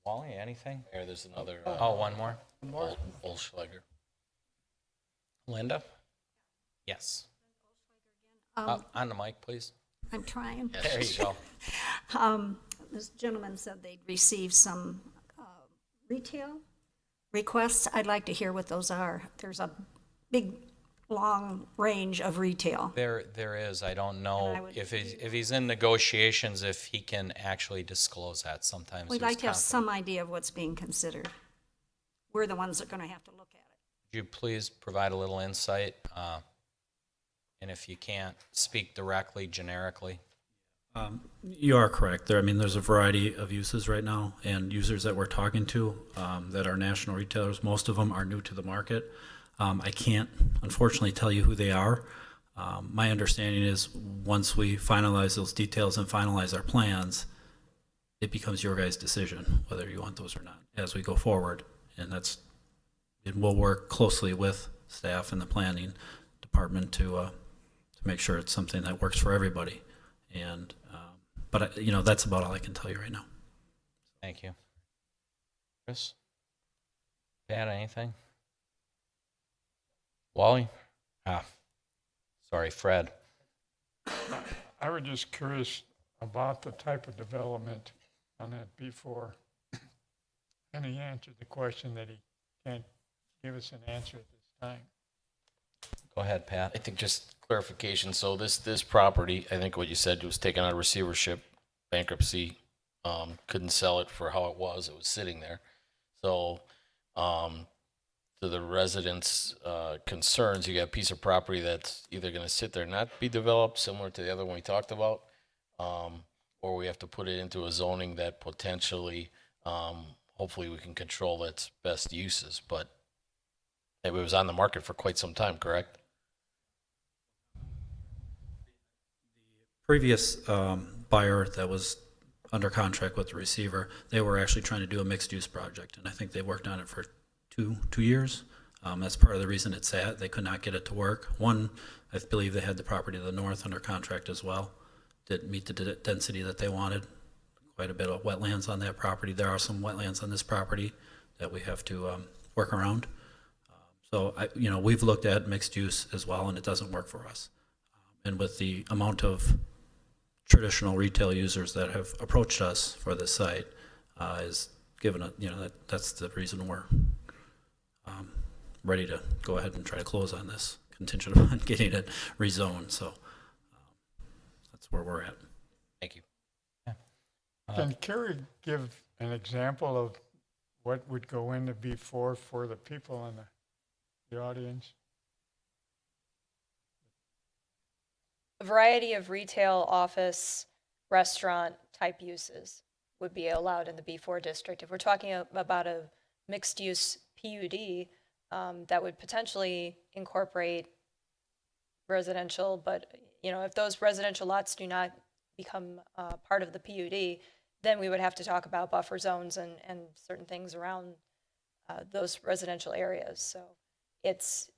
Wally, anything? There, there's another. Oh, one more? Olschlager. Linda? Yes. On the mic, please. I'm trying. There you go. This gentleman said they'd received some retail requests. I'd like to hear what those are. There's a big, long range of retail. There is. I don't know And I would- if he's in negotiations, if he can actually disclose that. Sometimes We'd there's like to have conflict. some idea of what's being considered. We're the ones that are going to have to look at it. Would you please provide a little insight? And if you can't, speak directly, generically. You are correct. There's a variety of uses right now, and users that we're talking to that are national retailers. Most of them are new to the market. I can't, unfortunately, tell you who they are. My understanding is once we finalize those details and finalize our plans, it becomes your guys' decision whether you want those or not as we go forward. And we'll work closely with staff and the planning department to make sure it's something that works for everybody. And but that's about all I can tell you right now. Thank you. Chris? Pat, anything? Wally? Sorry, Fred. I was just curious about the type of development on that B4. And he answered the question that he can't give us an answer at this time. Go ahead, Pat. I think just clarification. So this property, I think what you said was taken out of receivership, bankruptcy, couldn't sell it for how it was. It was sitting there. So to the residents' concerns, you got a piece of property that's either going to sit there and not be developed, similar to the other one we talked about, or we have to put it into a zoning that potentially, hopefully we can control its best uses. But it was on the market for quite some time, correct? Previous buyer that was under contract with the receiver, they were actually trying to do a mixed-use project, and I think they worked on it for two years. That's part of the reason it sat. They could not get it to work. One, I believe they had the property to the north under contract as well. Didn't meet the density that they wanted. Quite a bit of wetlands on that property. There are some wetlands on this property that we have to work around. So, we've looked at mixed use as well, and it doesn't work for us. And with the amount of traditional retail users that have approached us for this site, is given that's the reason we're ready to go ahead and try to close on this, contingent upon getting it rezoned. So that's where we're at. Thank you. Can Kerry give an example of what would go into B4 for the people in the audience? A variety of retail, office, restaurant type uses would be allowed in the B4 district. If we're talking about a mixed use PUD, that would potentially incorporate residential, but if those residential lots do not become part of the PUD, then we would have to talk about buffer zones and certain things around those residential areas. So it's,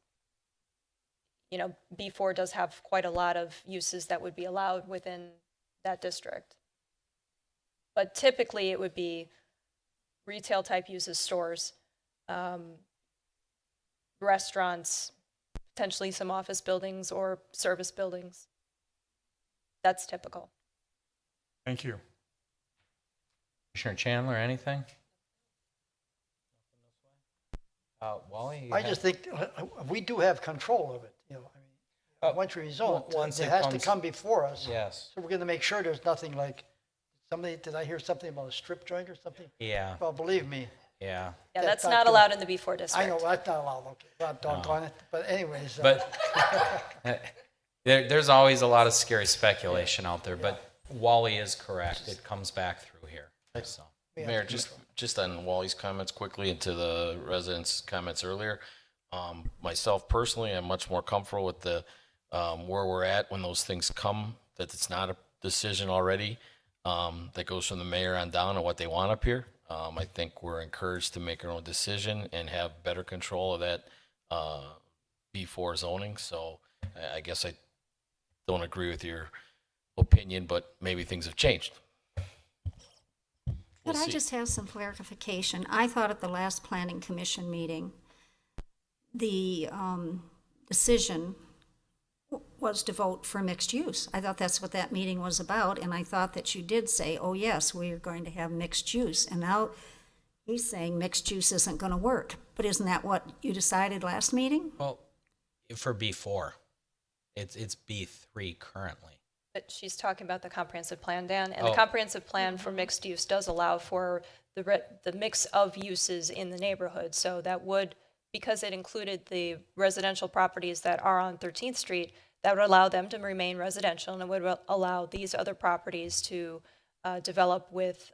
B4 does have quite a lot of uses that would be allowed within that district. But typically it would be retail type uses, stores, restaurants, potentially some office buildings or service buildings. That's typical. Thank you. Commissioner Chandler, anything? Wally? I just think we do have control of it, once we rezone, once it it has to comes- come before us. Yes. So we're gonna make sure there's nothing like, did I hear something about a strip joint or something? Yeah. Well, believe me. Yeah. Yeah, that's not allowed in the B4 district. I know, that's not allowed, okay, well, doggone it, but anyways. But there's always a lot of scary speculation out there, but Wally is correct. It comes back through here. So we have Mayor, to just on Wally's comments quickly and to the residents' comments earlier. Myself personally, I'm much more comfortable with the, where we're at when those things come, that it's not a decision already, that goes from the mayor on down on what they want up here. I think we're encouraged to make our own decision and have better control of that, B4 zoning. So I guess I don't agree with your opinion, but maybe things have changed. Could I just have some clarification? I thought at the last planning commission meeting, the decision was to vote for mixed use. I thought that's what that meeting was about, and I thought that you did say, oh yes, we are going to have mixed use. And now he's saying mixed use isn't going to work. But isn't that what you decided last meeting? Well, for B4, it's B3 currently. But she's talking about the comprehensive plan, Dan, and the comprehensive plan for mixed use does allow for the mix of uses in the neighborhood. So that would, because it included the residential properties that are on 13th Street, that would allow them to remain residential, and it would allow these other properties to develop with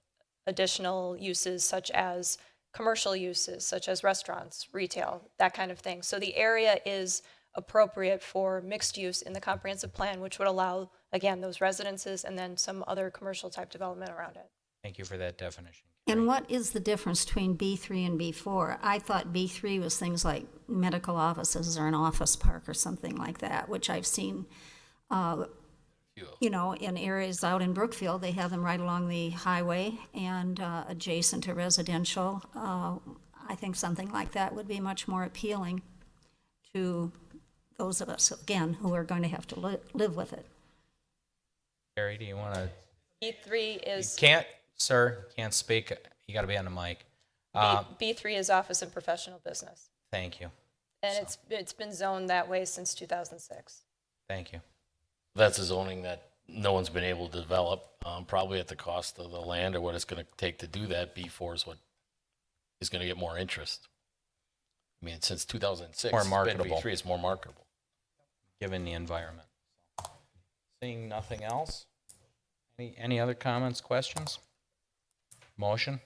additional uses such as commercial uses, such as restaurants, retail, that kind of thing. So the area is appropriate for mixed use in the comprehensive plan, which would allow, again, those residences and then some other commercial type development around it. Thank you for that definition. And what is the difference between B3 and B4? I thought B3 was things like medical offices or an office park or something like that, which I've seen, you know, in areas out in Brookfield. They have them right along the highway and adjacent to residential. I think something like that would be much more appealing to those of us, again, who are going to have to live with it. Carrie, do you want to? B3 is Sir, can't speak. You got to be on the mic. B3 is office and professional business, Thank you. and it's been zoned that way since 2006. Thank you. That's a zoning that no one's been able to develop, probably at the cost of the land or what it's going to take to do that. B4 is what is going to get more interest. I mean, since 2006, More it's been marketable. B3 is more marketable. Given the environment. Seeing nothing else? Any other comments, questions? Motion?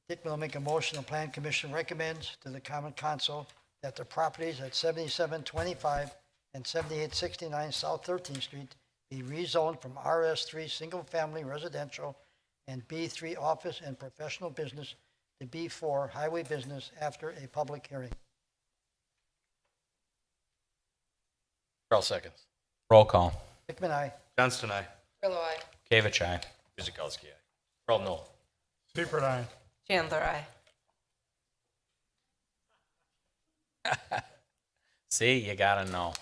Dick will make a motion. The Plan Commission recommends to the Common Council that the properties at 7725 and 7869 South 13th Street be rezoned from RS3 Single Family Residential and B3 Office and Professional Business to B4 Highway Business after a public hearing. Carl seconds. Roll call. Hickman, aye. Johnston, aye. Grillo, aye. Kavich, aye. Kuzikowski, aye. Carl, no. Seifert, aye. Chandler, aye. See, you got to know.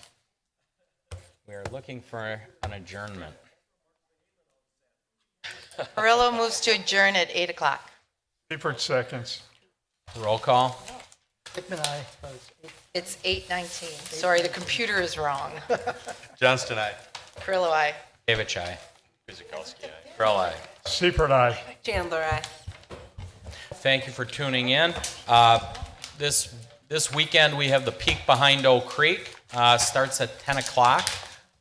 We are looking for an adjournment. Perillo moves to adjourn at 8 o'clock. Seifert seconds. Roll call. Hickman, aye. It's 8:19. Sorry, the computer is wrong. Johnston, aye. Perillo, aye. Kavich, aye. Kuzikowski, aye. Carl, aye. Seifert, aye. Chandler, aye. Thank you for tuning in. This weekend, we have the Peak Behind Oak Creek. Starts at 10 o'clock.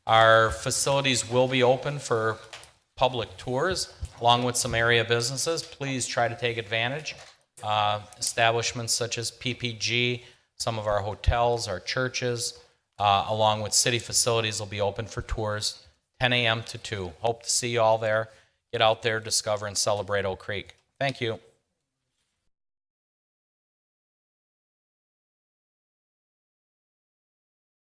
Our facilities will be open for public tours, along with some area businesses. Please try to take advantage. Establishments such as PPG, some of our hotels, our churches, along with city facilities will be open for tours, 10 a.m. to 2. Hope to see you all there. Get out there, discover, and celebrate Oak Creek. Thank you.